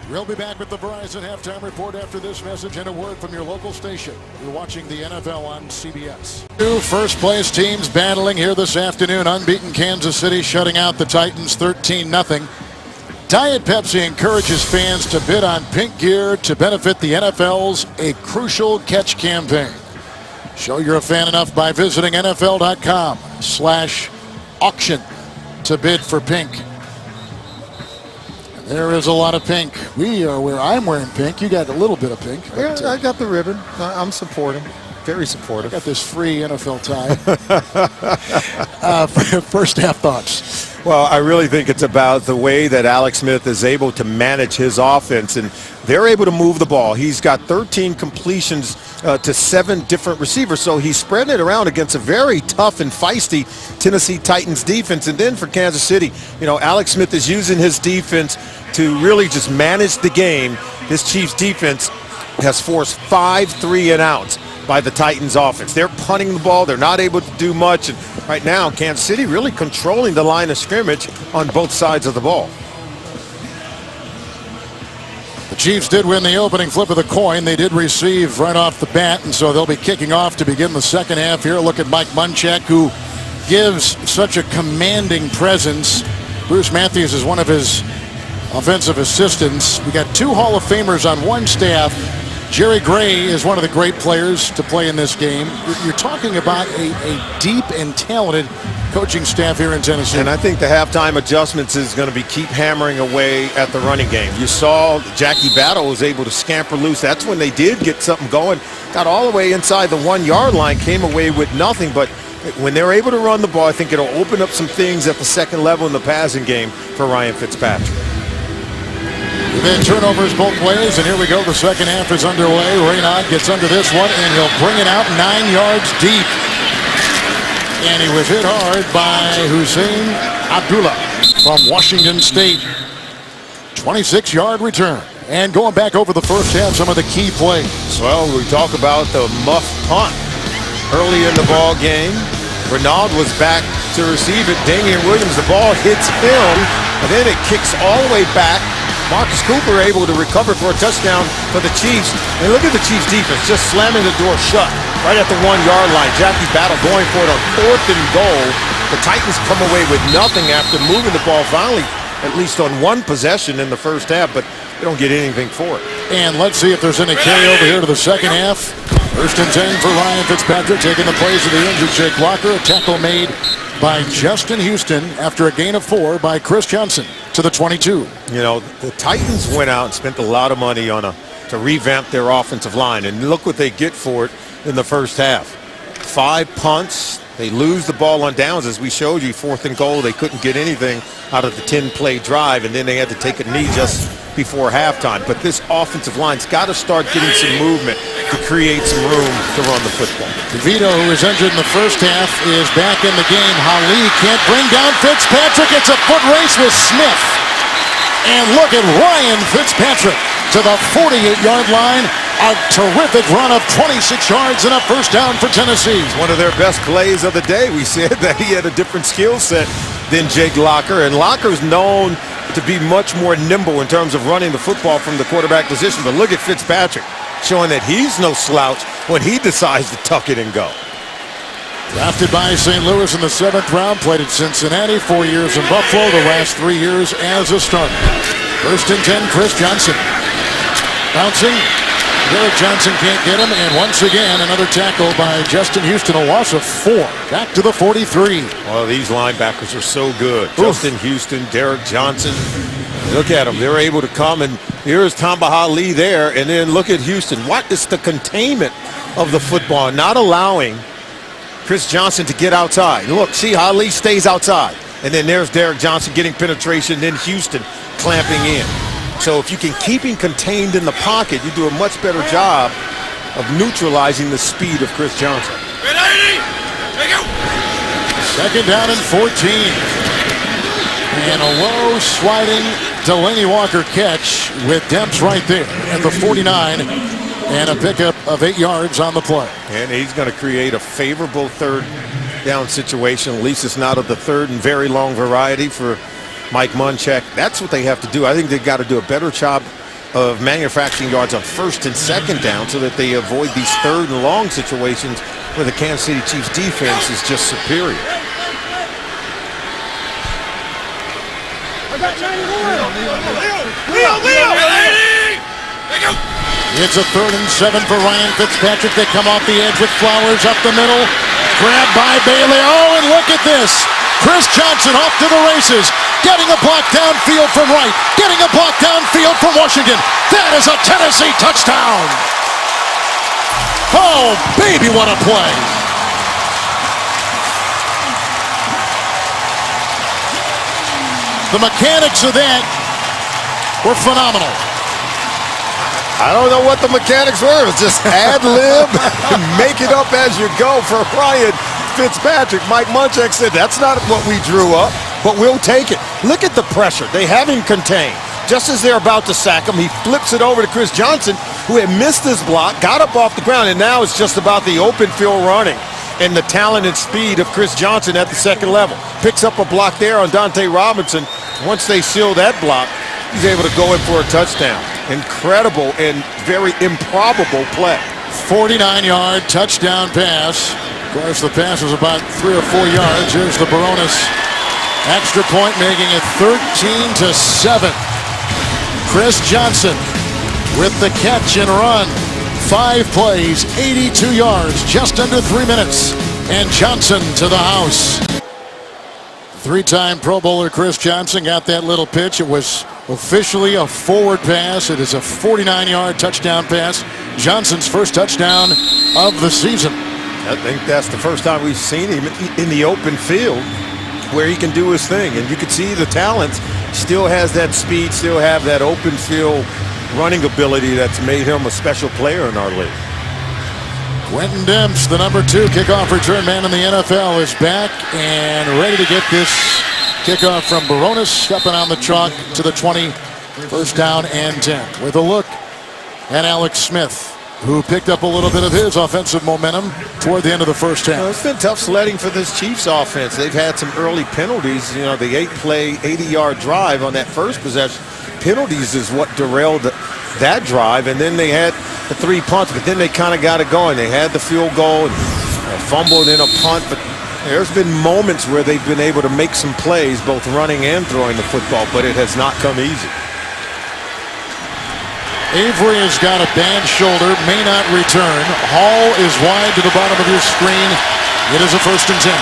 A: We'll be back with the Verizon Halftime Report after this message and a word from your local station. You're watching the NFL on CBS. 2 first-place teams battling here this afternoon. Unbeaten Kansas City shutting out the Titans 13-0. Diet Pepsi encourages fans to bid on pink gear to benefit the NFL's A Crucial Catch campaign. Show you're a fan enough by visiting NFL.com/auction to bid for pink. There is a lot of pink. I'm wearing pink. You got a little bit of pink.
B: Yeah, I got the ribbon. I'm supporting. Very supportive.
A: Got this free NFL tie. First half thoughts.
B: Well, I really think it's about the way that Alex Smith is able to manage his offense, and they're able to move the ball. He's got 13 completions to 7 different receivers, so he's spreading it around against a very tough and feisty Tennessee Titans defense. And then for Kansas City, you know, Alex Smith is using his defense to really just manage the game. This Chiefs defense has forced 5 3-and-outs by the Titans offense. They're punting the ball. They're not able to do much. And right now, Kansas City really controlling the line of scrimmage on both sides of the ball.
A: The Chiefs did win the opening flip of the coin. They did receive right off the bat, and so they'll be kicking off to begin the second half here. Look at Mike Munchak, who gives such a commanding presence. Bruce Matthews is one of his offensive assistants. We got 2 Hall of Famers on one staff. Jerry Gray is one of the great players to play in this game. You're talking about a deep and talented coaching staff here in Tennessee.
B: And I think the halftime adjustments is going to be keep hammering away at the running game. You saw Jackie Battle was able to scamper loose. That's when they did get something going. Got all the way inside the 1-yard line, came away with nothing. But when they're able to run the ball, I think it'll open up some things at the second level in the passing game for Ryan Fitzpatrick.
A: Then turnovers both ways, and here we go. The second half is underway. Reynard gets under this one, and he'll bring it out 9 yards deep. And he was hit hard by Hussein Abdullah from Washington State. 26-yard return. And going back over the first half, some of the key plays.
B: Well, we talk about the muff punt early in the ball game. Reynard was back to receive it. Damian Williams, the ball hits him, and then it kicks all the way back. Marcus Cooper able to recover for a touchdown for the Chiefs. And look at the Chiefs defense just slamming the door shut right at the 1-yard line. Jackie Battle going for it on 4th and goal. The Titans come away with nothing after moving the ball finally, at least on 1 possession in the first half, but they don't get anything for it.
A: And let's see if there's any carryover here to the second half. 1st and 10 for Ryan Fitzpatrick, taking the place of the injured Jake Locker. A tackle made by Justin Houston after a gain of 4 by Chris Johnson. to the 22.
B: You know, the Titans went out and spent a lot of money to revamp their offensive line, and look what they get for it in the first half. 5 punts. They lose the ball on downs, as we showed you. 4th and goal. They couldn't get anything out of the 10-play drive, and then they had to take a knee just before halftime. But this offensive line's got to start getting some movement to create some room to run the football.
A: DeVito, who was injured in the first half, is back in the game. Hali can't bring down Fitzpatrick. It's a foot race with Smith. And look at Ryan Fitzpatrick to the 48-yard line. A terrific run of 26 yards and a first down for Tennessee.
B: One of their best plays of the day. We said that he had a different skill set than Jake Locker, and Locker's known to be much more nimble in terms of running the football from the quarterback position. But look at Fitzpatrick, showing that he's no slouch when he decides to tuck it and go.
A: Drafted by St. Louis in the 7th round, played at Cincinnati, 4 years in Buffalo, the last 3 years as a starter. 1st and 10, Chris Johnson. Bouncing. Derek Johnson can't get him, and once again, another tackle by Justin Houston, a loss of 4. Back to the 43.
B: Well, these linebackers are so good.
A: Oof.
B: Justin Houston, Derek Johnson. Look at them. They're able to come, and here's Tamba Hali there, and then look at Houston. What is the containment of the football, not allowing Chris Johnson to get outside? Look, see, Hali stays outside, and then there's Derek Johnson getting penetration, then Houston clamping in. So if you can keep him contained in the pocket, you do a much better job of neutralizing the speed of Chris Johnson.
F: Ready? Take it.
A: 2nd down and 14. And a low sliding Delaney Walker catch with Demps right there at the 49. And a pickup of 8 yards on the play.
B: And he's going to create a favorable 3rd down situation. At least it's not of the 3rd and very long variety for Mike Munchak. That's what they have to do. I think they've got to do a better job of manufacturing yards on 1st and 2nd down so that they avoid these 3rd and long situations where the Kansas City Chiefs defense is just superior.
F: Leo! Ready? Take it.
A: It's a 3rd and 7 for Ryan Fitzpatrick. They come off the edge with Flowers up the middle. Grabbed by Bailey. Oh, and look at this. Chris Johnson off to the races. Getting a block downfield from Wright. Getting a block downfield from Washington. That is a Tennessee touchdown. Oh, baby, what a play. The mechanics of that were phenomenal.
B: I don't know what the mechanics were. It's just ad-lib and make it up as you go for Ryan Fitzpatrick. Mike Munchak said, that's not what we drew up, but we'll take it. Look at the pressure. They have him contained. Just as they're about to sack him, he flips it over to Chris Johnson, who had missed his block, got up off the ground, and now it's just about the open field running and the talent and speed of Chris Johnson at the 2nd level. Picks up a block there on Dante Robinson. Once they seal that block, he's able to go in for a touchdown. Incredible and very improbable play.
A: 49-yard touchdown pass. Of course, the pass was about 3 or 4 yards. Here's the Barones extra point, making it 13-7. Chris Johnson with the catch and run. 5 plays, 82 yards, just under 3 minutes. And Johnson to the house. 3-time Pro Bowler Chris Johnson got that little pitch. It was officially a forward pass. It is a 49-yard touchdown pass. Johnson's first touchdown of the season.
B: I think that's the first time we've seen him in the open field where he can do his thing. And you can see the talent. Still has that speed, still have that open field running ability that's made him a special player in our league.
A: Quentin Demps, the number 2 kickoff return man in the NFL, is back and ready to get this kickoff from Barones, stepping on the chalk to the 20, 1st down and 10. With a look at Alex Smith, who picked up a little bit of his offensive momentum toward the end of the first half.
B: Well, it's been tough sledding for this Chiefs offense. They've had some early penalties. You know, the 8-play, 80-yard drive on that first possession. Penalties is what derailed that drive, and then they had the 3 punts, but then they kind of got it going. They had the field goal and fumbled in a punt, but there's been moments where they've been able to make some plays, both running and throwing the football, but it has not come easy.
A: Avery has got a bad shoulder, may not return. Hall is wide to the bottom of your screen. It is a 1st and 10.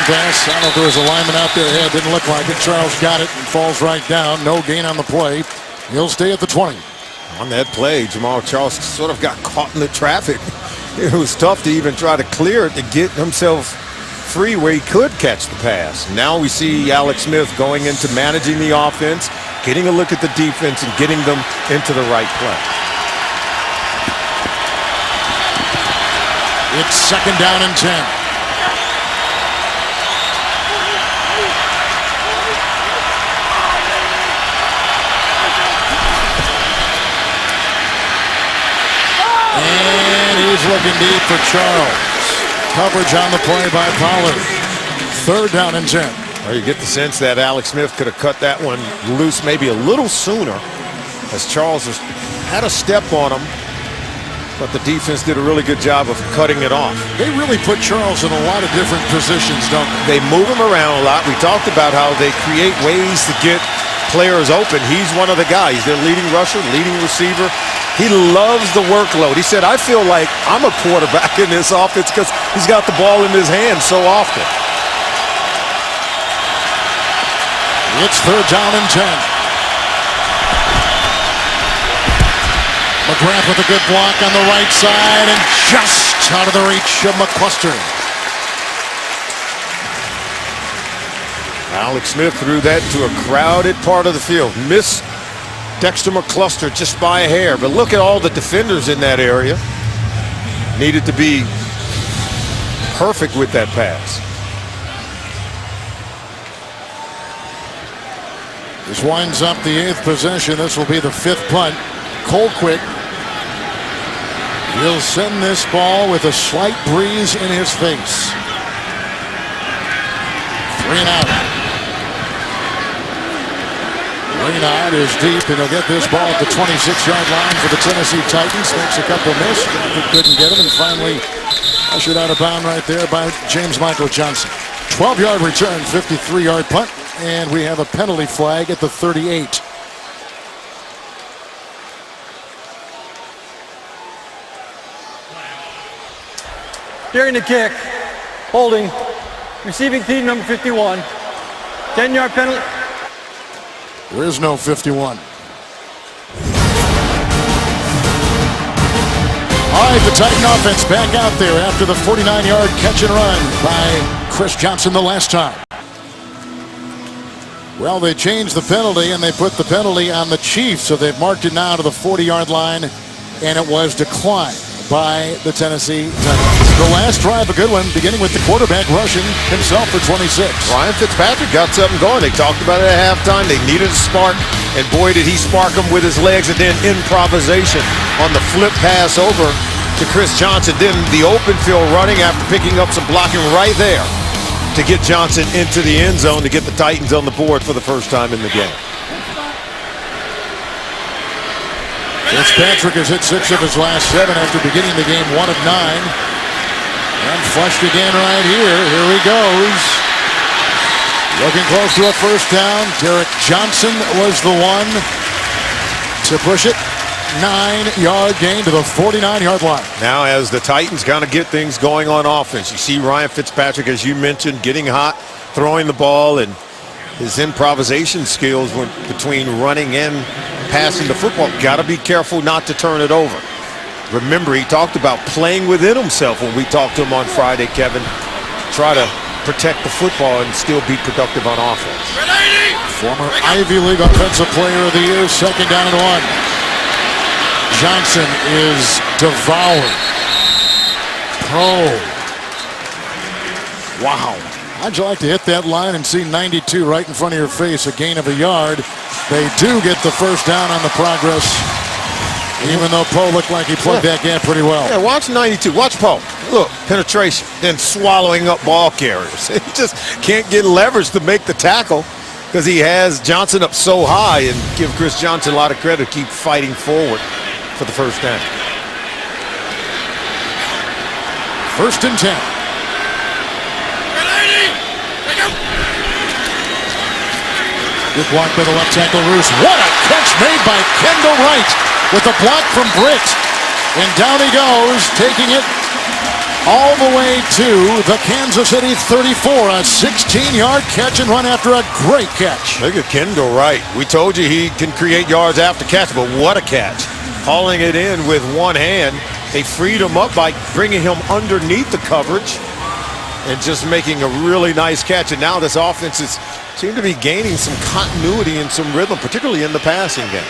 A: pass. I don't know if there was a lineman out there ahead. Didn't look like it. Charles got it and falls right down. No gain on the play. He'll stay at the 20.
B: On that play, Jamal Charles sort of got caught in the traffic. It was tough to even try to clear it to get himself free where he could catch the pass. Now we see Alex Smith going into managing the offense, getting a look at the defense, and getting them into the right play.
A: It's second down and 10. And he's looking deep for Charles. Coverage on the play by Pollard. Third down and 10.
B: Well, you get the sense that Alex Smith could have cut that one loose maybe a little sooner, as Charles had a step on him, but the defense did a really good job of cutting it off.
A: They really put Charles in a lot of different positions, don't they?
B: They move him around a lot. We talked about how they create ways to get players open. He's one of the guys. Their leading rusher, leading receiver. He loves the workload. He said, I feel like I'm a quarterback in this offense because he's got the ball in his hands so often.
A: It's third down and 10. McGrath with a good block on the right side and just out of the reach of McCluster.
B: Alex Smith threw that to a crowded part of the field. Missed Dexter McCluster just by a hair, but look at all the defenders in that area. Needed to be perfect with that pass.
A: This winds up the 8th possession. This will be the 5th punt. Colquitt. He'll send this ball with a slight breeze in his face. 3 and out. Raynard is deep, and he'll get this ball at the 26-yard line for the Tennessee Titans. Makes a couple miss. Couldn't get him, and finally ushered out of bounds right there by James Michael Johnson. 12-yard return, 53-yard punt, and we have a penalty flag at the 38.
C: During the kick, holding, receiving team number 51, 10-yard penalty.
A: There is no 51. All right, the Titan offense back out there after the 49-yard catch and run by Chris Johnson the last time. Well, they changed the penalty, and they put the penalty on the Chiefs, so they've marked it now to the 40-yard line, and it was declined by the Tennessee Titans. The last drive, a good one, beginning with the quarterback rushing himself for 26.
B: Ryan Fitzpatrick got something going. They talked about it at halftime. They needed a spark, and boy, did he spark them with his legs, and then improvisation on the flip pass over to Chris Johnson. Then the open field running after picking up some blocking right there to get Johnson into the end zone to get the Titans on the board for the first time in the game.
A: Fitzpatrick has hit 6 of his last 7 after beginning the game 1 of 9. And flushed again right here. Here he goes. Looking close to a first down. Derek Johnson was the one to push it. 9-yard gain to the 49-yard line.
B: Now as the Titans kind of get things going on offense, you see Ryan Fitzpatrick, as you mentioned, getting hot, throwing the ball, and his improvisation skills went between running and passing the football. Got to be careful not to turn it over. Remember, he talked about playing within himself when we talked to him on Friday, Kevin. Try to protect the football and still be productive on offense.
A: Former Ivy League Offensive Player of the Year, second down and 1. Johnson is devoured. Wow. How'd you like to hit that line and see 92 right in front of your face, a gain of a yard? They do get the first down on the progress, even though Poe looked like he plugged that gap pretty well.
B: Yeah, watch 92. Watch Poe. Look, penetration, then swallowing up ball carriers. He just can't get leverage to make the tackle because he has Johnson up so high, and give Chris Johnson a lot of credit to keep fighting forward for the first down.
A: First and 10. Good block by the left tackle, Roos. What a catch made by Kendall Wright with a block from Britt. And down he goes, taking it all the way to the Kansas City 34. A 16-yard catch and run after a great catch.
B: Look at Kendall Wright. We told you he can create yards after catch, but what a catch. Hauling it in with one hand. They freed him up by bringing him underneath the coverage and just making a really nice catch. And now this offense seems to be gaining some continuity and some rhythm, particularly in the passing game.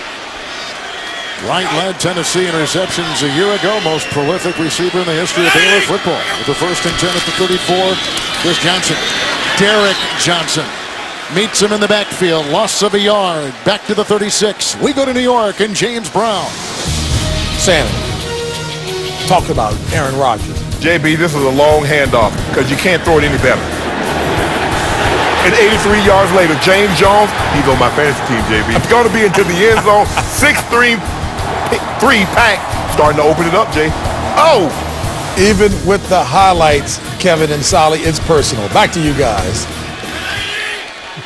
A: Wright led Tennessee in receptions a year ago, most prolific receiver in the history of Baylor football. With the 1st and 10 at the 34, here's Johnson. Derek Johnson meets him in the backfield, loss of a yard, back to the 36. We go to New York and James Brown.
D: Sammy, talk about Aaron Rodgers.
E: JB, this is a long handoff because you can't throw it any better. And 83 yards later, James Jones, he's on my fantasy team, JB. He's going to be into the end zone. 6'3", 3-pack, starting to open it up, Jay. Oh!
D: Even with the highlights, Kevin and Solly, it's personal. Back to you guys.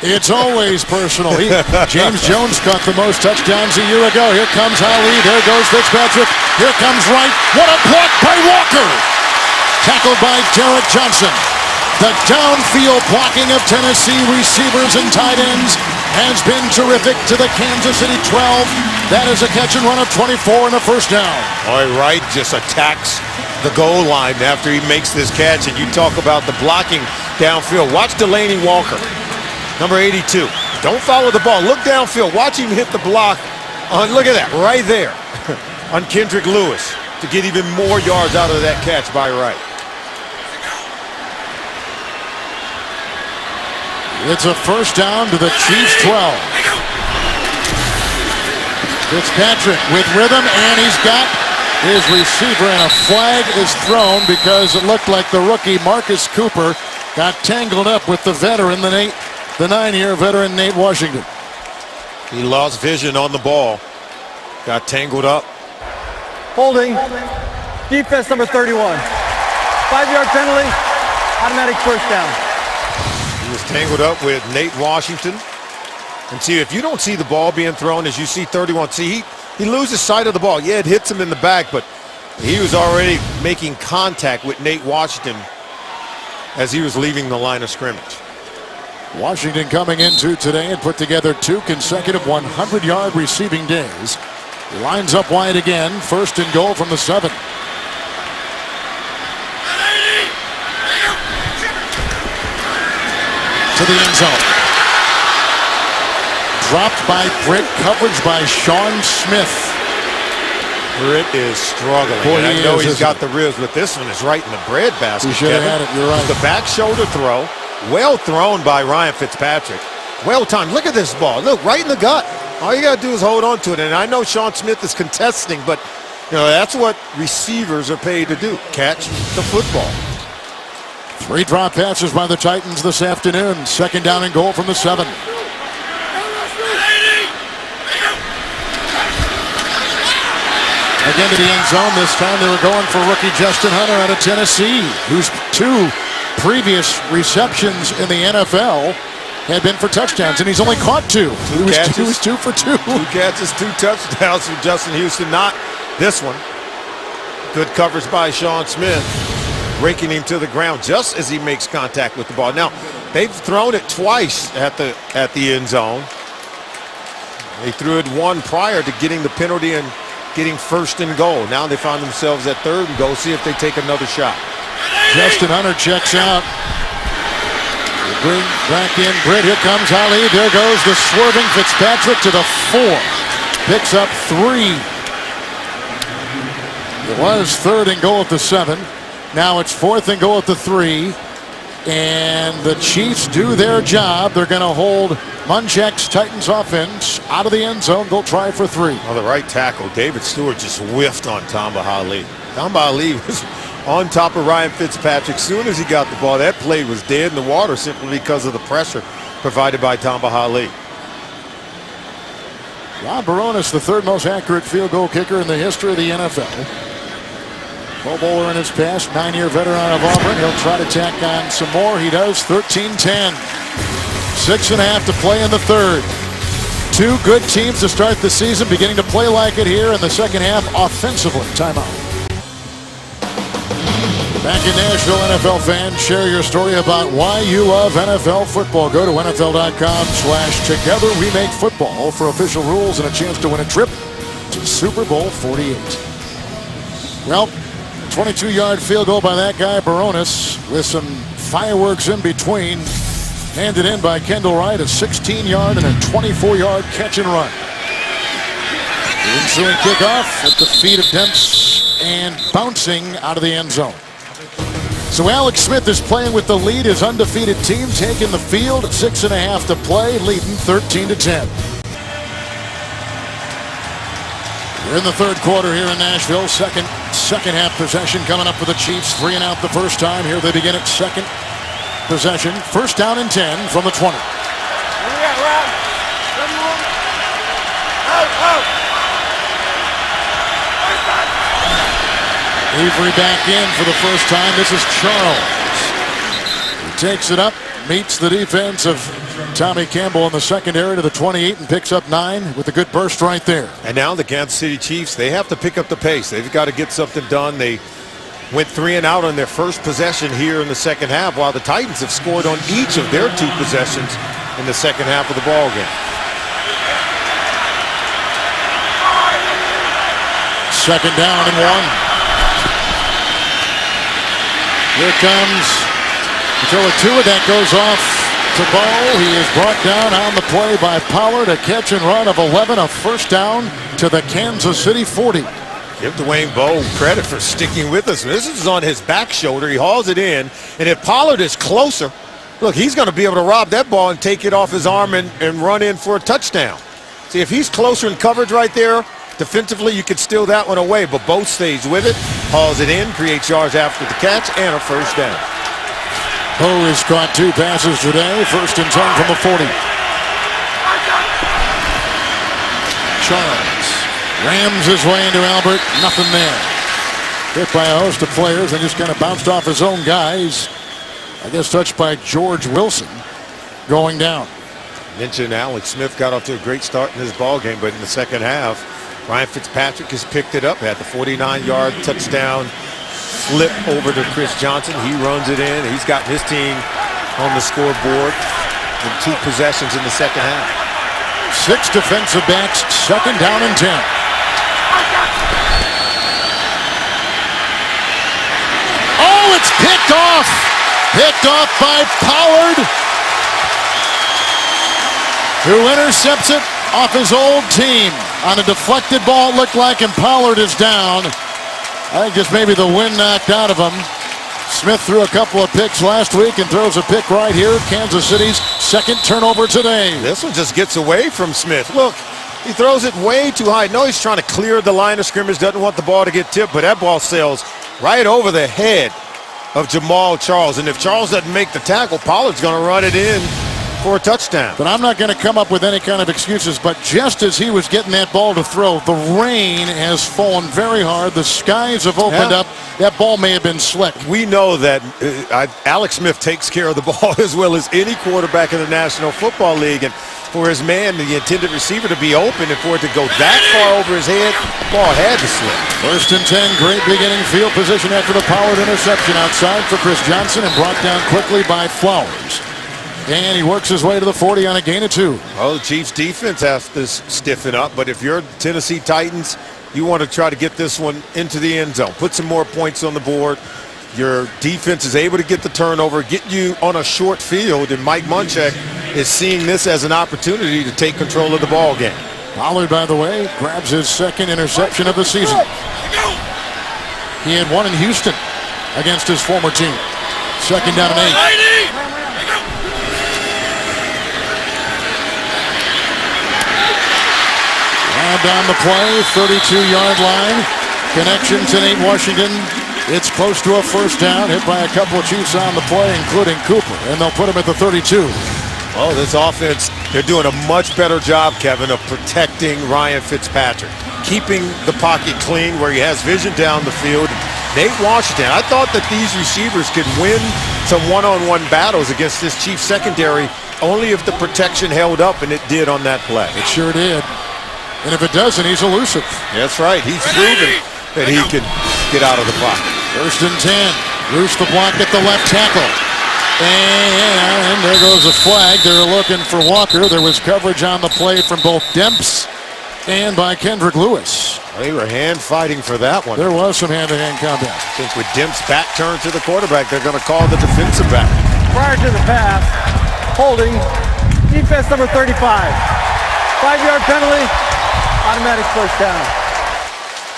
A: It's always personal. James Jones caught the most touchdowns a year ago. Here comes Ali. There goes Fitzpatrick. Here comes Wright. What a block by Walker. Tackled by Derek Johnson. The downfield blocking of Tennessee receivers and tight ends has been terrific to the Kansas City 12. That is a catch and run of 24 and a first down.
B: All right, Wright just attacks the goal line after he makes this catch. And you talk about the blocking downfield. Watch Delaney Walker, number 82. Don't follow the ball. Look downfield. Watch him hit the block. Look at that, right there on Kendrick Lewis to get even more yards out of that catch by Wright.
A: It's a first down to the Chiefs 12. Fitzpatrick with rhythm, and he's got his receiver, and a flag is thrown because it looked like the rookie Marcus Cooper got tangled up with the veteran, the 9-year veteran Nate Washington.
B: He lost vision on the ball, got tangled up.
C: Holding. Defense number 31. 5-yard penalty. Automatic first down.
B: He was tangled up with Nate Washington. And see, if you don't see the ball being thrown as you see 31, see, he loses sight of the ball. Yeah, it hits him in the back, but he was already making contact with Nate Washington as he was leaving the line of scrimmage.
A: Washington coming into today and put together 2 consecutive 100-yard receiving days. Lines up wide again, 1st and goal from the 7. To the end zone. Dropped by Britt, coverage by Sean Smith.
B: Britt is struggling.
A: Boy,
B: and I
A: he
B: know
A: is,
B: he's got the ribs, but this one is right in the breadbasket.
A: He should have had it, you're right.
B: The back shoulder throw, well thrown by Ryan Fitzpatrick. Well timed. Look at this ball. Look, right in the gut. All you got to do is hold on to it. And I know Sean Smith is contesting, but you know that's what receivers are paid to do, catch the football.
A: 3 drop passes by the Titans this afternoon. 2nd down and goal from the 7. Again to the end zone. This time they were going for rookie Justin Hunter out of Tennessee, whose 2 previous receptions in the NFL had been for touchdowns, and he's only caught 2. He was 2 for 2.
B: 2 catches, 2 touchdowns from Justin Houston. Not this one. Good coverage by Sean Smith, breaking him to the ground just as he makes contact with the ball. Now, they've thrown it twice at the end zone. They threw it one prior to getting the penalty and getting 1st and goal. Now they find themselves at 3rd and goal. See if they take another shot.
A: Justin Hunter checks out. Bring back in Britt. Here comes Ali. There goes the swerving Fitzpatrick to the 4. Picks up 3. It was 3rd and goal at the 7. Now it's 4th and goal at the 3. And the Chiefs do their job. They're going to hold Munchak's Titans offense out of the end zone. They'll try for 3.
B: On the right tackle, David Stewart just whiffed on Tamba Hali. Tamba Hali was on top of Ryan Fitzpatrick. As soon as he got the ball, that play was dead in the water simply because of the pressure provided by Tamba Hali.
A: Ron Baronis, the 3rd most accurate field goal kicker in the history of the NFL. Pro Bowler in his past, 9-year veteran out of Auburn. He'll try to tack on some more. He does. 13-10. 6.5 to play in the 3rd. 2 good teams to start the season, beginning to play like it here in the second half offensively. Timeout. Back in Nashville, NFL fans, share your story about why you love NFL football. Go to NFL.com/Together We Make Football for official rules and a chance to win a trip to Super Bowl 48. Well, 22-yard field goal by that guy, Baronis, with some fireworks in between. Handed in by Kendall Wright, a 16-yard and a 24-yard catch and run. The ensuing kickoff at the feet of Dempsey and bouncing out of the end zone. So Alex Smith is playing with the lead. His undefeated team taking the field. 6.5 to play, leading 13-10. We're in the third quarter here in Nashville. Second half possession coming up for the Chiefs. 3 and out the first time. Here they begin at second possession. First down and 10 from the 20. Avery back in for the first time. This is Charles. He takes it up, meets the defense of Tommy Campbell in the secondary to the 28 and picks up 9 with a good burst right there.
B: And now the Kansas City Chiefs, they have to pick up the pace. They've got to get something done. They went 3 and out on their first possession here in the second half, while the Titans have scored on each of their 2 possessions in the second half of the ball game.
A: Second down and 1. Here comes Tua. That goes off to Bo. He is brought down on the play by Pollard. A catch and run of 11, a first down to the Kansas City 40.
B: Give Dwayne Bowe credit for sticking with us. This is on his back shoulder. He hauls it in. And if Pollard is closer, look, he's going to be able to rob that ball and take it off his arm and run in for a touchdown. See, if he's closer in coverage right there, defensively, you could steal that one away, but Bowe stays with it, hauls it in, creates yards after the catch, and a first down.
A: Bowe has caught 2 passes today. First and 10 from the 40. Charles rams his way into Albert. Nothing there. Hit by a host of players and just kind of bounced off his own guys. I guess touched by George Wilson going down.
B: Mentioned Alex Smith got off to a great start in this ball game, but in the second half, Ryan Fitzpatrick has picked it up, had the 49-yard touchdown flip over to Chris Johnson. He runs it in. He's got his team on the scoreboard in 2 possessions in the second half.
A: 6 defensive backs, second down and 10. Oh, it's picked off. Picked off by Pollard, who intercepts it off his old team. On a deflected ball, it looked like, and Pollard is down. I think just maybe the wind knocked out of him. Smith threw a couple of picks last week and throws a pick right here. Kansas City's second turnover today.
B: This one just gets away from Smith. Look, he throws it way too high. No, he's trying to clear the line of scrimmage, doesn't want the ball to get tipped, but that ball sails right over the head of Jamal Charles. And if Charles doesn't make the tackle, Pollard's going to run it in for a touchdown.
A: But I'm not going to come up with any kind of excuses, but just as he was getting that ball to throw, the rain has fallen very hard. The skies have opened up. That ball may have been slick.
B: We know that Alex Smith takes care of the ball as well as any quarterback in the National Football League. And for his man, the intended receiver, to be open and for it to go that far over his head, the ball had to slip.
A: First and 10, great beginning field position after the Pollard interception outside for Chris Johnson and brought down quickly by Flowers. And he works his way to the 40 on a gain of 2.
B: Well, the Chiefs defense has to stiffen up, but if you're Tennessee Titans, you want to try to get this one into the end zone. Put some more points on the board. Your defense is able to get the turnover, get you on a short field, and Mike Munchak is seeing this as an opportunity to take control of the ball game.
A: Pollard, by the way, grabs his second interception of the season. He had one in Houston against his former team. Second down and 8. Down the play, 32-yard line. Connection to Nate Washington. It's close to a first down, hit by a couple of Chiefs on the play, including Cooper, and they'll put him at the 32.
B: Oh, this offense, they're doing a much better job, Kevin, of protecting Ryan Fitzpatrick. Keeping the pocket clean where he has vision down the field. Nate Washington, I thought that these receivers could win some one-on-one battles against this Chiefs secondary only if the protection held up, and it did on that play.
A: It sure did. And if it doesn't, he's elusive.
B: That's right. He's proven that he can get out of the pocket.
A: First and 10. Roos the block at the left tackle. And there goes a flag. They're looking for Walker. There was coverage on the play from both Demps and by Kendrick Lewis.
B: They were hand fighting for that one.
A: There was some hand-to-hand combat.
B: I think with Demps' back turned to the quarterback, they're going to call the defensive back.
C: Prior to the pass, holding, defense number 35. 5-yard penalty, automatic first down.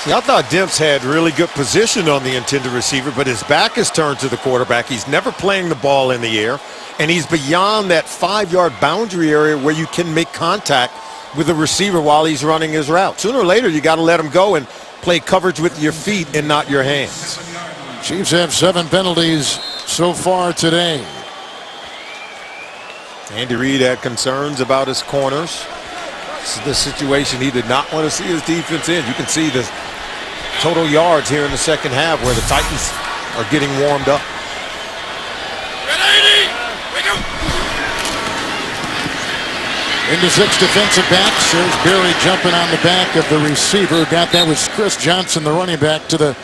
B: See, I thought Demps had really good position on the intended receiver, but his back is turned to the quarterback. He's never playing the ball in the air, and he's beyond that 5-yard boundary area where you can make contact with the receiver while he's running his route. Sooner or later, you got to let him go and play coverage with your feet and not your hands.
A: Chiefs have 7 penalties so far today.
B: Andy Reid had concerns about his corners. This is the situation he did not want to see his defense in. You can see the total yards here in the second half where the Titans are getting warmed up.
F: Ready? We go.
A: Into 6 defensive backs. There's Berry jumping on the back of the receiver. Got that was Chris Johnson, the running back, to the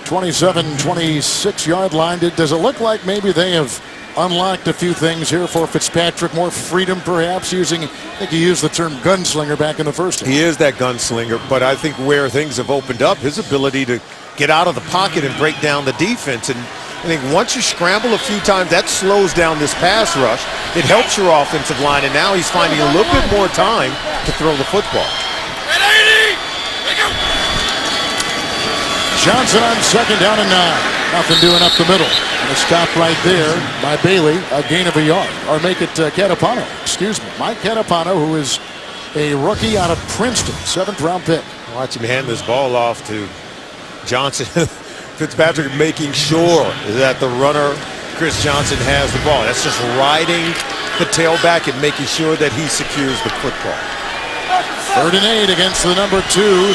A: 27, 26-yard line. Does it look like maybe they have unlocked a few things here for Fitzpatrick? More freedom, perhaps, using, I think he used the term gunslinger back in the first half.
B: He is that gunslinger, but I think where things have opened up, his ability to get out of the pocket and break down the defense. And I think once you scramble a few times, that slows down this pass rush. It helps your offensive line, and now he's finding a little bit more time to throw the football.
F: Ready? We go.
A: Johnson on 2nd down and 9. Nothing doing up the middle. And a stop right there by Bailey. A gain of a yard. Or make it Catapano. Excuse me. Mike Catapano, who is a rookie out of Princeton. 7th-round pick.
B: Watch him hand this ball off to Johnson. Fitzpatrick making sure that the runner, Chris Johnson, has the ball. That's just riding the tailback and making sure that he secures the football.
A: 3rd and 8 against the number 2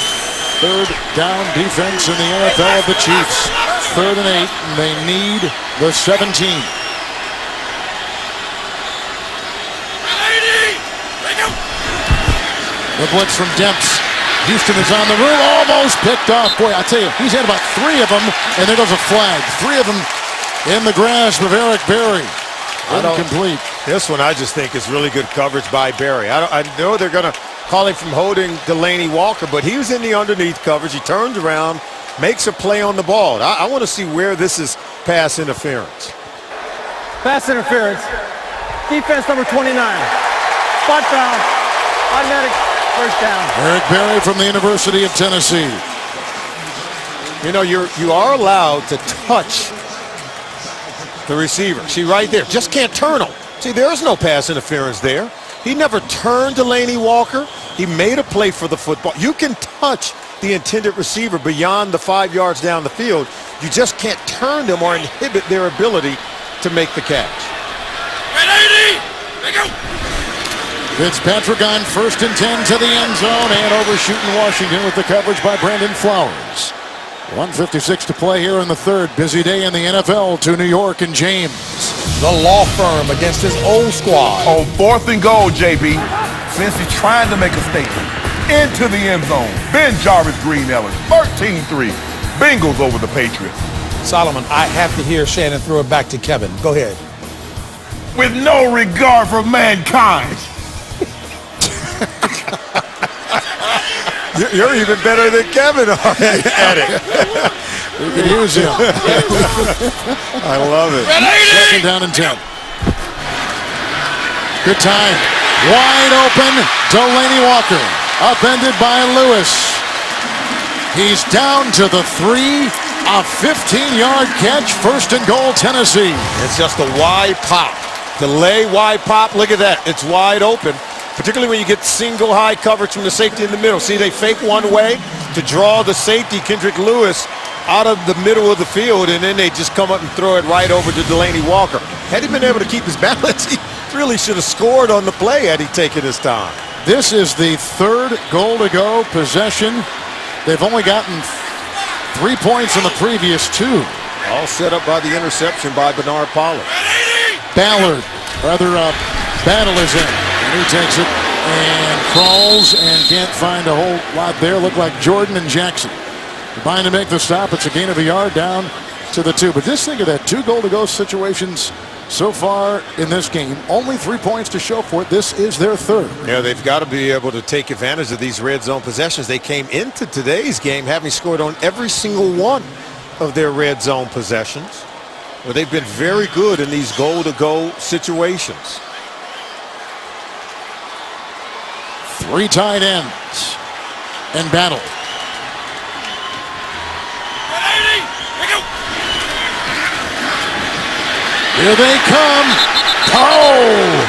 A: third down defense in the NFL of the Chiefs. 3rd and 8, and they need the 17. The blitz from Demps. Houston is on the move, almost picked off. Boy, I tell you, he's had about 3 of them, and there goes a flag. 3 of them in the grasp of Eric Berry. Incomplete.
B: This one I just think is really good coverage by Berry. I know they're going to call him from holding Delanie Walker, but he was in the underneath coverage. He turns around, makes a play on the ball. I want to see where this is pass interference.
C: Pass interference, defense number 29. Spot foul, automatic first down.
A: Eric Berry from the University of Tennessee.
B: You know, you are allowed to touch the receiver. See right there, just can't turn him. See, there's no pass interference there. He never turned Delanie Walker. He made a play for the football. You can touch the intended receiver beyond the 5 yards down the field. You just can't turn them or inhibit their ability to make the catch.
F: Ready? We go.
A: Fitzpatrick on 1st and 10 to the end zone and overshooting Washington with the coverage by Brandon Flowers. 1:56 to play here in the 3rd. Busy day in the NFL to New York and James.
D: The law firm against his old squad.
E: On 4th and goal, JB, Cincy trying to make a statement. Into the end zone. Ben Jarvis Green Ellis, 13-3. Bengals over the Patriots.
D: Solomon, I have to hear Shannon throw it back to Kevin. Go ahead.
E: With no regard for mankind.
B: You're even better than Kevin at it.
A: We can use him.
B: I love it.
A: 2nd down and 10. Good time. Wide open. Delanie Walker. Upended by Lewis. He's down to the 3. A 15-yard catch. 1st and goal, Tennessee.
B: It's just a wide pop. Delay, wide pop. Look at that. It's wide open. Particularly when you get single high coverage from the safety in the middle. See, they fake one way to draw the safety, Kendrick Lewis, out of the middle of the field, and then they just come up and throw it right over to Delanie Walker. Had he been able to keep his balance, he really should have scored on the play had he taken his time.
A: This is the 3rd goal-to-go possession. They've only gotten 3 points in the previous 2.
B: All set up by the interception by Bernard Pollard.
A: Battle is in. And he takes it and crawls and can't find a whole lot there. Look like Jordan and Jackson combined to make the stop. It's a gain of a yard down to the 2. But just think of that, 2 goal-to-go situations so far in this game. Only 3 points to show for it. This is their 3rd.
B: Yeah, they've got to be able to take advantage of these red zone possessions. They came into today's game having scored on every single one of their red zone possessions. Well, they've been very good in these goal-to-go situations.
A: 3 tight ends in battle. Here they come. Poe!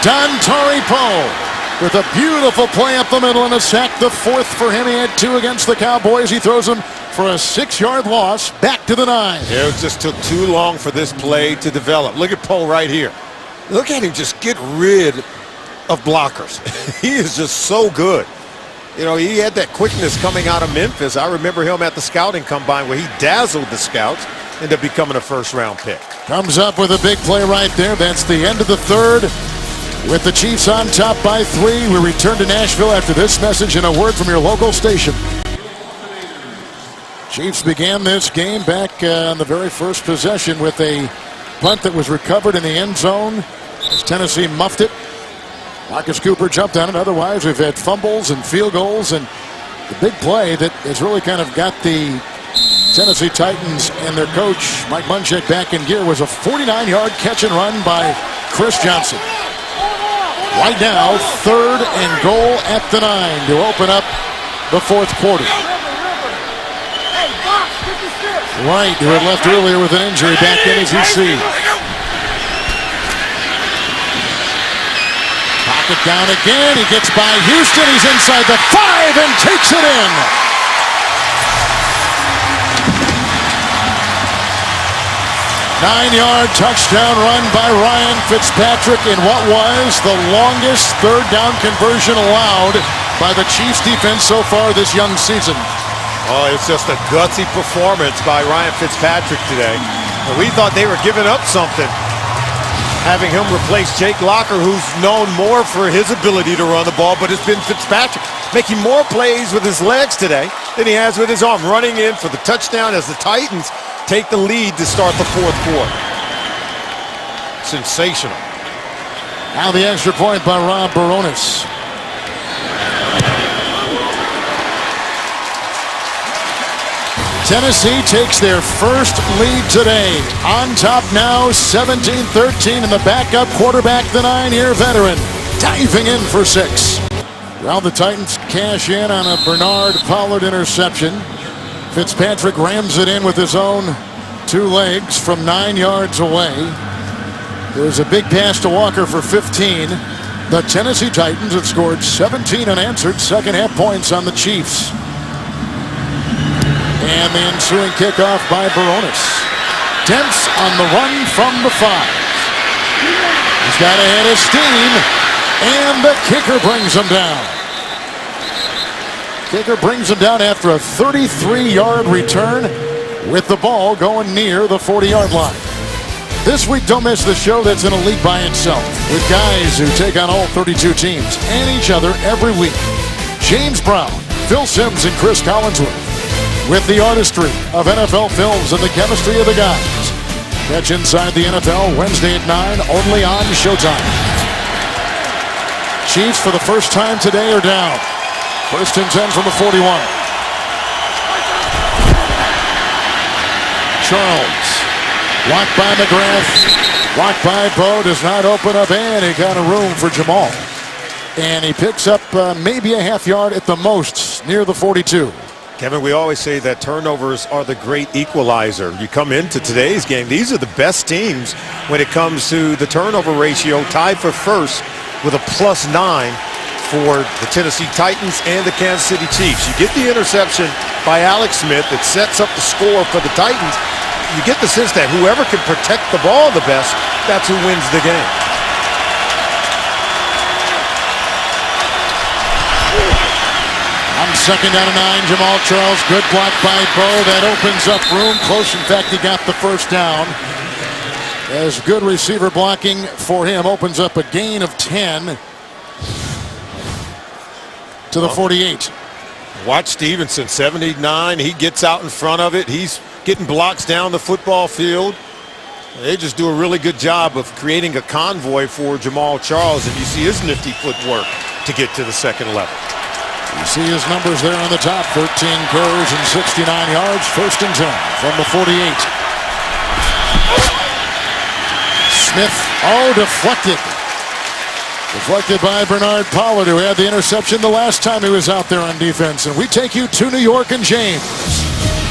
A: Dontari Poe with a beautiful play up the middle and a sack, the 4th for him. He had 2 against the Cowboys. He throws them for a 6-yard loss back to the 9.
B: Yeah, it just took too long for this play to develop. Look at Poe right here. Look at him just get rid of blockers. He is just so good. You know, he had that quickness coming out of Memphis. I remember him at the scouting combine where he dazzled the scouts, ended up becoming a first-round pick.
A: Comes up with a big play right there. That's the end of the 3rd. With the Chiefs on top by 3, we return to Nashville after this message and a word from your local station. Chiefs began this game back on the very first possession with a punt that was recovered in the end zone as Tennessee muffed it. Marcus Cooper jumped on it. Otherwise, we've had fumbles and field goals, and the big play that has really kind of got the Tennessee Titans and their coach, Mike Munchak, back in gear was a 49-yard catch and run by Chris Johnson. Right now, 3rd and goal at the 9 to open up the 4th quarter. Wright, who had left earlier with an injury, back in as you see. Pocket down again. He gets by Houston. He's inside the 5 and takes it in. Nine-yard touchdown run by Ryan Fitzpatrick in what was the longest 3rd down conversion allowed by the Chiefs defense so far this young season.
B: Oh, it's just a gutsy performance by Ryan Fitzpatrick today. And we thought they were giving up something, having him replace Jake Locker, who's known more for his ability to run the ball, but it's been Fitzpatrick making more plays with his legs today than he has with his arm, running in for the touchdown as the Titans take the lead to start the 4th quarter. Sensational.
A: Now the extra point by Rob Baronis. Tennessee takes their first lead today. On top now, 17-13, and the backup quarterback, the 9-year veteran, diving in for 6. Well, the Titans cash in on a Bernard Pollard interception. Fitzpatrick rams it in with his own 2 legs from 9 yards away. There's a big pass to Walker for 15. The Tennessee Titans have scored 17 unanswered second-half points on the Chiefs. And the ensuing kickoff by Baronis. Dents on the run from the 5. He's got a head of steam, and the kicker brings him down. Kicker brings him down after a 33-yard return with the ball going near the 40-yard line. This week, don't miss the show that's in a league by itself with guys who take on all 32 teams and each other every week. James Brown, Phil Simms, and Chris Collinsworth with the artistry of NFL films and the chemistry of the guys. Catch Inside the NFL Wednesday at 9 only on Showtime. Chiefs for the first time today are down. 1st and 10 from the 41. Charles. Blocked by McGrath. Blocked by Poe. Does not open up any kind of room for Jamal. And he picks up maybe a half yard at the most near the 42.
B: Kevin, we always say that turnovers are the great equalizer. You come into today's game, these are the best teams when it comes to the turnover ratio, tied for first with a +9 for the Tennessee Titans and the Kansas City Chiefs. You get the interception by Alex Smith that sets up the score for the Titans. You get the sense that whoever can protect the ball the best, that's who wins the game.
A: On 2nd down and 9, Jamal Charles, good block by Poe. That opens up room. Close, in fact, he got the first down. As good receiver blocking for him opens up a gain of 10 to the 48.
B: Watch Stevenson, 79. He gets out in front of it. He's getting blocks down the football field. They just do a really good job of creating a convoy for Jamaal Charles, and you see his nifty footwork to get to the second level.
A: You see his numbers there on the top, 13 carries and 69 yards, 1st and 10 from the 48. Smith, deflected. Deflected by Bernard Pollard, who had the interception the last time he was out there on defense. And we take you to New York and James.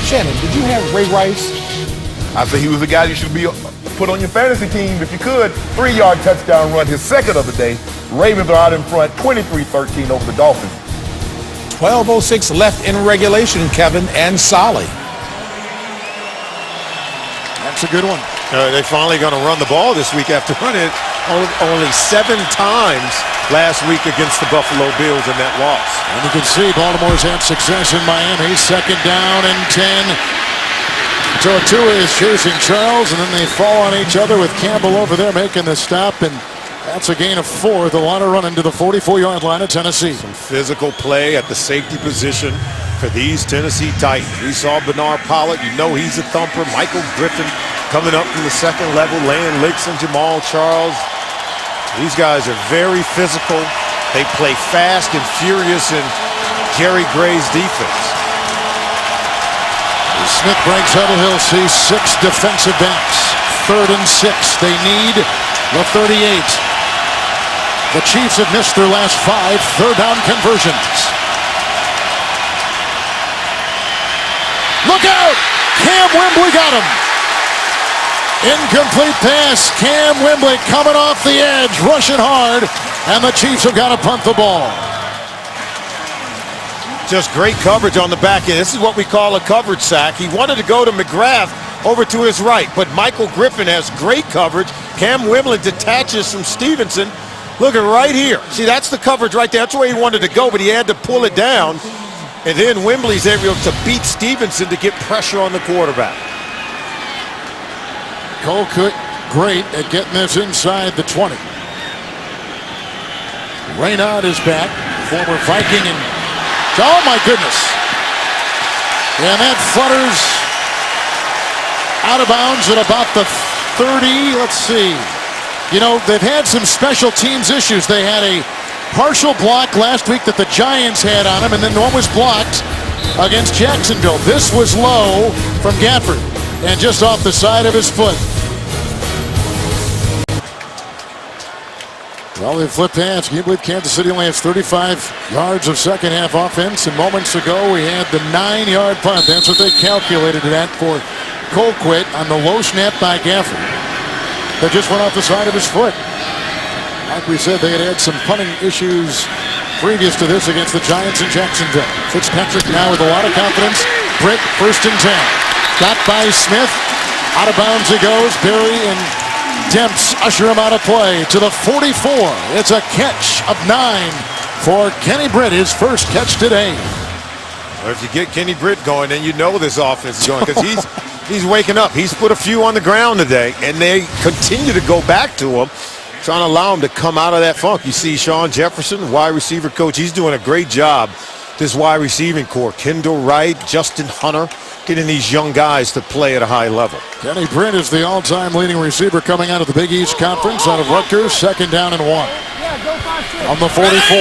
D: Shannon, did you have Ray Rice?
E: I say he was the guy you should be put on your fantasy team if you could. 3-yard touchdown run, his second of the day. Ravens are out in front, 23-13 over the Dolphins.
D: 12:06 left in regulation, Kevin and Solly.
A: That's a good one.
B: They're finally going to run the ball this week after running it only 7 times last week against the Buffalo Bills in that loss.
A: And you can see Baltimore's had success in Miami. 2nd down and 10. So Tua is chasing Charles, and then they fall on each other with Campbell over there making the stop, and that's a gain of 4. The line running to the 44-yard line of Tennessee.
B: Some physical play at the safety position for these Tennessee Titans. We saw Bernard Pollard. You know he's a thumper. Michael Griffin coming up from the second level, laying licks on Jamaal Charles. These guys are very physical. They play fast and furious in Jerry Gray's defense.
A: Smith breaks huddle. He'll see 6 defensive backs. 3rd and 6. They need the 38. The Chiefs have missed their last 5 third down conversions. Look out! Cam Wembley got him. Incomplete pass. Cam Wembley coming off the edge, rushing hard, and the Chiefs have got to punt the ball.
B: Just great coverage on the back end. This is what we call a coverage sack. He wanted to go to McGrath over to his right, but Michael Griffin has great coverage. Cam Wembley detaches from Stevenson. Look at right here. See, that's the coverage right there. That's where he wanted to go, but he had to pull it down. And then Wembley's able to beat Stevenson to get pressure on the quarterback.
A: Colquitt great at getting this inside the 20. Reynaud is back, former Viking, and oh my goodness. And that flutters out of bounds at about the 30. Let's see. You know, they've had some special teams issues. They had a partial block last week that the Giants had on him, and then one was blocked against Jacksonville. This was low from Gafford and just off the side of his foot. Well, they flipped hands. Can you believe Kansas City only has 35 yards of second half offense? And moments ago, we had the 9-yard punt. That's what they calculated it at for Colquitt on the low snap by Gafford. That just went off the side of his foot. Like we said, they had some punting issues previous to this against the Giants in Jacksonville. Fitzpatrick now with a lot of confidence. Britt, 1st and 10. Got by Smith. Out of bounds he goes. Berry and Demps usher him out of play to the 44. It's a catch of 9 for Kenny Britt, his first catch today.
B: Well, if you get Kenny Britt going, then you know this offense is going, because he's waking up. He's put a few on the ground today, and they continue to go back to him, trying to allow him to come out of that funk. You see Sean Jefferson, wide receiver coach, he's doing a great job. This wide receiving core, Kendall Wright, Justin Hunter, getting these young guys to play at a high level.
A: Kenny Britt is the all-time leading receiver coming out of the Big East Conference out of Rutgers. 2nd down and 1. On the 44.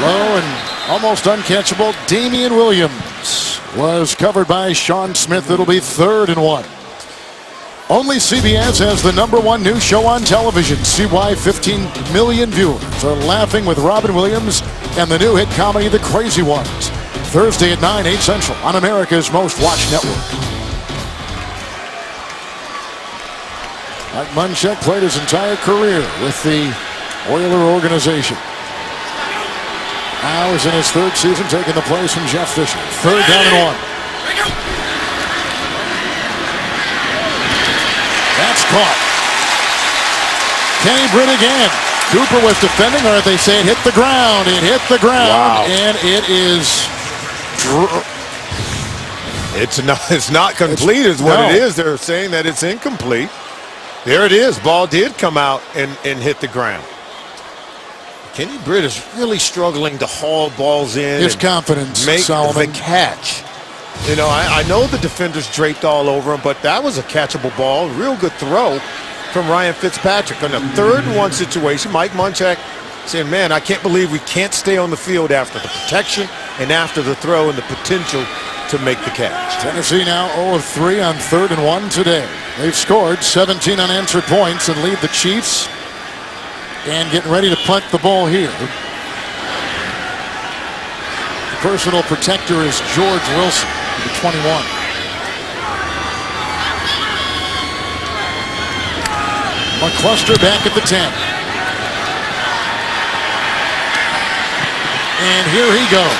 A: Low and almost uncatchable. Damian Williams was covered by Sean Smith. It'll be 3rd and 1. Only CBS has the #1 new show on television. See why 15 million viewers are laughing with Robin Williams and the new hit comedy The Crazy Ones. Thursday at 9, 8 Central on America's most watched network. Mike Munchak played his entire career with the Oiler organization. Now is in his 3rd season, taking the place from Jeff Fisher. 3rd down and 1. That's caught. Kenny Britt again. Cooper was defending, or they say it hit the ground. It hit the ground, wow. And it is.
B: It's not complete, is what it is. They're saying that it's incomplete. There it is. Ball did come out and hit the ground. Kenny Britt is really struggling to haul balls in.
A: His
B: and
A: confidence,
B: make
A: Solomon.
B: the catch. You know, I know the defenders draped all over him, but that was a catchable ball. Real good throw from Ryan Fitzpatrick. On a 3rd-and-1 situation, Mike Munchak saying, man, I can't believe we can't stay on the field after the protection and after the throw and the potential to make the catch.
A: Tennessee now 0 of 3 on 3rd and 1 today. They've scored 17 unanswered points and lead the Chiefs. And getting ready to punt the ball here. The personal protector is George Wilson, number 21. McCluster back at the 10. And here he goes.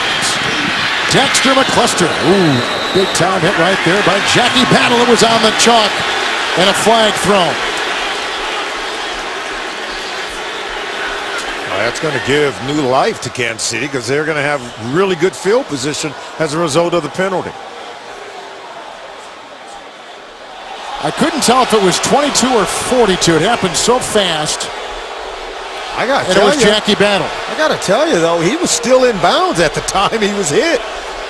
A: Dexter McCluster. Ooh, big time hit right there by Jackie Battle. It was on the chalk and a flag thrown.
B: That's going to give new life to Kansas City because they're going to have really good field position as a result of the penalty.
A: I couldn't tell if it was 22 or 42. It happened so fast.
B: I got to
A: And
B: tell
A: it was
B: you,
A: Jackie Battle.
B: I got to tell you though, he was still in bounds at the time he was hit.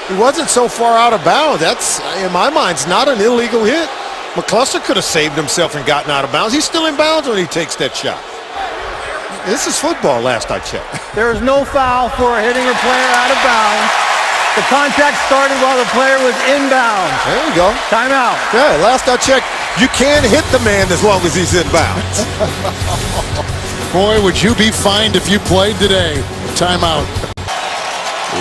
B: He wasn't so far out of bounds. That's, in my mind, it's not an illegal hit. McCluster could have saved himself and gotten out of bounds. He's still in bounds when he takes that shot. This is football, last I checked.
C: There is no foul for hitting a player out of bounds. The contact started while the player was inbounds.
B: There you go.
C: Timeout.
B: Yeah, last I checked, you can hit the man as long as he's in bounds.
A: Boy, would you be fined if you played today. Timeout.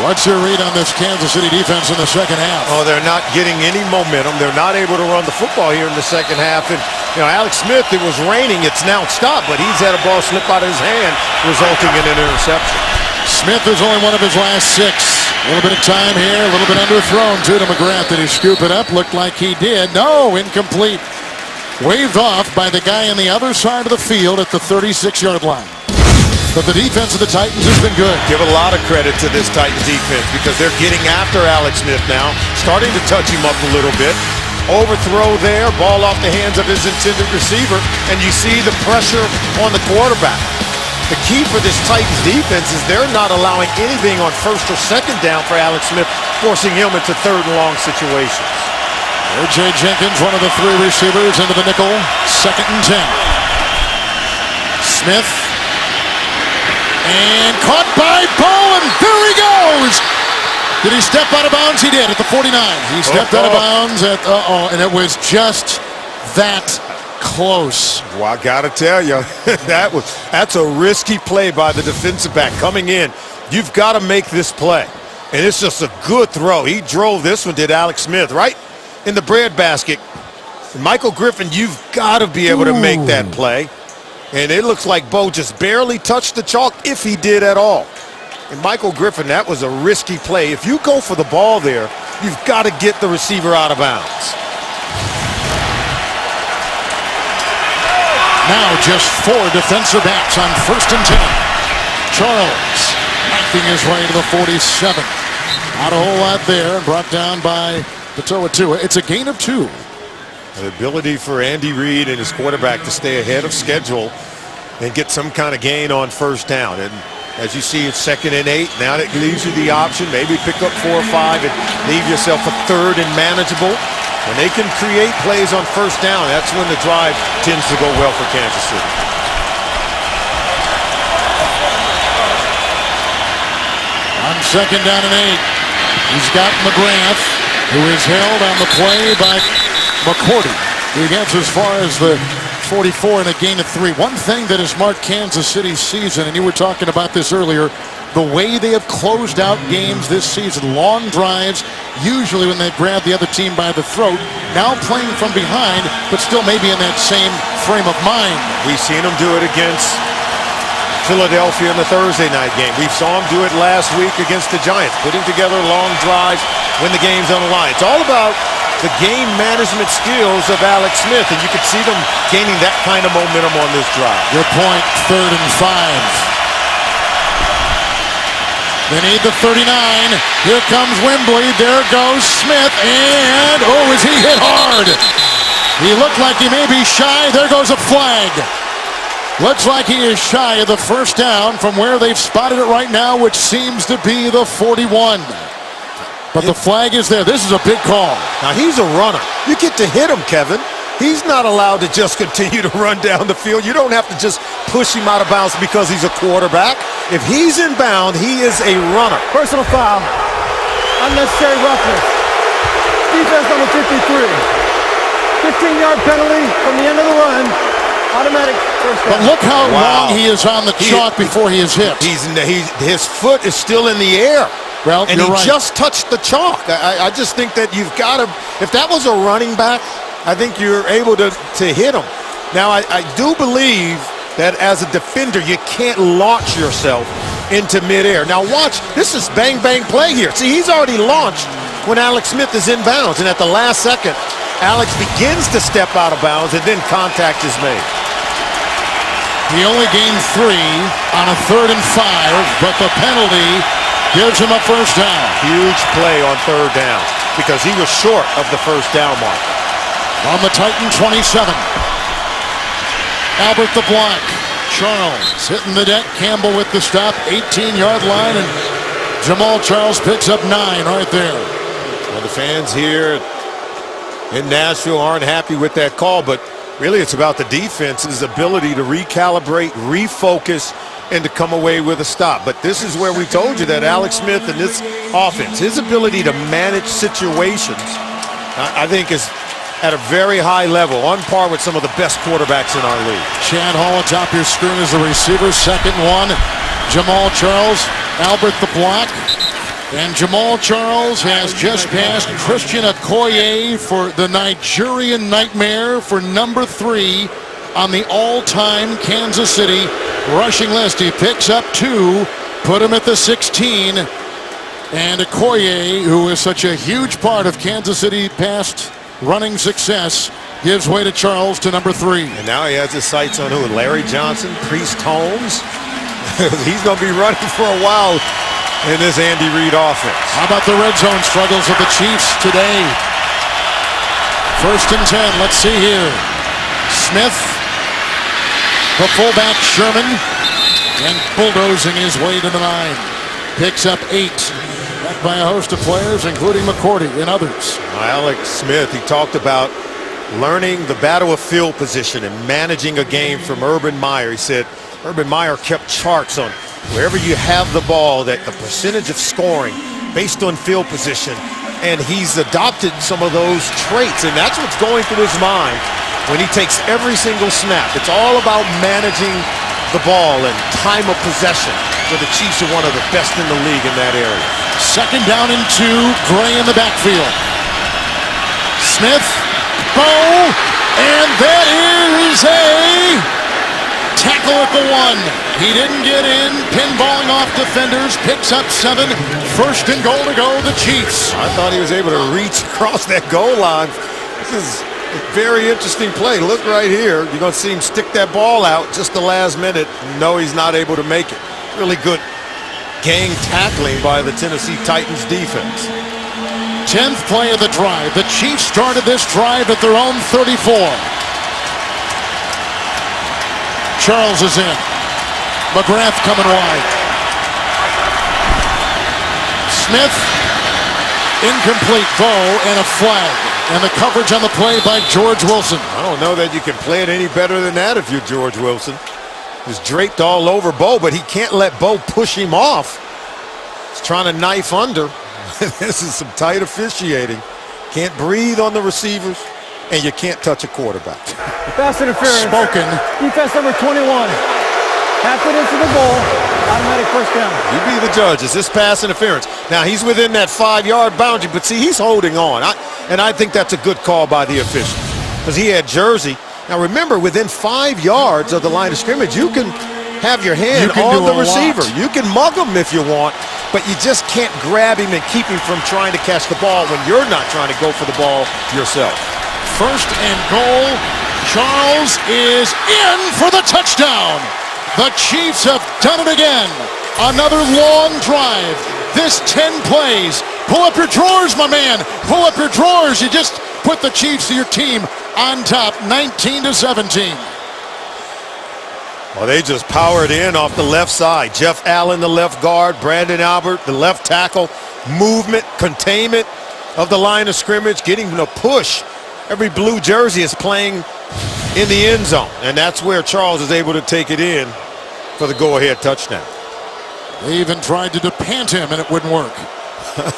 A: What's your read on this Kansas City defense in the second half?
B: Oh, they're not getting any momentum. They're not able to run the football here in the second half. And, you know, Alex Smith, it was raining. It's now stopped, but he's had a ball slip out of his hand, resulting in an interception.
A: Smith is only one of his last 6. A little bit of time here, a little bit underthrown to McGrath. Did he scoop it up? Looked like he did. No, incomplete. Waved off by the guy on the other side of the field at the 36-yard line. But the defense of the Titans has been good.
B: Give a lot of credit to this Titans defense because they're getting after Alex Smith now, starting to touch him up a little bit. Overthrow there, ball off the hands of his intended receiver, and you see the pressure on the quarterback. The key for this Titans defense is they're not allowing anything on 1st or 2nd down for Alex Smith, forcing him into 3rd and long situations.
A: O.J. Jenkins, one of the 3 receivers into the nickel, 2nd and 10. Smith. And caught by Bowen. There he goes. Did he step out of bounds? He did at the 49. He stepped out of bounds at and it was just that close.
B: Well, I gotta tell you, that's a risky play by the defensive back coming in. You've got to make this play, and it's just a good throw. He drove this one, did Alex Smith, right in the breadbasket. Michael Griffin, you've got to be able to make that play. And it looks like Bo just barely touched the chalk, if he did at all. And Michael Griffin, that was a risky play. If you go for the ball there, you've got to get the receiver out of bounds.
A: Now just 4 defensive backs on 1st and 10. Charles making his way to the 47. Not a whole lot there, brought down by Patoa Tua. It's a gain of 2.
B: The ability for Andy Reid and his quarterback to stay ahead of schedule and get some kind of gain on 1st down. And as you see, it's 2nd and 8. Now that leaves you the option, maybe pick up 4 or 5 and leave yourself a 3rd and manageable. When they can create plays on 1st down, that's when the drive tends to go well for Kansas City.
A: On 2nd down and 8, he's got McGrath, who is held on the play by McCourty. He gets as far as the 44 and a gain of 3. One thing that has marked Kansas City's season, and you were talking about this earlier, the way they have closed out games this season. Long drives, usually when they grab the other team by the throat. Now playing from behind, but still maybe in that same frame of mind.
B: We've seen them do it against Philadelphia in the Thursday night game. We saw them do it last week against the Giants, putting together long drives when the game's on the line. It's all about the game management skills of Alex Smith, and you could see them gaining that kind of momentum on this drive.
A: Good point, 3rd and 5. They need the 39. Here comes Wembley. There goes Smith. And, oh, is he hit hard? He looked like he may be shy. There goes a flag. Looks like he is shy of the first down from where they've spotted it right now, which seems to be the 41. But the flag is there. This is a big call.
B: Now, he's a runner. You get to hit him, Kevin. He's not allowed to just continue to run down the field. You don't have to just push him out of bounds because he's a quarterback. If he's inbound, he is a runner.
C: Personal foul. Unnecessary roughness. Defense number 53. 15-yard penalty from the end of the run. Automatic first down.
A: But look how long he is on the chalk before he is hit.
B: His foot is still in the air.
A: Well,
B: and he just touched the chalk. I just think that you've got to, if that was a running back, I think you're able to hit him. Now, I do believe that as a defender, you can't launch yourself into midair. Now watch, this is bang play here. See, he's already launched when Alex Smith is in bounds, and at the last second, Alex begins to step out of bounds, and then contact is made.
A: He only gained 3 on a 3rd and 5, but the penalty gives him a first down.
B: Huge play on 3rd down because he was short of the first down mark.
A: On the Titan 27. Albert the block. Charles hitting the deck. Campbell with the stop. 18-yard line, and Jamal Charles picks up 9 right there.
B: Well, the fans here in Nashville aren't happy with that call, but really it's about the defense's ability to recalibrate, refocus, and to come away with a stop. But this is where we told you that Alex Smith and this offense, his ability to manage situations, I think is at a very high level, on par with some of the best quarterbacks in our league.
A: Chad Hall atop your screen as the receiver. 2nd one. Jamal Charles, Albert the block. And Jamal Charles has just passed Christian Okoye for the Nigerian Nightmare for number 3 on the all-time Kansas City rushing list. He picks up 2, put him at the 16. And Okoye, who is such a huge part of Kansas City past running success, gives way to Charles to number 3.
B: And now he has his sights on who? Larry Johnson, Priest Holmes. He's going to be running for a while in this Andy Reid offense.
A: How about the red zone struggles of the Chiefs today? 1st and 10. Let's see here. Smith, the fullback Sherman, and bulldozing his way to the 9. Picks up 8. Backed by a host of players, including McCourty and others.
B: Alex Smith, he talked about learning the battle of field position and managing a game from Urban Meyer. He said Urban Meyer kept charts on wherever you have the ball, that the percentage of scoring based on field position, and he's adopted some of those traits, and that's what's going through his mind when he takes every single snap. It's all about managing the ball and time of possession, where the Chiefs are one of the best in the league in that area.
A: 2nd down and 2, Gray in the backfield. Smith, Bow, and that is a tackle at the 1. He didn't get in, pinballing off defenders, picks up 7. 1st and goal to go, the Chiefs.
B: I thought he was able to reach across that goal line. This is a very interesting play. Look right here. You're going to see him stick that ball out just the last minute. No, he's not able to make it. Really good gang tackling by the Tennessee Titans defense.
A: 10th play of the drive. The Chiefs started this drive at their own 34. Charles is in. McGrath coming wide. Smith, incomplete. Bow, and a flag. And the coverage on the play by George Wilson.
B: I don't know that you can play it any better than that if you're George Wilson. He's draped all over Bow, but he can't let Bow push him off. He's trying to knife under. This is some tight officiating. Can't breathe on the receivers, and you can't touch a quarterback.
C: Pass interference.
A: Spoken.
C: Defense number 21. Half it into the goal. Automatic first down.
B: You be the judge. Is this pass interference? Now, he's within that 5-yard boundary, but see, he's holding on. And I think that's a good call by the official because he had jersey. Now, remember, within 5 yards of the line of scrimmage, you can have your hand on the receiver. You can mug him if you want, but you just can't grab him and keep him from trying to catch the ball when you're not trying to go for the ball yourself.
A: 1st and goal. Charles is in for the touchdown. The Chiefs have done it again. Another long drive. This 10 plays. Pull up your drawers, my man. Pull up your drawers. You just put the Chiefs, your team, on top, 19-17.
B: Well, they just powered in off the left side. Jeff Allen, the left guard. Brandon Albert, the left tackle. Movement, containment of the line of scrimmage, getting a push. Every blue jersey is playing in the end zone, and that's where Charles is able to take it in for the go-ahead touchdown.
A: They even tried to depant him, and it wouldn't work.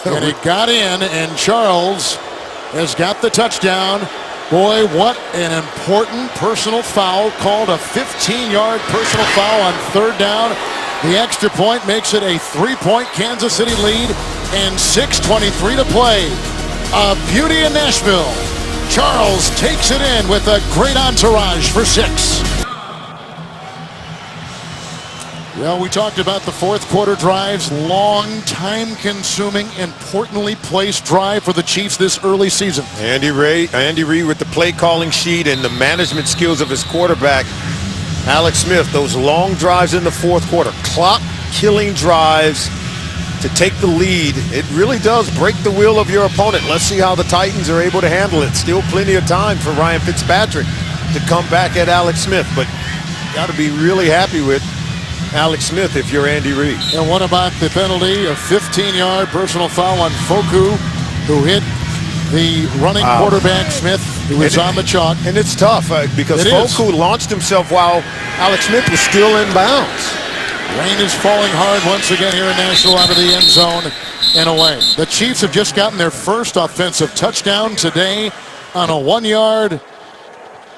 A: And it got in, and Charles has got the touchdown. Boy, what an important personal foul, called a 15-yard personal foul on third down. The extra point makes it a 3-point Kansas City lead, and 6:23 to play. A beauty in Nashville. Charles takes it in with a great entourage for 6. Well, we talked about the fourth quarter drives. Long, time-consuming, importantly placed drive for the Chiefs this early season.
B: Andy Reid with the play calling sheet and the management skills of his quarterback, Alex Smith. Those long drives in the fourth quarter, clock-killing drives to take the lead. It really does break the will of your opponent. Let's see how the Titans are able to handle it. Still plenty of time for Ryan Fitzpatrick to come back at Alex Smith, but got to be really happy with Alex Smith if you're Andy Reid.
A: And what about the penalty? A 15-yard personal foul on Foku, who hit the running quarterback Smith, who was on the chalk.
B: And it's tough because Foku launched himself while Alex Smith was still in bounds.
A: Rain is falling hard once again here in Nashville, out of the end zone and away. The Chiefs have just gotten their first offensive touchdown today on a 1-yard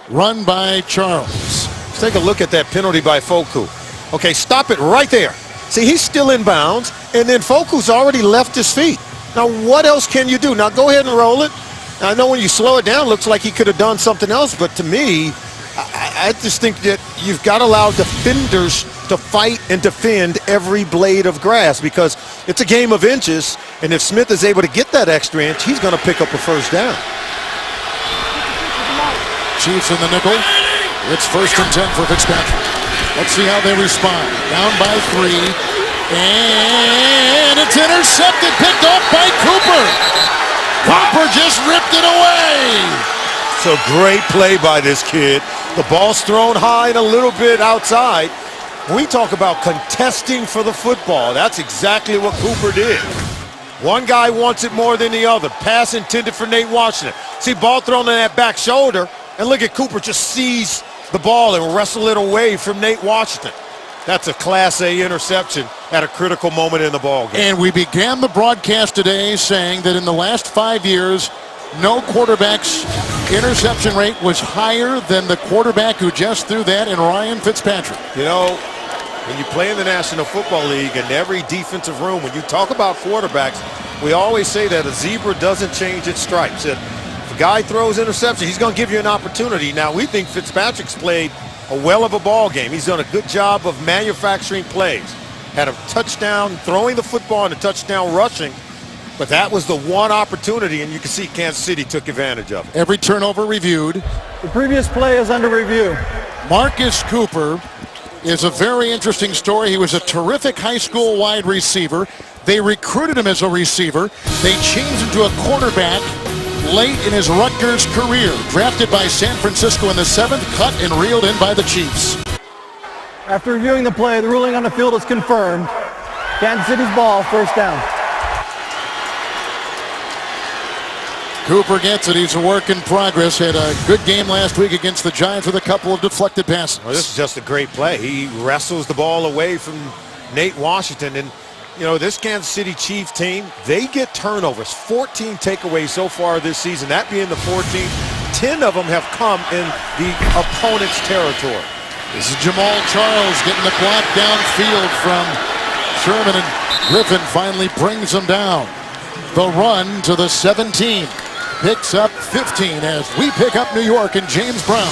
A: run by Charles.
B: Let's take a look at that penalty by Foku. Okay, stop it right there. See, he's still in bounds, and then Foku's already left his feet. Now, what else can you do? Now, go ahead and roll it. Now, I know when you slow it down, it looks like he could have done something else, but to me, I just think that you've got to allow defenders to fight and defend every blade of grass, because it's a game of inches, and if Smith is able to get that extra inch, he's going to pick up a first down.
A: Chiefs in the nickel. It's 1st and 10 for Fitzpatrick. Let's see how they respond. Down by 3. And it's intercepted, picked off by Cooper. Cooper just ripped it away.
B: So great play by this kid. The ball's thrown high and a little bit outside. We talk about contesting for the football. That's exactly what Cooper did. One guy wants it more than the other. Pass intended for Nate Washington. See, ball thrown on that back shoulder, and look at Cooper just seize the ball and wrestle it away from Nate Washington. That's a Class A interception at a critical moment in the ball game.
A: And we began the broadcast today saying that in the last 5 years, no quarterback's interception rate was higher than the quarterback who just threw that in Ryan Fitzpatrick.
B: You know, when you play in the National Football League, in every defensive room, when you talk about quarterbacks, we always say that a zebra doesn't change its stripes. If a guy throws interception, he's going to give you an opportunity. Now, we think Fitzpatrick's played a well of a ball game. He's done a good job of manufacturing plays. Had a touchdown throwing the football and a touchdown rushing. But that was the one opportunity, and you can see Kansas City took advantage of it.
A: Every turnover reviewed.
C: The previous play is under review.
A: Marcus Cooper is a very interesting story. He was a terrific high school wide receiver. They recruited him as a receiver. They changed him to a quarterback late in his Rutgers career. Drafted by San Francisco in the 7th, cut and reeled in by the Chiefs.
C: After reviewing the play, the ruling on the field is confirmed. Kansas City's ball, first down.
A: Cooper gets it. He's a work in progress. Had a good game last week against the Giants with a couple of deflected passes.
B: Well, this is just a great play. He wrestles the ball away from Nate Washington. And, you know, this Kansas City Chiefs team, they get turnovers. 14 takeaways so far this season. That being the 14th, 10 of them have come in the opponent's territory.
A: This is Jamal Charles getting the clock downfield from Sherman, and Griffin finally brings him down. The run to the 17. Picks up 15 as we pick up New York and James Brown.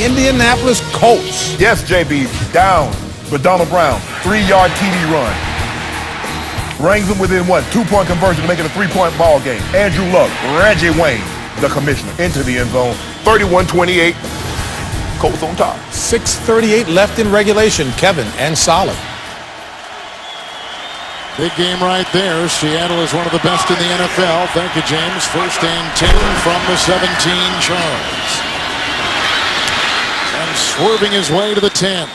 D: Indianapolis Colts.
E: Yes, JB, down with Donald Brown. 3-yard TD run. Brings them within, 2-point conversion to make it a 3-point ball game. Andrew Luck, Reggie Wayne, the commissioner, into the end zone. 31-28, Colts on top.
D: 6:38 left in regulation. Kevin and Solid.
A: Big game right there. Seattle is one of the best in the NFL. Thank you, James. 1st and 10 from the 17, Charles. And swerving his way to the 10.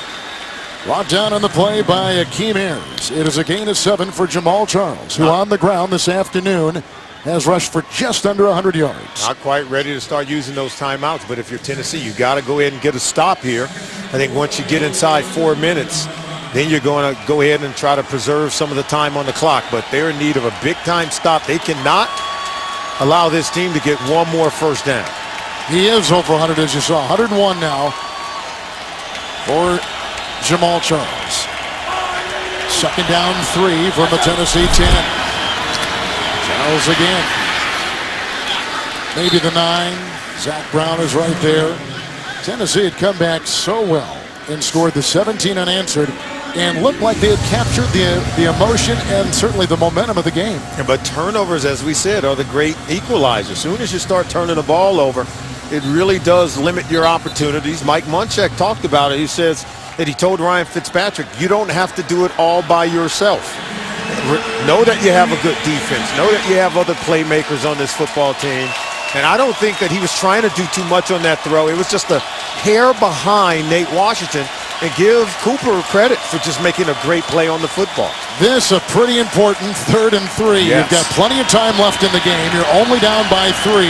A: Brought down on the play by Akeem Ayers. It is a gain of 7 for Jamal Charles, who on the ground this afternoon has rushed for just under 100 yards.
B: Not quite ready to start using those timeouts, but if you're Tennessee, you got to go ahead and get a stop here. I think once you get inside 4 minutes, then you're going to go ahead and try to preserve some of the time on the clock. But they're in need of a big-time stop. They cannot allow this team to get one more first down.
A: He is over 100, as you saw. 101 now for Jamal Charles. Second down 3 from the Tennessee 10. Charles again. Maybe the 9. Zach Brown is right there. Tennessee had come back so well and scored the 17 unanswered and looked like they had captured the emotion and certainly the momentum of the game.
B: But turnovers, as we said, are the great equalizer. As soon as you start turning the ball over, it really does limit your opportunities. Mike Munchak talked about it. He says that he told Ryan Fitzpatrick, you don't have to do it all by yourself. Know that you have a good defense. Know that you have other playmakers on this football team. And I don't think that he was trying to do too much on that throw. It was just a hair behind Nate Washington. And give Cooper credit for just making a great play on the football.
A: This a pretty important 3rd and 3.
B: Yes.
A: You've got plenty of time left in the game. You're only down by 3.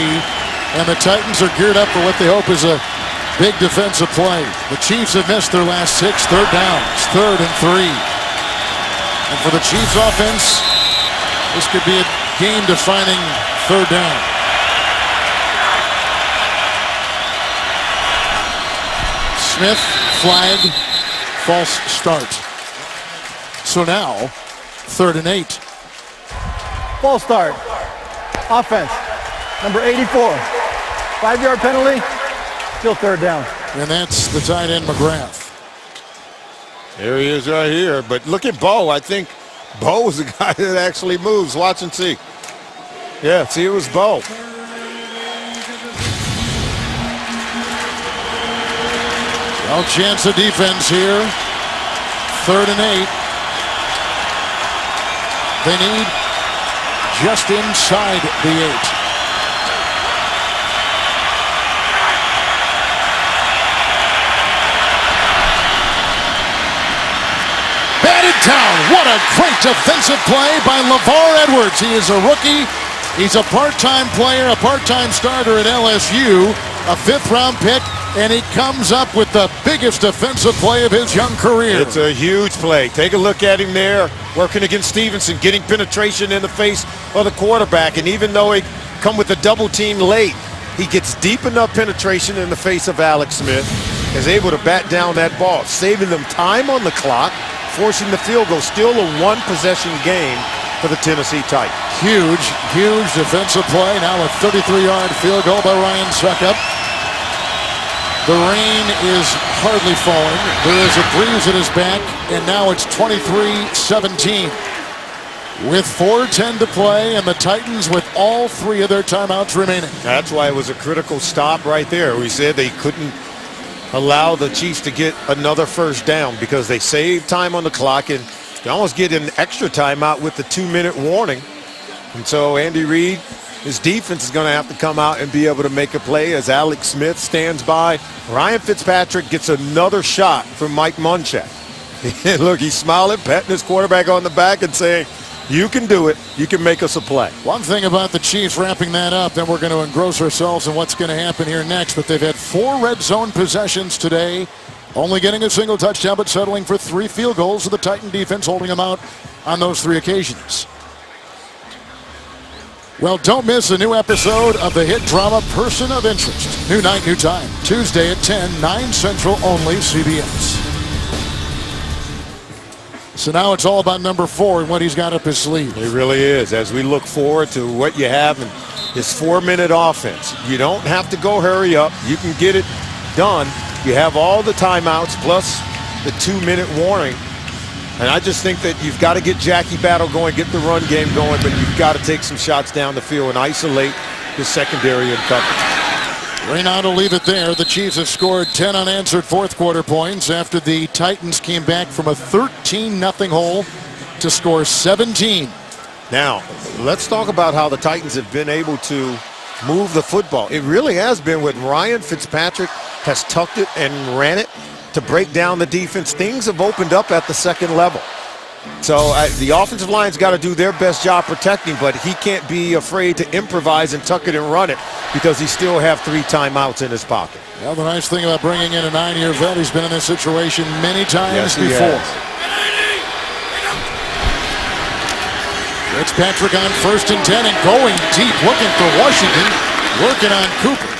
A: And the Titans are geared up for what they hope is a big defensive play. The Chiefs have missed their last 6 third downs. 3rd and 3. And for the Chiefs offense, this could be a game-defining 3rd down. Smith, flag, false start. So now, 3rd and 8.
C: False start. Offense. Number 84. 5-yard penalty. Still 3rd down.
A: And that's the tight end, McGrath.
B: There he is right here. But look at Bo. I think Bo is the guy that actually moves. Watch and see. Yeah, see, it was Bo.
A: No chance of defense here. 3rd and 8. They need just inside the 8. Batted down. What a great defensive play by LeVar Edwards. He is a rookie. He's a part-time player, a part-time starter at LSU, a 5th-round pick. And he comes up with the biggest defensive play of his young career.
B: It's a huge play. Take a look at him there, working against Stevenson, getting penetration in the face of the quarterback. And even though he come with a double team late, he gets deep enough penetration in the face of Alex Smith, is able to bat down that ball, saving them time on the clock, forcing the field goal. Still a 1-possession game for the Tennessee Titans.
A: Huge defensive play. Now a 33-yard field goal by Ryan Succop. The rain is hardly falling. There is a breeze at his back, and now it's 23-17. With 4:10 to play, and the Titans with all 3 of their timeouts remaining.
B: That's why it was a critical stop right there. We said they couldn't allow the Chiefs to get another first down because they saved time on the clock, and they almost get an extra timeout with the 2-minute warning. And so Andy Reid, his defense is going to have to come out and be able to make a play as Alex Smith stands by. Ryan Fitzpatrick gets another shot from Mike Munchak. Look, he's smiling, patting his quarterback on the back and saying, you can do it. You can make us a play.
A: One thing about the Chiefs wrapping that up, then we're going to engross ourselves in what's going to happen here next. But they've had 4 red zone possessions today, only getting a single touchdown, but settling for 3 field goals with the Titan defense holding them out on those 3 occasions. Well, don't miss a new episode of the hit drama Person of Interest. New night, new time. Tuesday at 10, 9 Central only, CBS. So now it's all about number 4 and what he's got up his sleeve.
B: It really is. As we look forward to what you have in this 4-minute offense, you don't have to go hurry up. You can get it done. You have all the timeouts plus the 2-minute warning. And I just think that you've got to get Jackie Battle going, get the run game going, but you've got to take some shots down the field and isolate the secondary and coverage.
A: Reynaud will leave it there. The Chiefs have scored 10 unanswered 4th quarter points after the Titans came back from a 13-0 hole to score 17.
B: Now, let's talk about how the Titans have been able to move the football. It really has been with Ryan Fitzpatrick has tucked it and ran it to break down the defense. Things have opened up at the second level. So the offensive line's got to do their best job protecting, but he can't be afraid to improvise and tuck it and run it because he still have 3 timeouts in his pocket.
A: Well, the nice thing about bringing in a 9-year vet, he's been in this situation many times before. Fitzpatrick on 1st and 10 and going deep, looking for Washington, working on Cooper.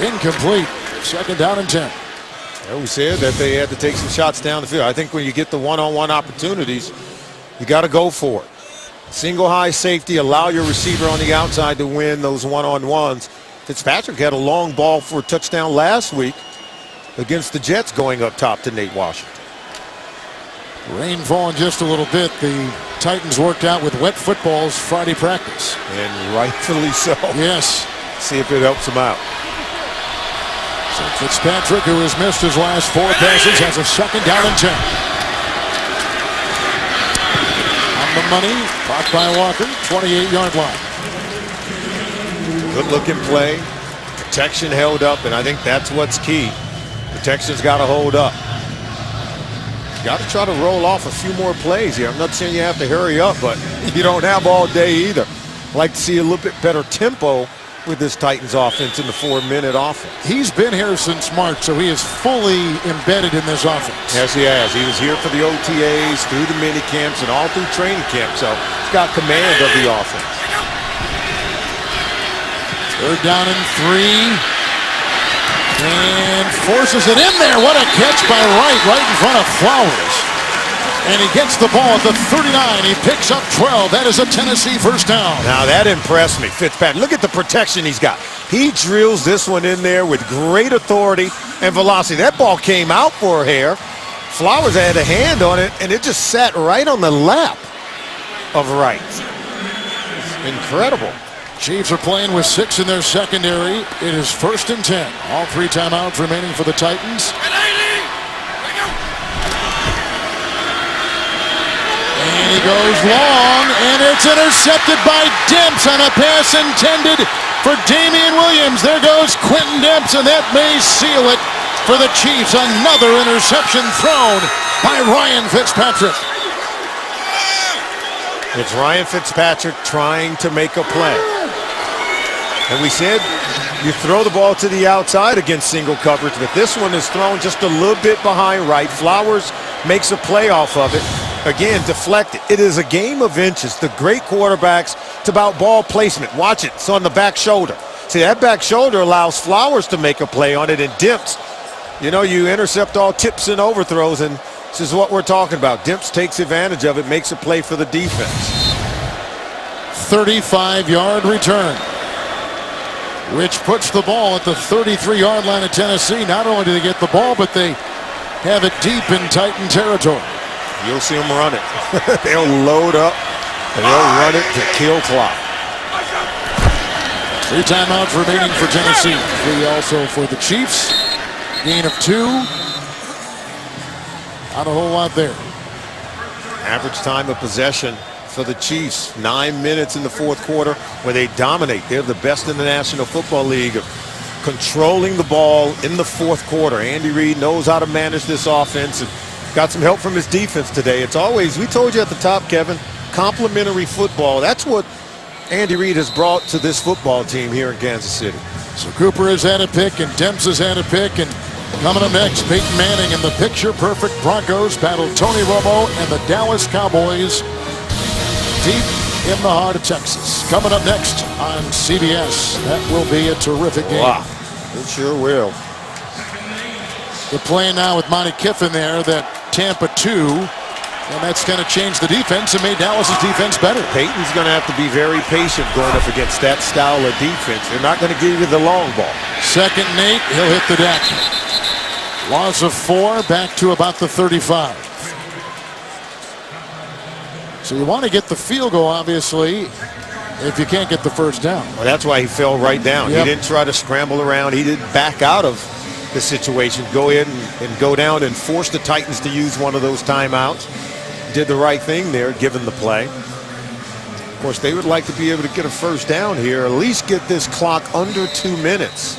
A: Incomplete. 2nd down and 10.
B: Yeah, we said that they had to take some shots down the field. I think when you get the one-on-one opportunities, you got to go for it. Single high safety, allow your receiver on the outside to win those one-on-ones. Fitzpatrick had a long ball for a touchdown last week against the Jets going up top to Nate Washington.
A: Rain falling just a little bit. The Titans worked out with wet footballs Friday practice.
B: And rightfully so.
A: Yes.
B: See if it helps them out.
A: So Fitzpatrick, who has missed his last 4 passes, has a 2nd down and 10. On the money, blocked by Walker, 28-yard line.
B: Good looking play. Protection held up, and I think that's what's key. Protection's got to hold up. Got to try to roll off a few more plays here. I'm not saying you have to hurry up, but you don't have all day either. I'd like to see a little bit better tempo with this Titans offense in the 4-minute offense.
A: He's been here since March, so he is fully embedded in this offense.
B: Yes, he has. He was here for the OTAs, through the mini camps, and all through training camp, so he's got command of the offense.
A: 3rd down and 3. And forces it in there. What a catch by Wright right in front of Flowers. And he gets the ball at the 39. He picks up 12. That is a Tennessee 1st down.
B: Now that impressed me, Fitzpatrick. Look at the protection he's got. He drills this one in there with great authority and velocity. That ball came out for a hair. Flowers had a hand on it, and it just sat right on the lap of Wright. Incredible.
A: Chiefs are playing with 6 in their secondary. It is 1st and 10. All 3 timeouts remaining for the Titans. And he goes long, and it's intercepted by Demps on a pass intended for Damian Williams. There goes Quentin Demps, and that may seal it for the Chiefs. Another interception thrown by Ryan Fitzpatrick.
B: It's Ryan Fitzpatrick trying to make a play. And we said you throw the ball to the outside against single coverage, but this one is thrown just a little bit behind Wright. Flowers makes a play off of it. Again, deflected. It is a game of inches. The great quarterbacks, it's about ball placement. Watch it. It's on the back shoulder. See, that back shoulder allows Flowers to make a play on it, and Demps, you know, you intercept all tips and overthrows, and this is what we're talking about. Demps takes advantage of it, makes a play for the defense.
A: 35-yard return, which puts the ball at the 33-yard line of Tennessee. Not only do they get the ball, but they have it deep in Titan territory.
B: You'll see them run it. They'll load up, and they'll run it to kill clock.
A: 3 timeouts remaining for Tennessee. 3 also for the Chiefs. Gain of 2. Not a whole lot there.
B: Average time of possession for the Chiefs, 9 minutes in the 4th quarter, where they dominate. They're the best in the National Football League of controlling the ball in the 4th quarter. Andy Reid knows how to manage this offense and got some help from his defense today. It's always, we told you at the top, Kevin, complementary football. That's what Andy Reid has brought to this football team here in Kansas City.
A: So Cooper has had a pick, and Demps has had a pick, and coming up next, Peyton Manning and the picture-perfect Broncos battle Tony Romo and the Dallas Cowboys deep in the heart of Texas. Coming up next on CBS. That will be a terrific game.
B: Wow, it sure will.
A: They're playing now with Monty Kiffin there, that Tampa 2, and that's going to change the defense and made Dallas's defense better.
B: Peyton's going to have to be very patient going up against that style of defense. They're not going to give you the long ball.
A: 2nd and 8, he'll hit the deck. Loss of 4, back to about the 35. So you want to get the field goal, obviously, if you can't get the 1st down.
B: Well, that's why he fell right down.
A: Yep.
B: He didn't try to scramble around. He didn't back out of the situation, go in and go down and force the Titans to use one of those timeouts. Did the right thing there, given the play. Of course, they would like to be able to get a 1st down here, at least get this clock under 2 minutes.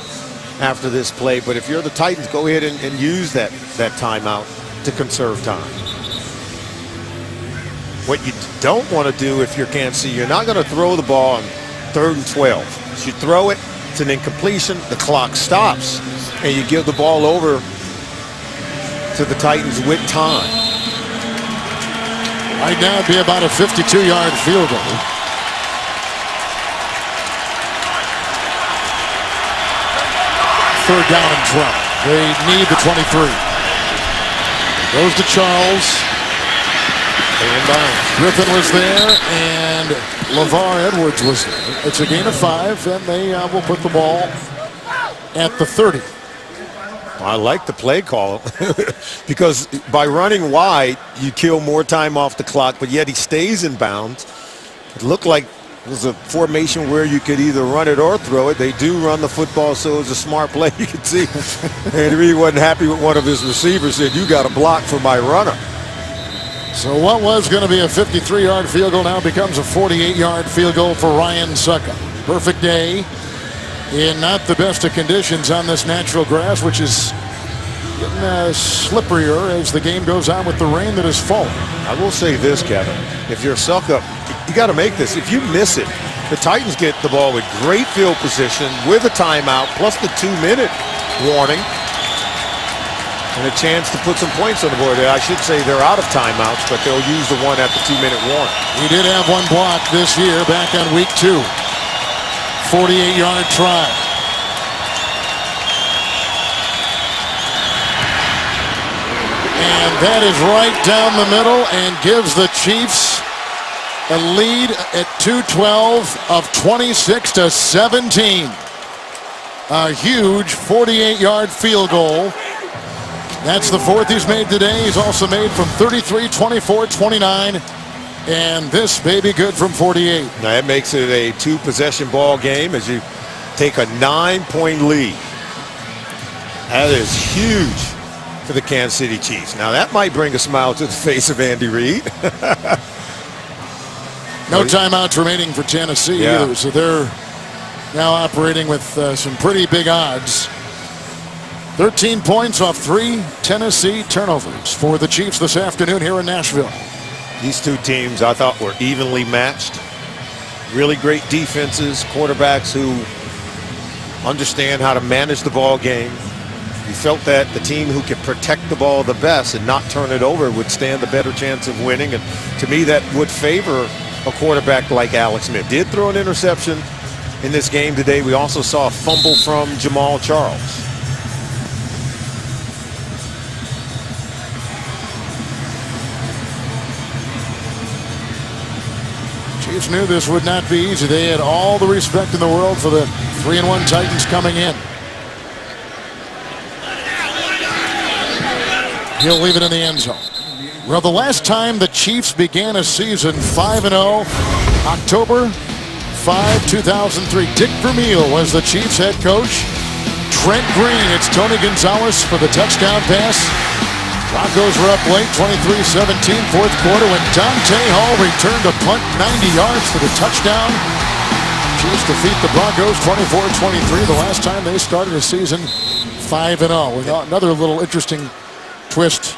B: after this play. But if you're the Titans, go ahead and use that timeout to conserve time. What you don't want to do if you're Kansas City, you're not going to throw the ball on 3rd and 12. You throw it, it's an incompletion, the clock stops, and you give the ball over to the Titans with time.
A: Right now it'd be about a 52-yard field goal. Third down and 12. They need the 23. Goes to Charles. Griffin was there, and LeVar Edwards was there. It's a gain of 5, and they will put the ball at the 30.
B: I like the play call because by running wide, you kill more time off the clock, but yet he stays in bounds. It looked like it was a formation where you could either run it or throw it. They do run the football, so it was a smart play. You could see. And he really wasn't happy with one of his receivers, said, "You got a block for my runner."
A: So what was going to be a 53-yard field goal now becomes a 48-yard field goal for Ryan Succop. Perfect day in not the best of conditions on this natural grass, which is getting slipperier as the game goes on with the rain that has fallen.
B: I will say this, Kevin. If you're Succop, you got to make this. If you miss it, the Titans get the ball with great field position with a timeout plus the 2-minute warning and a chance to put some points on the board. I should say they're out of timeouts, but they'll use the one at the 2-minute warning.
A: He did have one block this year back on week 2. 48-yard try. And that is right down the middle and gives the Chiefs a lead at 2:12 of 26-17. A huge 48-yard field goal. That's the 4th he's made today. He's also made from 33, 24, 29. And this baby good from 48.
B: Now that makes it a 2-possession ball game as you take a 9-point lead. That is huge for the Kansas City Chiefs. Now that might bring a smile to the face of Andy Reid.
A: No timeouts remaining for Tennessee either, so they're now operating with some pretty big odds. 13 points off 3 Tennessee turnovers for the Chiefs this afternoon here in Nashville.
B: These two teams I thought were evenly matched. Really great defenses, quarterbacks who understand how to manage the ball game. You felt that the team who could protect the ball the best and not turn it over would stand the better chance of winning. And to me, that would favor a quarterback like Alex Smith. Did throw an interception in this game today. We also saw a fumble from Jamal Charles.
A: Chiefs knew this would not be easy. They had all the respect in the world for the 3-1 Titans coming in. He'll leave it in the end zone. Well, the last time the Chiefs began a season 5-0, October 5, 2003. Dick Vermeil was the Chiefs head coach. Trent Green, it's Tony Gonzalez for the touchdown pass. Broncos were up late, 23-17, 4th quarter, when Dante Hall returned a punt 90 yards for the touchdown. Chiefs defeat the Broncos 24-23, the last time they started a season 5-0. With another little interesting twist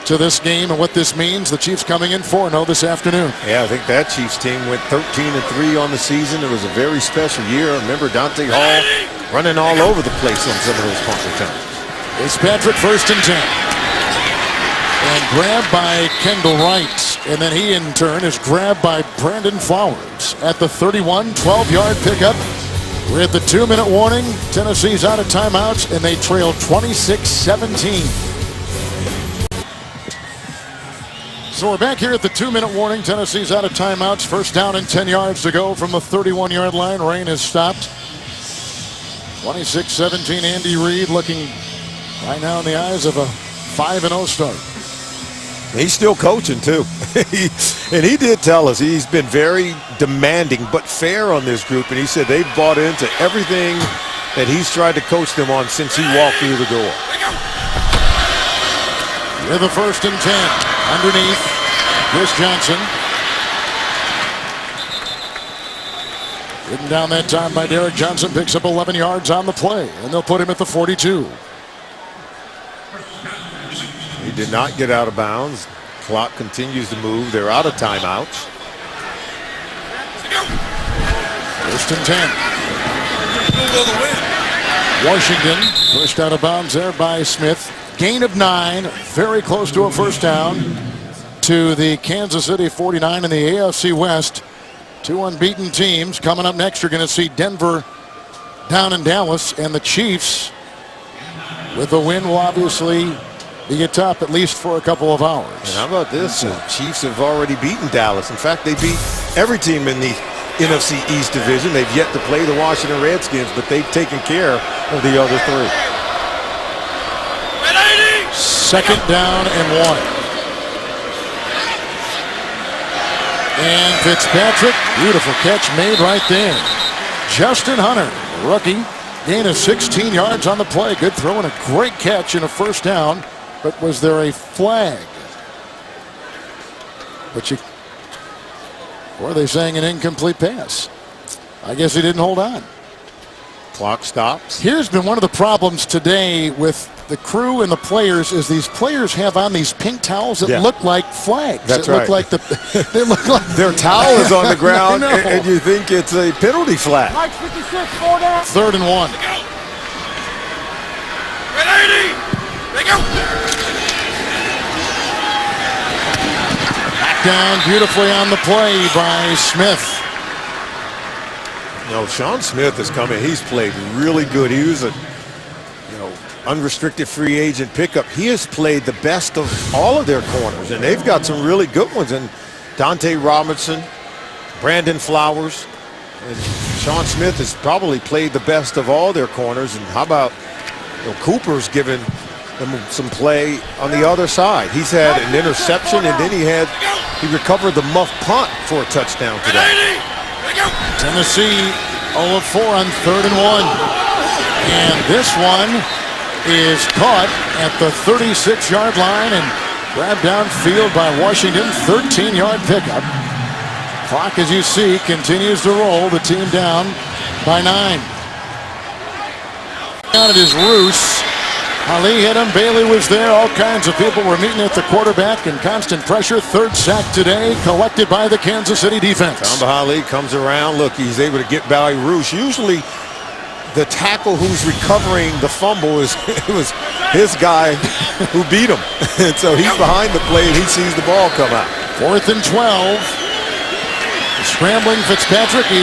A: to this game and what this means. The Chiefs coming in 4-0 this afternoon.
B: Yeah, I think that Chiefs team went 13-3 on the season. It was a very special year. Remember Dante Hall running all over the place on some of those punt returns.
A: Fitzpatrick 1st and 10. And grabbed by Kendall Wright. And then he, in turn, is grabbed by Brandon Flowers at the 31, 12-yard pickup. We're at the 2-minute warning. Tennessee's out of timeouts, and they trail 26-17. So we're back here at the 2-minute warning. Tennessee's out of timeouts. 1st down and 10 yards to go from the 31-yard line. Rain has stopped. 26-17, Andy Reid looking right now in the eyes of a 5-0 start.
B: He's still coaching, too. And he did tell us he's been very demanding but fair on this group. And he said they've bought into everything that he's tried to coach them on since he walked through the door.
A: With the 1st and 10. Underneath, Chris Johnson. Ridden down that time by Derek Johnson, picks up 11 yards on the play, and they'll put him at the 42.
B: He did not get out of bounds. Clock continues to move. They're out of timeouts.
A: First and 10. Washington pushed out of bounds there by Smith. Gain of 9, very close to a first down to the Kansas City 49 in the AFC West. Two unbeaten teams. Coming up next, you're going to see Denver down in Dallas, and the Chiefs with the win will obviously be atop at least for a couple of hours.
B: And how about this? The Chiefs have already beaten Dallas. In fact, they beat every team in the NFC East division. They've yet to play the Washington Redskins, but they've taken care of the other three.
A: Second down and 1. And Fitzpatrick, beautiful catch made right there. Justin Hunter, rookie, gain of 16 yards on the play. Good throw and a great catch and a first down. But was there a flag? Or are they saying an incomplete pass? I guess he didn't hold on.
B: Clock stops.
A: Here's been one of the problems today with the crew and the players is these players have on these pink towels that look like flags.
B: That's
A: they
B: right.
A: Look like they look like
B: their towel is on the ground,
A: I know.
B: and you think it's a penalty flag.
C: Mike 56, 4 down.
A: Third and 1. Back down beautifully on the play by Smith.
B: You know, Sean Smith is coming. He's played really good. He was a unrestricted free agent pickup. He has played the best of all of their corners, and they've got some really good ones. And Dante Robinson, Brandon Flowers, and Sean Smith has probably played the best of all their corners. And how about Cooper's given them some play on the other side. He's had an interception, and then he recovered the muff punt for a touchdown today.
A: Tennessee 0 of 4 on 3rd and 1. And this one is caught at the 36-yard line and grabbed downfield by Washington. 13-yard pickup. Clock, as you see, continues to roll. The team down by 9. Down it is Roos. Ali hit him. Bailey was there. All kinds of people were meeting at the quarterback in constant pressure. Third sack today, collected by the Kansas City defense.
B: Tamba Ali comes around. Look, he's able to get by Roos. Usually the tackle who's recovering the fumble it was his guy who beat him. And so he's behind the play and he sees the ball come out.
A: 4th and 12. Scrambling Fitzpatrick. He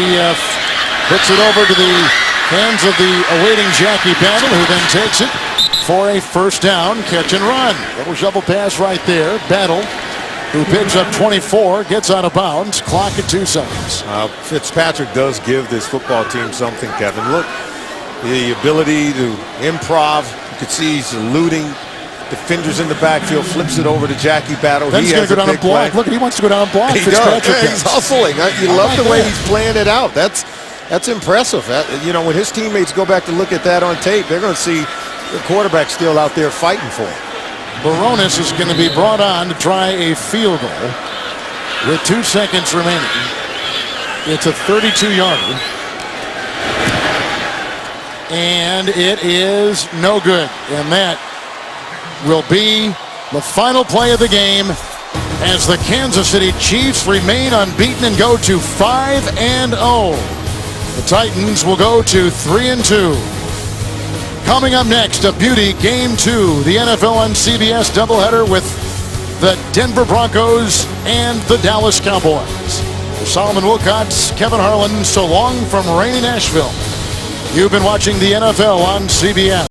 A: puts it over to the hands of the awaiting Jackie Battle, who then takes it for a first down, catch and run. Little shovel pass right there. Battle, who picks up 24, gets out of bounds. Clock at 2 seconds.
B: Fitzpatrick does give this football team something, Kevin. Look, the ability to improv. You could see he's eluding defenders in the backfield, flips it over to Jackie Battle.
A: He's going to go down and block. Look, he wants to go down and block.
B: He does. Yeah, he's hustling. You love the way he's playing it out. That's impressive. When his teammates go back to look at that on tape, they're going to see the quarterback still out there fighting for him.
A: Baronis is going to be brought on to try a field goal with 2 seconds remaining. It's a 32-yarder. And it is no good. And that will be the final play of the game as the Kansas City Chiefs remain unbeaten and go to 5-0. The Titans will go to 3-2. Coming up next, a beauty game 2, the NFL on CBS doubleheader with the Denver Broncos and the Dallas Cowboys. For Solomon Wilcots, Kevin Harlan, so long from rainy Nashville. You've been watching the NFL on CBS.